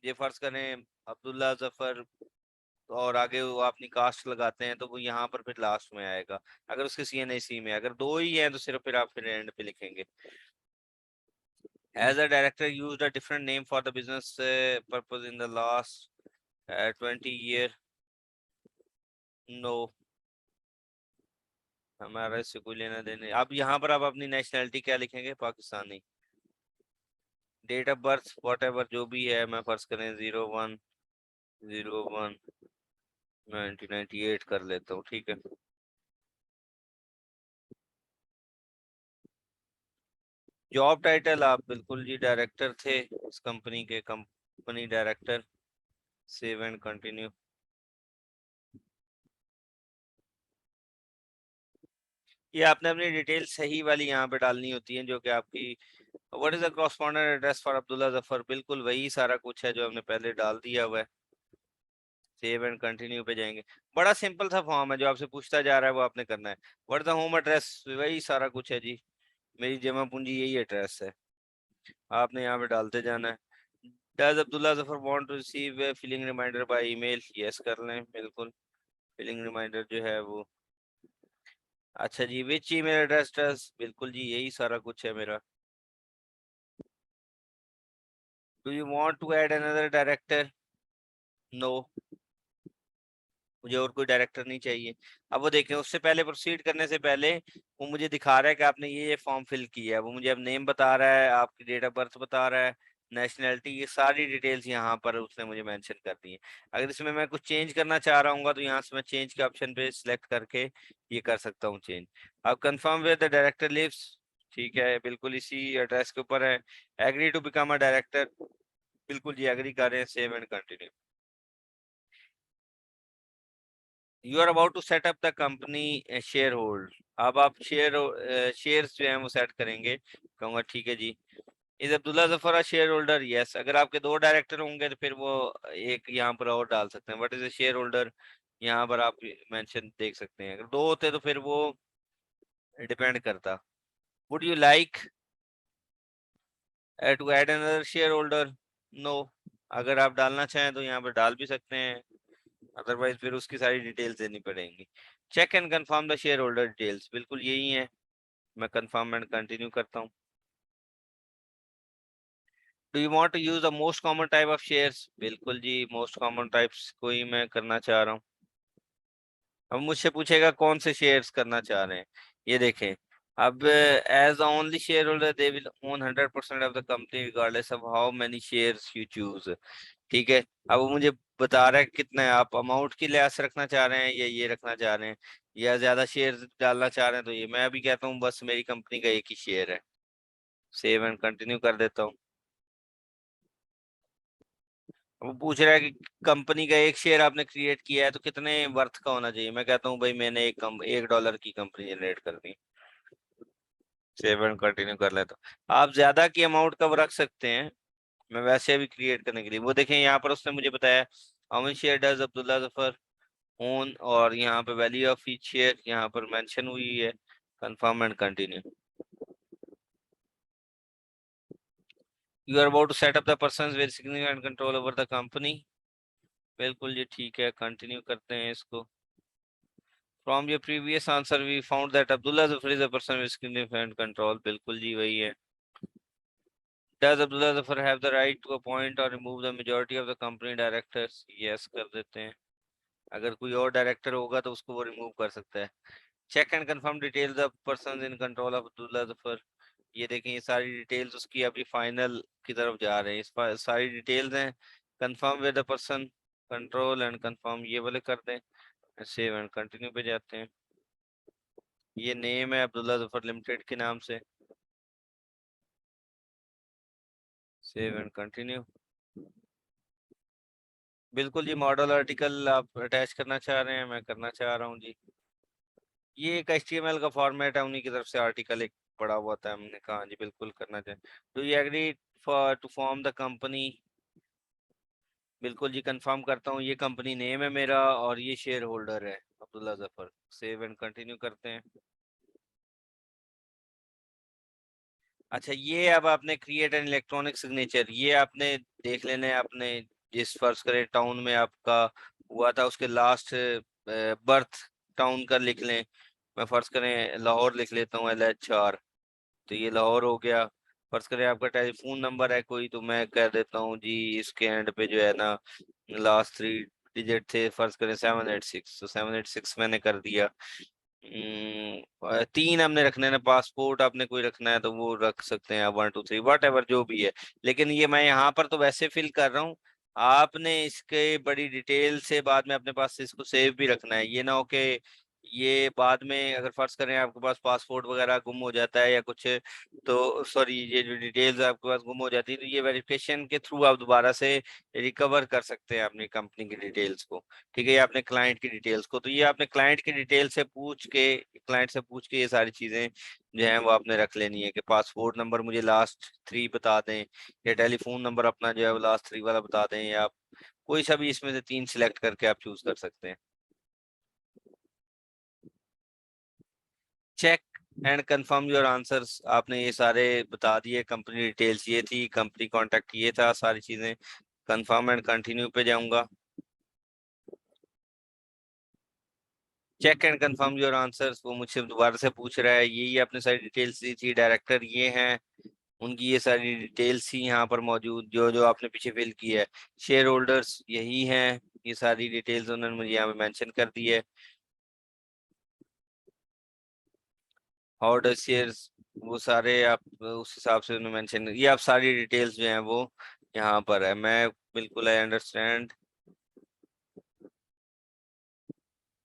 ये फर्ज करें अब्दुल्ला जफर, और आगे वो अपनी कास्ट लगाते हैं, तो वो यहाँ पर फिर लास्ट में आएगा। अगर उसके CNAC में अगर दो ही हैं, तो सिर्फ फिर आप फिर एंड पे लिखेंगे। As a director used a different name for the business purpose in the last 20 year। No, हमारा इससे कोई लेना देने। अब यहाँ पर आप अपनी नेशनैलिटी क्या लिखेंगे? Pakistani. Date of birth whatever जो भी है, मैं फर्ज करें 01/01/1998 कर लेता हूँ, ठीक है। जॉब टाइटल आप बिल्कुल जी डायरेक्टर थे इस कंपनी के, company director. Save and continue. ये आपने अपनी डिटेल सही वाली यहाँ पे डालनी होती है, जो कि आपकी what is the correspondent address for Abdullah Zafar, बिल्कुल वही सारा कुछ है जो हमने पहले डाल दिया हुआ है। सेव एंड कंटिन्यू पे जाएंगे। बड़ा सिंपल सा फॉर्म है, जो आपसे पूछता जा रहा है वो आपने करना है। व्हाट द होम एड्रेस, वही सारा कुछ है जी, मेरी जमा पूंजी यही एड्रेस है, आपने यहाँ पे डालते जाना है। Does Abdullah Zafar want to receive a filing reminder by email, yes कर लें बिल्कुल। फिलिंग रिमाइंडर जो है वो, अच्छा जी, विच ईमेल एड्रेस डज, बिल्कुल जी यही सारा कुछ है मेरा। Do you want to add another director? No, मुझे और कोई डायरेक्टर नहीं चाहिए। अब वो देखें, उससे पहले प्रोसीड करने से पहले वो मुझे दिखा रहा है कि आपने ये फॉर्म फिल किया है। वो मुझे अब नेम बता रहा है, आपकी डेट ऑफ बर्थ बता रहा है, नेशनैलिटी, ये सारी डिटेल्स यहाँ पर उसने मुझे मेंशन कर दी है। अगर इसमें मैं कुछ चेंज करना चाह रहा हूँ, तो यहाँ से मैं चेंज के ऑप्शन पे सिलेक्ट करके ये कर सकता हूँ चेंज। अब confirm where the director lives, ठीक है, बिल्कुल इसी एड्रेस के ऊपर है। Agree to become a director, बिल्कुल जी एग्री कर रहे हैं, save and continue. You are about to set up the company share hold, अब आप शेयर्स जो है वो सेट करेंगे। कहूंगा ठीक है जी। Is Abdullah Zafar share holder, yes. अगर आपके दो डायरेक्टर होंगे, तो फिर वो एक यहाँ पर और डाल सकते हैं, what is a share holder, यहाँ पर आप मेंशन देख सकते हैं। अगर दो होते तो फिर वो डिपेंड करता। Would you like to add another shareholder? No, अगर आप डालना चाहें तो यहाँ पर डाल भी सकते हैं, अदरवाइज फिर उसकी सारी डिटेल्स देनी पड़ेंगी। Check and confirm the shareholder details, बिल्कुल यही है, मैं कंफर्म एंड कंटिन्यू करता हूँ। Do you want to use the most common type of shares, बिल्कुल जी मोस्ट कॉमन टाइप्स को ही मैं करना चाह रहा हूँ। अब मुझसे पूछेगा कौन से शेयर्स करना चाह रहे हैं, ये देखें। अब as the only shareholder they will own 100% of the company regardless of how many shares you choose, ठीक है। अब वो मुझे बता रहा है कितना है, आप अमाउंट की लिहाज से रखना चाह रहे हैं या ये रखना चाह रहे हैं, या ज्यादा शेयर डालना चाह रहे हैं, तो ये मैं अभी कहता हूँ बस मेरी कंपनी का एक ही शेयर है। सेव एंड कंटिन्यू कर देता हूँ। वो पूछ रहा है कि कंपनी का एक शेयर आपने क्रिएट किया है तो कितने वर्थ का होना चाहिए, मैं कहता हूँ भाई मैंने $1 की कंपनी जनरेट करनी। सेव एंड कंटिन्यू कर लेता हूँ। आप ज्यादा की अमाउंट का वो रख सकते हैं, मैं वैसे अभी क्रिएट करने के लिए। वो देखें यहाँ पर उसने मुझे बताया how much share does Abdullah Zafar own, और यहाँ पे वैल्यू ऑफ ईच शेयर यहाँ पर मेंशन हुई है। Confirm and continue. You are about to set up the persons with significant control over the company, बिल्कुल ये ठीक है, कंटिन्यू करते हैं इसको। From your previous answer, we found that Abdullah Zafar is a person with significant control, बिल्कुल जी वही है। Does Abdullah Zafar have the right to appoint or remove the majority of the company directors? Yes कर देते हैं। अगर कोई और director होगा तो उसको वो रिमूव कर सकता है। Check and confirm details of person in control of Abdullah Zafar, ये देखें ये सारी डिटेल्स उसकी अभी फाइनल की तरफ जा रहे हैं, इस पर सारी डिटेल्स हैं। Confirm with the person control and confirm ये वाले कर दें, सेव एंड कंटिन्यू पे जाते हैं। ये नेम है अब्दुल्ला जफर लिमिटेड के नाम से। Save and continue. बिल्कुल जी, मॉडल आर्टिकल आप अटैच करना चाह रहे हैं, मैं करना चाह रहा हूँ जी। ये एक HTML का फॉर्मेट है, उन्हीं की तरफ से आर्टिकल एक पड़ा हुआ था, हमने कहा जी बिल्कुल करना चाहिए। Do you agree for to form the company? बिल्कुल जी, कंफर्म करता हूँ, ये कंपनी नेम है मेरा और ये शेयर होल्डर है Abdullah Zafar. Save and continue करते हैं। अच्छा, ये अब आपने क्रिएट एन इलेक्ट्रॉनिक सिग्नेचर, ये आपने देख लेना है। आपने जिस फर्ज करें टाउन में आपका हुआ था, उसके लास्ट बर्थ टाउन का लिख लें। मैं फर्ज करें लाहौर लिख लेता हूँ, LH4। तो ये लाहौर हो गया। फर्ज करें आपका टेलीफोन नंबर है कोई, तो मैं कह देता हूँ जी इसके एंड पे जो है ना लास्ट 3 डिजिट थे, फर्ज करें 786, तो 786 मैंने कर दिया। 3 हमने रखने ना, पासपोर्ट आपने कोई रखना है तो वो रख सकते हैं आप, 1 2 3 वट एवर जो भी है। लेकिन ये मैं यहाँ पर तो वैसे फिल कर रहा हूँ, आपने इसके बड़ी डिटेल से बाद में अपने पास इसको सेव भी रखना है। ये ना हो कि ये बाद में अगर फर्ज करें आपके पास पासपोर्ट वगैरह गुम हो जाता है या कुछ, तो सॉरी ये जो डिटेल्स आपके पास गुम हो जाती है, तो ये वेरिफिकेशन के थ्रू आप दोबारा से रिकवर कर सकते हैं अपनी कंपनी की डिटेल्स को। ठीक है, ये आपने क्लाइंट की डिटेल्स को, तो ये आपने क्लाइंट की डिटेल से पूछ के, क्लाइंट से पूछ के ये सारी चीजें जो है वो आपने रख लेनी है कि पासपोर्ट नंबर मुझे लास्ट 3 बता दें, या टेलीफोन नंबर अपना जो है वो लास्ट 3 वाला बता दें, या आप कोई सा भी इसमें से 3 सिलेक्ट करके आप चूज कर सकते हैं। Check and confirm your answers, आपने ये सारे बता दिए। कंपनी डिटेल्स ये थी, कंपनी कांटेक्ट ये था, सारी चीजें। कंफर्म एंड कंटिन्यू पे जाऊंगा। Check and confirm your answers, वो मुझसे दोबारा से पूछ रहा है, यही आपने सारी डिटेल्स दी थी, डायरेक्टर ये हैं, उनकी ये सारी डिटेल्स ही यहाँ पर मौजूद जो जो आपने पीछे फिल की है। शेयर होल्डर्स यही हैं, ये सारी डिटेल्स उन्होंने मुझे यहाँ पे मेंशन कर दी है। ऑर्डर शेयर्स वो सारे आप उस हिसाब से उन्होंने मेंशन, ये आप सारी डिटेल्स जो हैं वो यहाँ पर है। मैं बिल्कुल आई अंडरस्टैंड।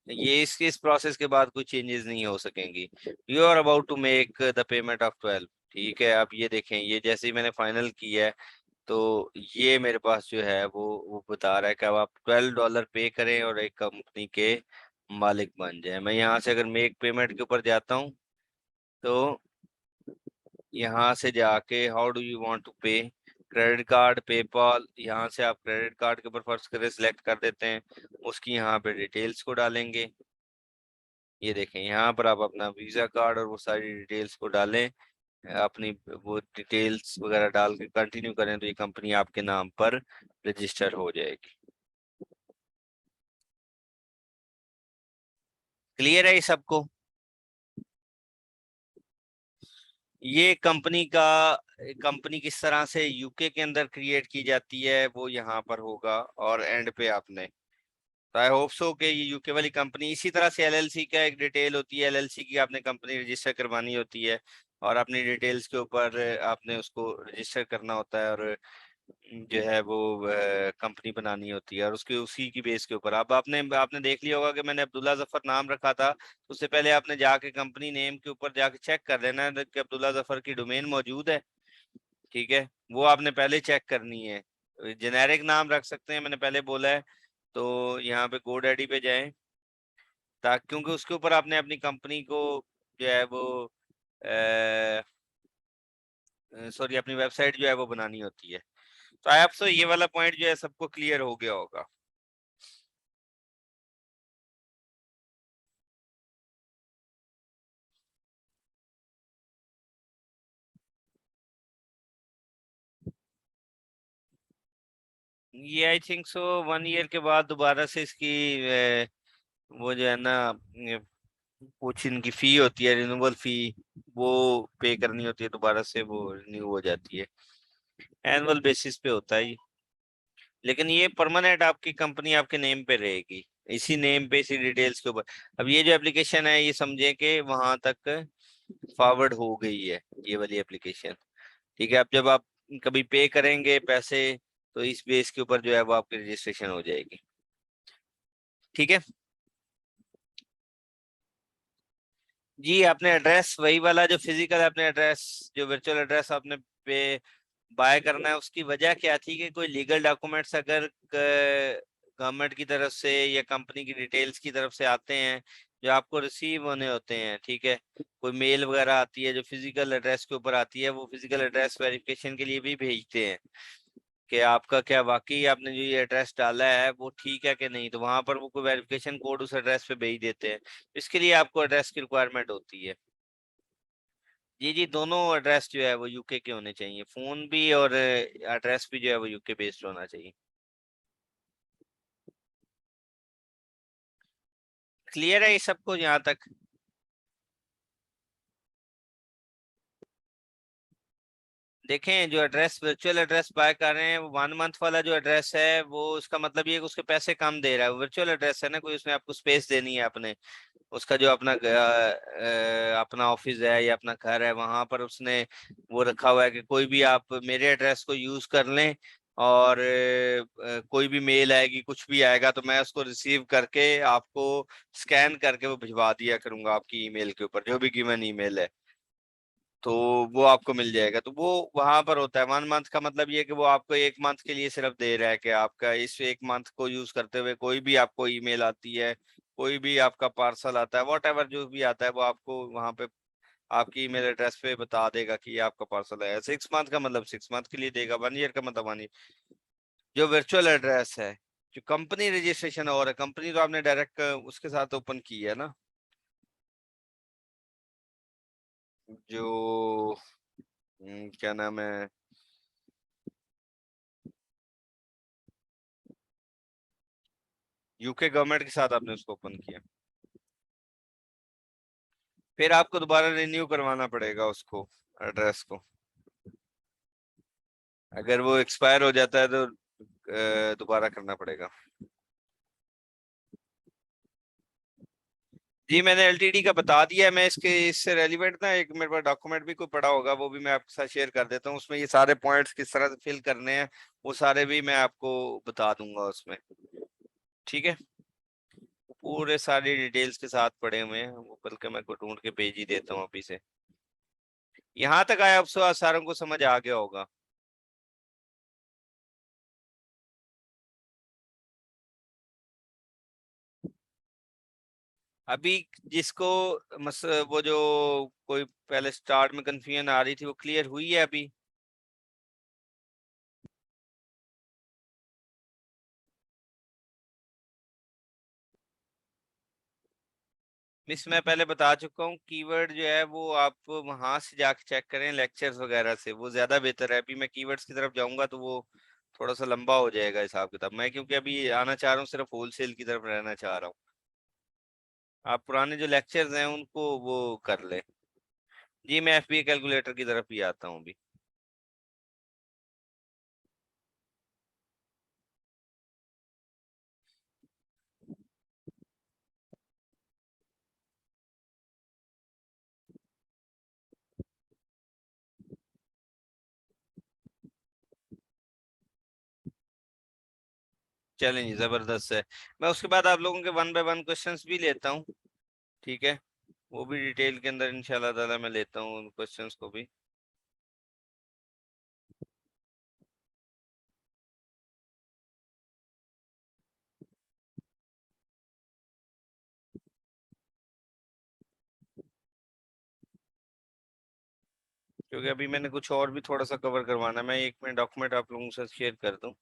ये इस प्रोसेस के बाद कोई चेंजेस नहीं हो सकेंगी। You are about to make the payment of 12। ठीक है, अब ये देखें, ये जैसे ही मैंने फाइनल किया है, तो ये मेरे पास जो है वो बता रहा है कि अब आप $12 पे करें और एक कंपनी के मालिक बन जाए। मैं यहाँ से अगर मेक पेमेंट के ऊपर जाता हूँ, तो यहाँ से जाके how do you want to pay, credit card, PayPal, यहाँ से आप क्रेडिट कार्ड के ऊपर फर्ज करें सिलेक्ट कर देते हैं, उसकी यहाँ पे डिटेल्स को डालेंगे। ये देखें, यहाँ पर आप अपना वीजा कार्ड और वो सारी डिटेल्स को डालें, अपनी वो डिटेल्स वगैरह डाल के कंटिन्यू करें, तो ये कंपनी आपके नाम पर रजिस्टर हो जाएगी। क्लियर है ये सबको? ये कंपनी किस तरह से यूके के अंदर क्रिएट की जाती है वो यहाँ पर होगा, और एंड पे आपने, तो आई होप सो कि ये यूके वाली कंपनी, इसी तरह से LLC का एक डिटेल होती है, LLC की आपने कंपनी रजिस्टर करवानी होती है, और अपनी डिटेल्स के ऊपर आपने उसको रजिस्टर करना होता है, और जो है वो कंपनी बनानी होती है, और उसके उसी की बेस के ऊपर अब आपने आपने देख लिया होगा कि मैंने अब्दुल्ला जफर नाम रखा था। उससे पहले आपने जाके कंपनी नेम के ऊपर जाके चेक कर लेना है कि अब्दुल्ला जफर की डोमेन मौजूद है। ठीक है, वो आपने पहले चेक करनी है। जेनेरिक नाम रख सकते हैं, मैंने पहले बोला है। तो यहाँ पे GoDaddy पे जाएं, ताकि क्योंकि उसके ऊपर आपने अपनी कंपनी को जो है वो सॉरी अपनी वेबसाइट जो है वो बनानी होती है। तो आपसे ये वाला पॉइंट जो है सबको क्लियर हो गया होगा। ये आई थिंक सो 1 ईयर के बाद दोबारा से इसकी वो जो है ना कुछ इनकी फी होती है, रिन्यूअल फी, वो पे करनी होती है दोबारा से, वो रिन्यू हो जाती है। एनुअल बेसिस पे होता है ये। लेकिन ये परमानेंट आपकी कंपनी आपके नेम पे रहेगी, इसी नेम पे, इसी डिटेल्स के ऊपर। अब ये जो एप्लीकेशन है, ये समझे कि वहां तक फॉरवर्ड हो गई है ये वाली एप्लीकेशन। ठीक है, अब जब आप कभी पे करेंगे पैसे, तो इस बेस के ऊपर जो है वो आपकी रजिस्ट्रेशन हो जाएगी। ठीक है जी, आपने एड्रेस वही वाला जो फिजिकल, आपने एड्रेस जो वर्चुअल एड्रेस आपने पे बाय करना है, उसकी वजह क्या थी कि कोई लीगल डॉक्यूमेंट्स अगर गवर्नमेंट की तरफ से या कंपनी की डिटेल्स की तरफ से आते हैं जो आपको रिसीव होने होते हैं, ठीक है, कोई मेल वगैरह आती है जो फिजिकल एड्रेस के ऊपर आती है, वो फिजिकल एड्रेस वेरिफिकेशन के लिए भी भेजते हैं कि आपका क्या वाकई आपने जो ये एड्रेस डाला है वो ठीक है कि नहीं, तो वहां पर वो कोई वेरिफिकेशन कोड उस एड्रेस पे भेज देते हैं। इसके लिए आपको एड्रेस की रिक्वायरमेंट होती है। जी जी, दोनों एड्रेस जो है वो यूके के होने चाहिए, फोन भी और एड्रेस भी जो है वो यूके बेस्ड होना चाहिए। क्लियर है ये सबको यहाँ तक? देखें, जो एड्रेस वर्चुअल एड्रेस बाय कर रहे हैं वो 1 मंथ वाला जो एड्रेस है वो उसका मतलब ये है कि उसके पैसे कम दे रहा है, वर्चुअल एड्रेस है ना, कोई उसने आपको स्पेस देनी है अपने, उसका जो अपना अपना ऑफिस है या अपना घर है वहां पर उसने वो रखा हुआ है कि कोई भी आप मेरे एड्रेस को यूज कर लें और कोई भी मेल आएगी कुछ भी आएगा तो मैं उसको रिसीव करके आपको स्कैन करके वो भिजवा दिया करूंगा आपकी ईमेल के ऊपर, जो भी गिवन ईमेल है, तो वो आपको मिल जाएगा। तो वो वहां पर होता है। 1 मंथ का मतलब ये है कि वो आपको 1 मंथ के लिए सिर्फ दे रहा है कि आपका इस 1 मंथ को यूज करते हुए कोई भी आपको ईमेल आती है, कोई भी आपका पार्सल आता है, वॉट एवर जो भी आता है वो आपको वहां पे आपकी ईमेल एड्रेस पे बता देगा कि ये आपका पार्सल है। 6 मंथ का मतलब 6 मंथ के लिए देगा, 1 ईयर का मतलब 1 ईयर। जो वर्चुअल एड्रेस है, जो कंपनी रजिस्ट्रेशन और है, कंपनी तो आपने डायरेक्ट उसके साथ ओपन की है ना, जो क्या नाम है, यूके गवर्नमेंट के साथ आपने उसको ओपन किया, फिर आपको दोबारा रिन्यू करवाना पड़ेगा उसको, एड्रेस को। अगर वो एक्सपायर हो जाता है तो दोबारा करना पड़ेगा। जी मैंने एलटीडी का बता दिया है। मैं इसके इससे रेलिवेंट ना एक मेरे पास डॉक्यूमेंट भी कोई पड़ा होगा, वो भी मैं आपके साथ शेयर कर देता हूँ, उसमें ये सारे पॉइंट्स किस तरह से फिल करने हैं वो सारे भी मैं आपको बता दूंगा उसमें, ठीक है। पूरे सारी डिटेल्स के साथ पड़े हुए हैं वो, बल्कि मैं को ढूंढ के भेज ही देता हूँ अभी से। यहाँ तक आया, अब सारों को समझ आ गया होगा। अभी जिसको वो जो कोई पहले स्टार्ट में कंफ्यूजन आ रही थी वो क्लियर हुई है अभी? मिस मैं पहले बता चुका हूँ, कीवर्ड जो है वो आप वहां से जाके चेक करें लेक्चर्स वगैरह से, वो ज्यादा बेहतर है। अभी मैं कीवर्ड्स की तरफ जाऊंगा तो वो थोड़ा सा लंबा हो जाएगा हिसाब किताब, मैं क्योंकि अभी आना चाह रहा हूँ सिर्फ होलसेल की तरफ रहना चाह रहा हूँ। आप पुराने जो लेक्चर्स हैं उनको वो कर ले। जी मैं एफबीए कैलकुलेटर की तरफ ही आता हूँ अभी। चलें जी, जबरदस्त है। मैं उसके बाद आप लोगों के 1 बाय 1 क्वेश्चंस भी लेता हूँ, ठीक है, वो भी डिटेल के अंदर इंशाल्लाह ताला मैं लेता हूँ उन क्वेश्चंस को भी। क्योंकि अभी मैंने कुछ और भी थोड़ा सा कवर करवाना है। मैं 1 मिनट डॉक्यूमेंट आप लोगों से शेयर कर दूं,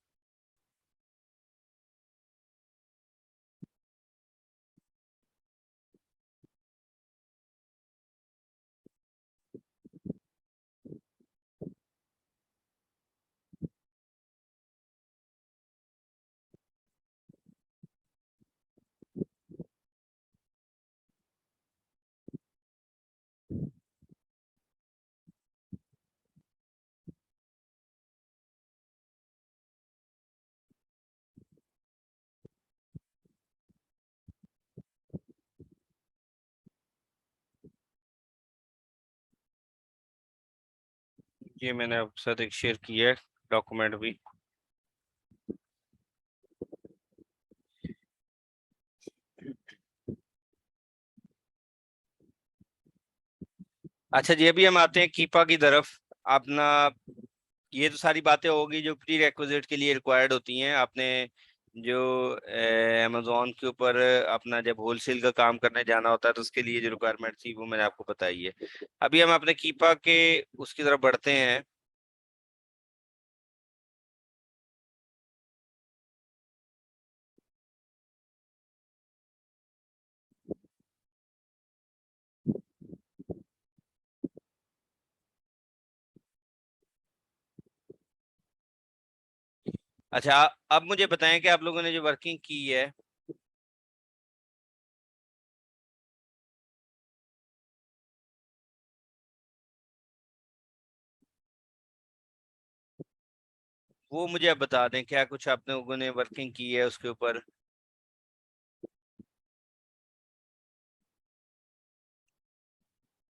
ये मैंने आपके साथ एक शेयर किया है डॉक्यूमेंट भी। अच्छा जी, अभी हम आते हैं कीपा की तरफ। अपना ये तो सारी बातें होगी जो प्री रिक्विजिट के लिए रिक्वायर्ड होती हैं। आपने जो अमेजोन के ऊपर अपना जब होलसेल का काम करने जाना होता है तो उसके लिए जो रिक्वायरमेंट थी वो मैंने आपको बताई है। अभी हम अपने कीपा के उसकी तरफ बढ़ते हैं। अच्छा, अब मुझे बताएं कि आप लोगों ने जो वर्किंग की है वो मुझे अब बता दें, क्या कुछ आप लोगों ने वर्किंग की है उसके ऊपर।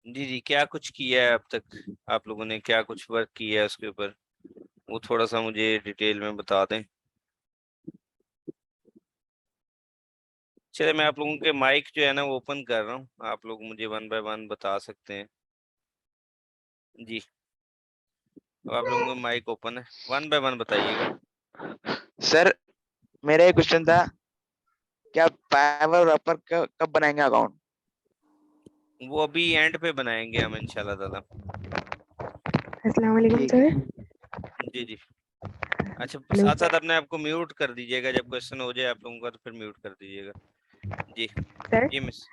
जी जी, क्या कुछ किया है अब तक आप लोगों ने, क्या कुछ वर्क किया है उसके ऊपर, वो थोड़ा सा मुझे डिटेल में बता दें। चलिए, मैं आप लोगों के माइक जो है ना वो ओपन कर रहा हूँ, आप लोग मुझे वन बाय वन बता सकते हैं। जी, अब आप लोगों का माइक ओपन है, वन बाय वन बताइएगा। सर मेरा एक क्वेश्चन था, क्या पावर और अपर कब बनाएंगे अकाउंट? वो अभी एंड पे बनाएंगे हम इंशाल्लाह ताला। अस्सलाम वालेकुम ठीक सर। है। जी जी। अच्छा, हेलो साथ साथ सर। अपने आपको म्यूट कर दीजिएगा, जब क्वेश्चन हो जाए आप लोगों का तो फिर म्यूट कर दीजिएगा। जी सर, जी मिस।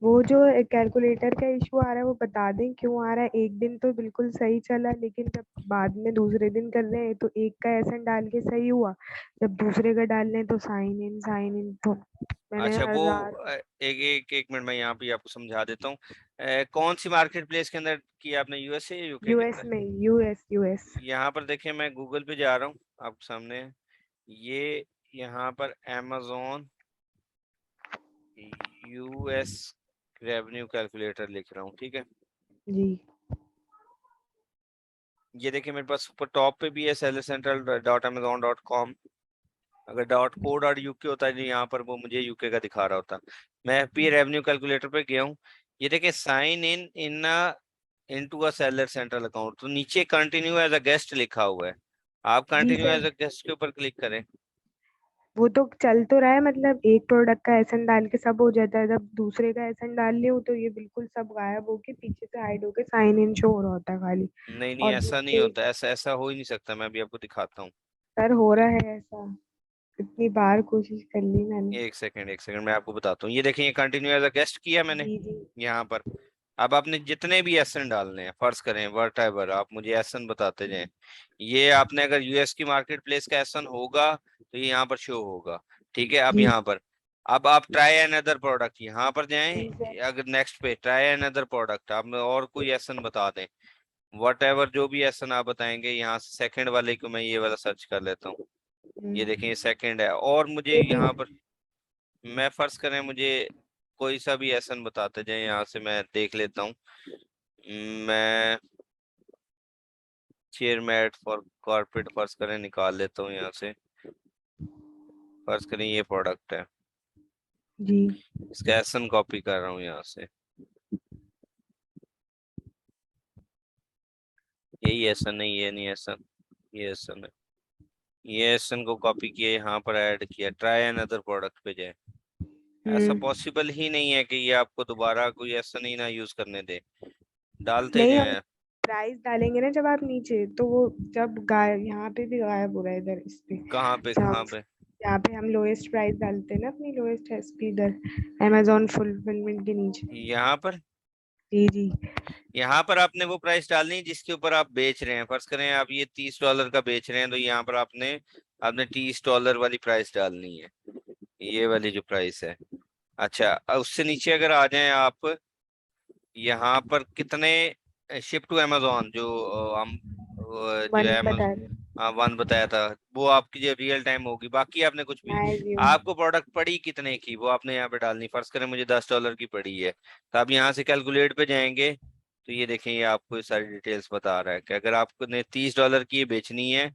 वो जो कैलकुलेटर का इशू आ रहा है वो बता दें क्यों आ रहा है। एक दिन तो बिल्कुल सही चला, लेकिन जब बाद में दूसरे दिन कर रहे हैं तो एक का एसएन डाल के सही हुआ, जब दूसरे का डाल रहे हैं तो साइन इन तो मैंने अच्छा, वो हजार। एक एक एक मिनट में यहाँ पे आपको समझा देता हूँ। कौन सी मार्केट प्लेस के अंदर किया आपने, यूएसए या यूके के यूएस अंदर? में, यूएस। यहाँ पर देखिए, मैं गूगल पे जा रहा हूँ आपके सामने। ये यहाँ पर amazon यूएस रेवेन्यू कैलकुलेटर लिख रहा हूँ, ठीक है। जी ये देखिए मेरे पास ऊपर टॉप पे भी है sellercentral.amazon.com। अगर .co.uk होता है जो यहाँ पर, वो मुझे यूके का दिखा रहा होता। मैं एफपी रेवेन्यू कैलकुलेटर पे गया हूँ। ये देखिए, sign in into a seller central account, तो नीचे कंटिन्यू एज अ गेस्ट लिखा हुआ है। आप जी continue sir, as a guest के ऊपर क्लिक करें। वो तो चल तो रहा है, मतलब एक प्रोडक्ट का एसएन डाल के सब हो जाता है, जब दूसरे का एसएन डाल लियो तो ये बिल्कुल सब गायब होके पीछे से हाइड होके साइन इन शो हो रहा होता है खाली। नहीं नहीं, और ऐसा नहीं दूसरे, होता, ऐसा ऐसा हो ही नहीं सकता, मैं अभी आपको दिखाता हूँ। सर हो रहा है ऐसा, इतनी बार कोशिश कर ली मैंने। एक सेकंड एक सेकंड, मैं आपको बताता हूँ। ये देखिए, ये कंटिन्यू एज अ गेस्ट किया मैंने जी जी यहाँ पर। अब आपने जितने भी एसन डालने हैं, फर्ज करें वट एवर, आप मुझे एसन बताते जाएं। ये आपने अगर यूएस की मार्केट प्लेस का एसन होगा तो ये यहाँ पर शो होगा, ठीक है। अब जी यहाँ पर, अब आप ट्राई एन अदर प्रोडक्ट यहाँ पर जी सर। जाएं। अगर नेक्स्ट पे ट्राई एन अदर प्रोडक्ट, आप और कोई एसन बता दें, वट एवर जो भी एसन आप बताएंगे। यहाँ से सेकंड वाले को मैं ये वाला सर्च कर लेता हूँ। ये हम्म, देखें, ये सेकंड है, और मुझे ये भी। यहाँ पर, मैं फर्ज करें मुझे कोई सा भी एसन बताते जाए, यहाँ से मैं देख लेता हूँ। मैं चेयर मैट फॉर कॉर्पोरेट फर्ज करें निकाल लेता हूँ यहाँ से। फर्ज करें ये प्रोडक्ट है, जी इसका एसन कॉपी कर रहा हूँ यहाँ से। यही एसन है, ये नहीं एसन, ये एसन है। ये एसन को कॉपी किया, यहाँ पर ऐड किया, ट्राई एन अदर प्रोडक्ट पे जाए। ऐसा हम्म। पॉसिबल ही नहीं है कि ये आपको दोबारा कोई एसन ही ना यूज करने दे, डालते नहीं, हम जाए। प्राइस डालेंगे ना जब आप नीचे, तो वो जब गायब, यहाँ पे भी गायब हो रहा है इधर इस पे। कहाँ पे जहाँ कहाँ पे? यहाँ पे हम लोएस्ट प्राइस डालते हैं ना, अपनी लोएस्ट एसपी इधर amazon फुलफिलमेंट के नीचे। यहाँ पर, जी जी यहाँ पर आपने वो प्राइस डालनी है जिसके ऊपर आप बेच रहे हैं। फर्ज करें आप ये $30 का बेच रहे हैं, तो यहाँ पर आपने आपने $30 वाली प्राइस डालनी है, ये वाली जो प्राइस है। अच्छा, उससे नीचे अगर आ जाएं आप, यहाँ पर कितने शिप टू अमेजोन जो हम जो वन है बता रहे। वन बताया था, वो आपकी जो रियल टाइम होगी। बाकी आपने कुछ भी, मैक्सिमम। आपको प्रोडक्ट पड़ी कितने की वो आपने यहाँ पे डालनी। फर्ज करें मुझे $10 की पड़ी है, तो आप यहाँ से कैलकुलेट पे जाएंगे तो ये देखें, ये आपको ये सारी डिटेल्स बता रहा है कि अगर आपने $30 की ये बेचनी है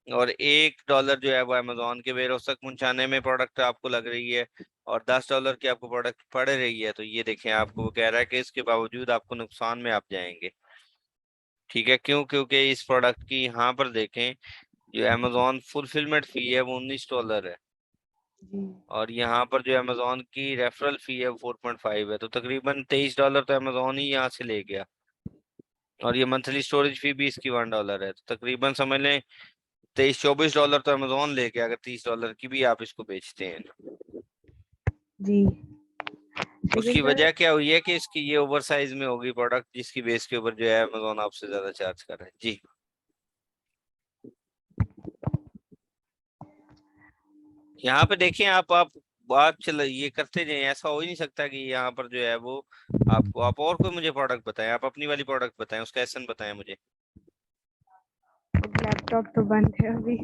और $1 जो है वो अमेजोन के वेयर हाउस तक पहुंचाने में प्रोडक्ट आपको लग रही है, और $10 की आपको प्रोडक्ट पड़ रही है, तो ये देखें आपको वो कह रहा है कि इसके बावजूद आपको नुकसान में आप जाएंगे। ठीक है, क्यों? क्योंकि इस प्रोडक्ट की यहाँ पर देखें, जो अमेजोन फुलफिलमेंट फी है वो $19 है, जी और यहाँ पर जो अमेजोन की रेफरल फी है वो 4.5 है, तो तकरीबन $23 तो अमेजोन ही यहाँ से ले गया। और ये मंथली स्टोरेज फी भी इसकी $1 है, तो तकरीबन समझ लें 23-24 डॉलर तो अमेजोन ले गया, अगर $30 की भी आप इसको बेचते हैं। जी। लेकिन उसकी सर वजह क्या हुई है कि इसकी ये ओवर साइज में होगी प्रोडक्ट, जिसकी बेस के ऊपर जो है अमेजोन आपसे ज्यादा चार्ज कर रहा है। जी यहाँ पे देखें, आप बात चल ये करते जाए, ऐसा हो ही नहीं सकता कि यहाँ पर जो है वो आपको, आप और कोई मुझे प्रोडक्ट बताएं, आप अपनी वाली प्रोडक्ट बताएं, उसका एसन बताएं मुझे। लैपटॉप तो बंद है अभी।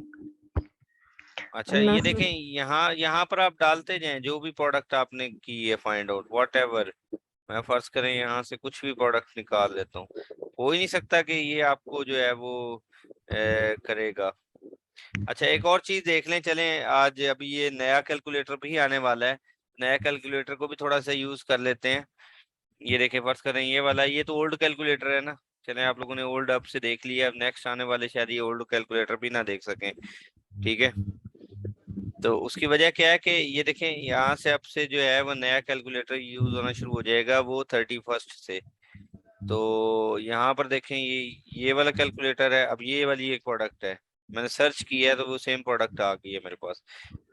अच्छा, मैं ये देखें, यहाँ यहाँ पर आप डालते जाएं जो भी प्रोडक्ट आपने की है फाइंड आउट वॉट एवर। मैं फर्ज करें यहाँ से कुछ भी प्रोडक्ट निकाल लेता हूँ, हो ही नहीं सकता कि ये आपको जो है वो करेगा। अच्छा, एक और चीज देख लें, चलें आज अभी ये नया कैलकुलेटर भी आने वाला है, नया कैलकुलेटर को भी थोड़ा सा यूज कर लेते हैं। ये देखें, फर्ज करें ये वाला, ये तो ओल्ड कैलकुलेटर है ना, चलें आप लोगों ने ओल्ड अब से देख लिया, अब नेक्स्ट आने वाले शायद ये ओल्ड कैलकुलेटर भी ना देख सकें। ठीक है, तो उसकी वजह क्या है कि ये देखें, यहाँ से अब से जो है वो नया कैलकुलेटर यूज होना शुरू हो जाएगा वो 31 से। तो यहाँ पर देखें, ये वाला कैलकुलेटर है, अब ये वाली एक प्रोडक्ट है, मैंने सर्च किया है तो वो सेम प्रोडक्ट आ गई है मेरे पास।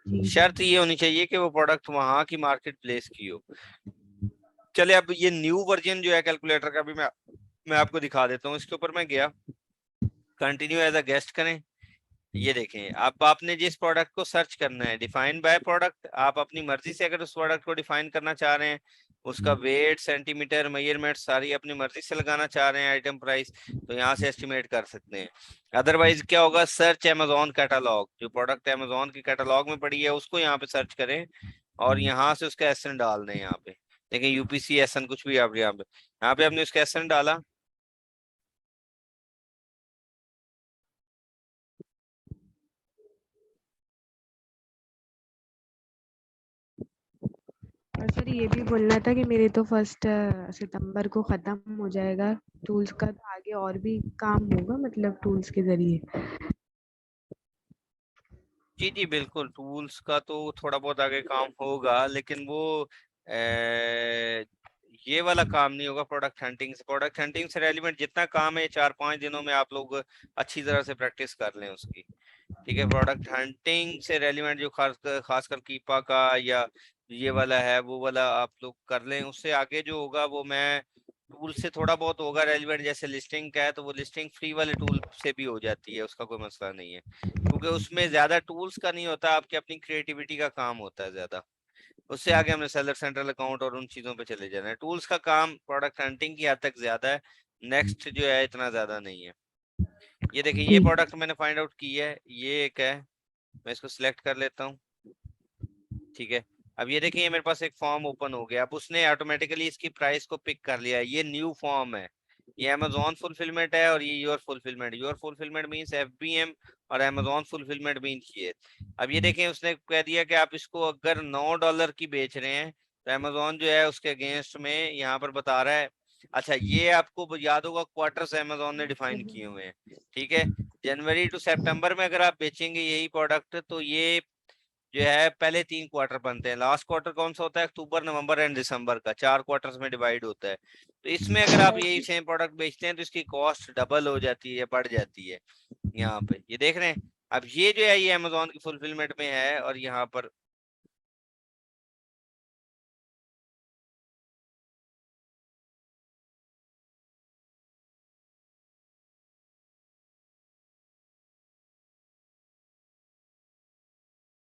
जी शर्त ये होनी चाहिए कि वो प्रोडक्ट वहां की मार्केट प्लेस की हो। चले, अब ये न्यू वर्जन जो है कैलकुलेटर का भी मैं आपको दिखा देता हूँ। इसके ऊपर मैं गया, कंटिन्यू एज अ गेस्ट करें। ये देखें, अब आपने जिस प्रोडक्ट को सर्च करना है, डिफाइन बाय प्रोडक्ट, आप अपनी मर्जी से अगर उस प्रोडक्ट को डिफाइन करना चाह रहे हैं, उसका वेट, सेंटीमीटर, मेजरमेंट सारी अपनी मर्जी से लगाना चाह रहे हैं, आइटम प्राइस, तो यहाँ से एस्टिमेट कर सकते हैं। अदरवाइज क्या होगा, सर्च अमेजोन कैटलॉग, जो प्रोडक्ट अमेजोन की कैटलॉग में पड़ी है उसको यहाँ पे सर्च करें, और यहाँ से उसका एसन डाल दें। यहाँ पे देखें, यूपीसी एसन कुछ भी, आप यहाँ पे आपने उसका एसन डाला। और सर ये भी बोलना था कि मेरे तो 1 सितंबर को खत्म हो जाएगा टूल्स का, तो आगे और भी काम होगा मतलब टूल्स के जरिए। जी जी बिल्कुल, टूल्स का तो थोड़ा बहुत आगे काम होगा, लेकिन वो ये वाला काम नहीं होगा प्रोडक्ट हंटिंग से। प्रोडक्ट हंटिंग से रेलिवेंट जितना काम है 4-5 दिनों में आप लोग अच्छी तरह से प्रैक्टिस कर लें उसकी। ठीक है, प्रोडक्ट हंटिंग से रेलिवेंट जो खासकर कीपा का या ये वाला है वो वाला आप लोग कर लें। उससे आगे जो होगा वो मैं टूल से थोड़ा बहुत होगा रेलिवेंट, जैसे लिस्टिंग का है तो वो लिस्टिंग फ्री वाले टूल से भी हो जाती है, उसका कोई मसला नहीं है, क्योंकि उसमें ज्यादा टूल्स का नहीं होता, आपकी अपनी क्रिएटिविटी का काम होता है ज्यादा। उससे आगे हमने सेलर सेंट्रल अकाउंट और उन चीजों पे चले जाना है। टूल्स का काम प्रोडक्ट हंटिंग की हद तक ज्यादा है, नेक्स्ट जो है इतना ज्यादा नहीं है। ये देखिए, ये जी प्रोडक्ट मैंने फाइंड आउट की है, ये एक है, मैं इसको सिलेक्ट कर लेता हूँ। ठीक है, अब ये देखिए, ये मेरे पास एक फॉर्म ओपन हो गया, अब उसने ऑटोमेटिकली इसकी प्राइस को पिक कर लिया है। ये न्यू फॉर्म है, ये अमेजोन फुलफिलमेंट है, और ये your fulfilment. Your fulfilment means FBM, और अमेजोन फुलफिलमेंट मींस ये। अब ये देखें, उसने कह दिया कि आप इसको अगर $9 की बेच रहे हैं तो अमेजोन जो है उसके अगेंस्ट में यहाँ पर बता रहा है। अच्छा, ये आपको याद होगा क्वार्टर्स अमेजोन ने डिफाइन किए हुए हैं। ठीक है, जनवरी टू सितंबर में अगर आप बेचेंगे यही प्रोडक्ट, तो ये जो है पहले 3 क्वार्टर बनते हैं। लास्ट क्वार्टर कौन सा होता है? अक्टूबर, नवंबर एंड दिसंबर का, 4 क्वार्टर्स में डिवाइड होता है। तो इसमें अगर आप यही सेम प्रोडक्ट बेचते हैं तो इसकी कॉस्ट डबल हो जाती है, बढ़ जाती है। यहाँ पे ये देख रहे हैं, अब ये जो है ये अमेजोन की फुलफिलमेंट में है, और यहाँ पर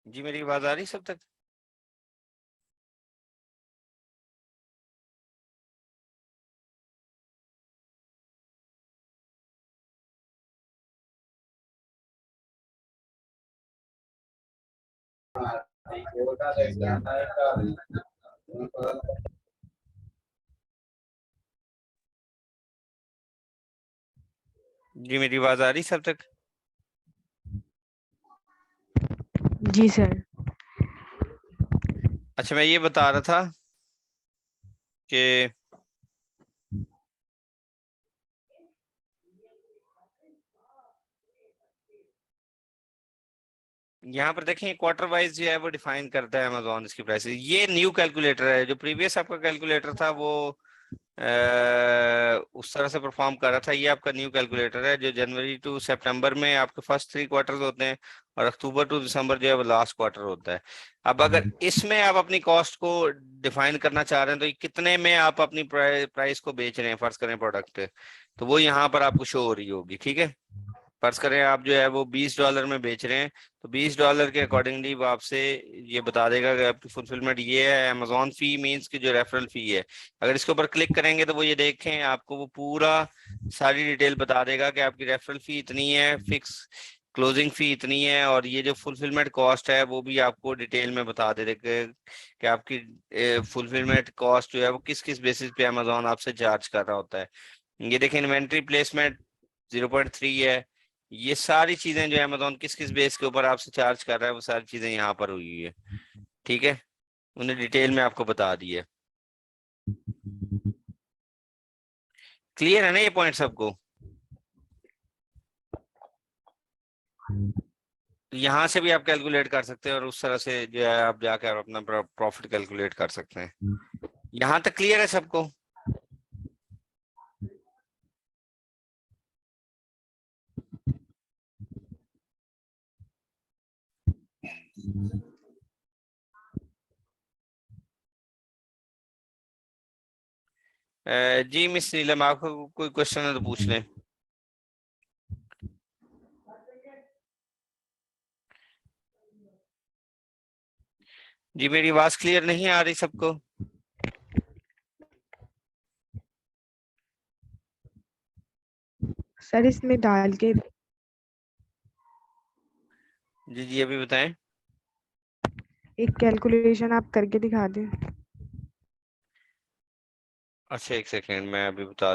जी मेरी आवाज आ रही सब तक? जी मेरी आवाज आ रही सब तक? जी सर। अच्छा, मैं ये बता रहा था कि यहाँ पर देखें क्वार्टर वाइज जो है वो डिफाइन करता है अमेजोन इसकी प्राइसेस। ये न्यू कैलकुलेटर है, जो प्रीवियस आपका कैलकुलेटर था वो उस तरह से परफॉर्म कर रहा था। ये आपका न्यू कैलकुलेटर है जो जनवरी टू सितंबर में आपके फर्स्ट 3 क्वार्टर्स होते हैं और अक्टूबर टू दिसंबर जो है वो लास्ट क्वार्टर होता है। अब अगर इसमें आप अपनी कॉस्ट को डिफाइन करना चाह रहे हैं तो ये कितने में आप अपनी प्राइस को बेच रहे हैं, फर्ज करें प्रोडक्ट, तो वो यहाँ पर आपको शो हो रही होगी। ठीक है, फर्ज करें आप जो है वो $20 में बेच रहे हैं, तो $20 के अकॉर्डिंगली वो आपसे ये बता देगा कि आपकी फुलफिलमेंट ये है। अमेजोन फी मींस की जो रेफरल फी है, अगर इसके ऊपर क्लिक करेंगे तो वो ये देखें आपको वो पूरा सारी डिटेल बता देगा कि आपकी रेफरल फी इतनी है, फिक्स क्लोजिंग फी इतनी है, और ये जो फुलफिलमेंट कॉस्ट है वो भी आपको डिटेल में बता दे देगा कि आपकी फुलफिलमेंट कॉस्ट जो है वो किस किस बेसिस पे अमेजोन आपसे चार्ज कर रहा होता है। ये देखें इन्वेंट्री प्लेसमेंट 0.3 है। ये सारी चीजें जो अमेजोन किस किस बेस के ऊपर आपसे चार्ज कर रहा है वो सारी चीजें यहाँ पर हुई है। ठीक है, उन्हें डिटेल में आपको बता दी है। क्लियर है ना ये पॉइंट सबको? तो यहाँ से भी आप कैलकुलेट कर सकते हैं और उस तरह से जो है आप जाकर अपना प्रॉफिट कैलकुलेट कर सकते हैं। यहाँ तक क्लियर है सबको? जी मिस नीलम, आपको कोई क्वेश्चन है तो पूछ लें। जी मेरी आवाज क्लियर नहीं आ रही सबको? सर इसमें डाल के जी जी अभी बताएं। एक कैलकुलेशन आप करके दिखा दें। अच्छा एक सेकेंड, मैं अभी बता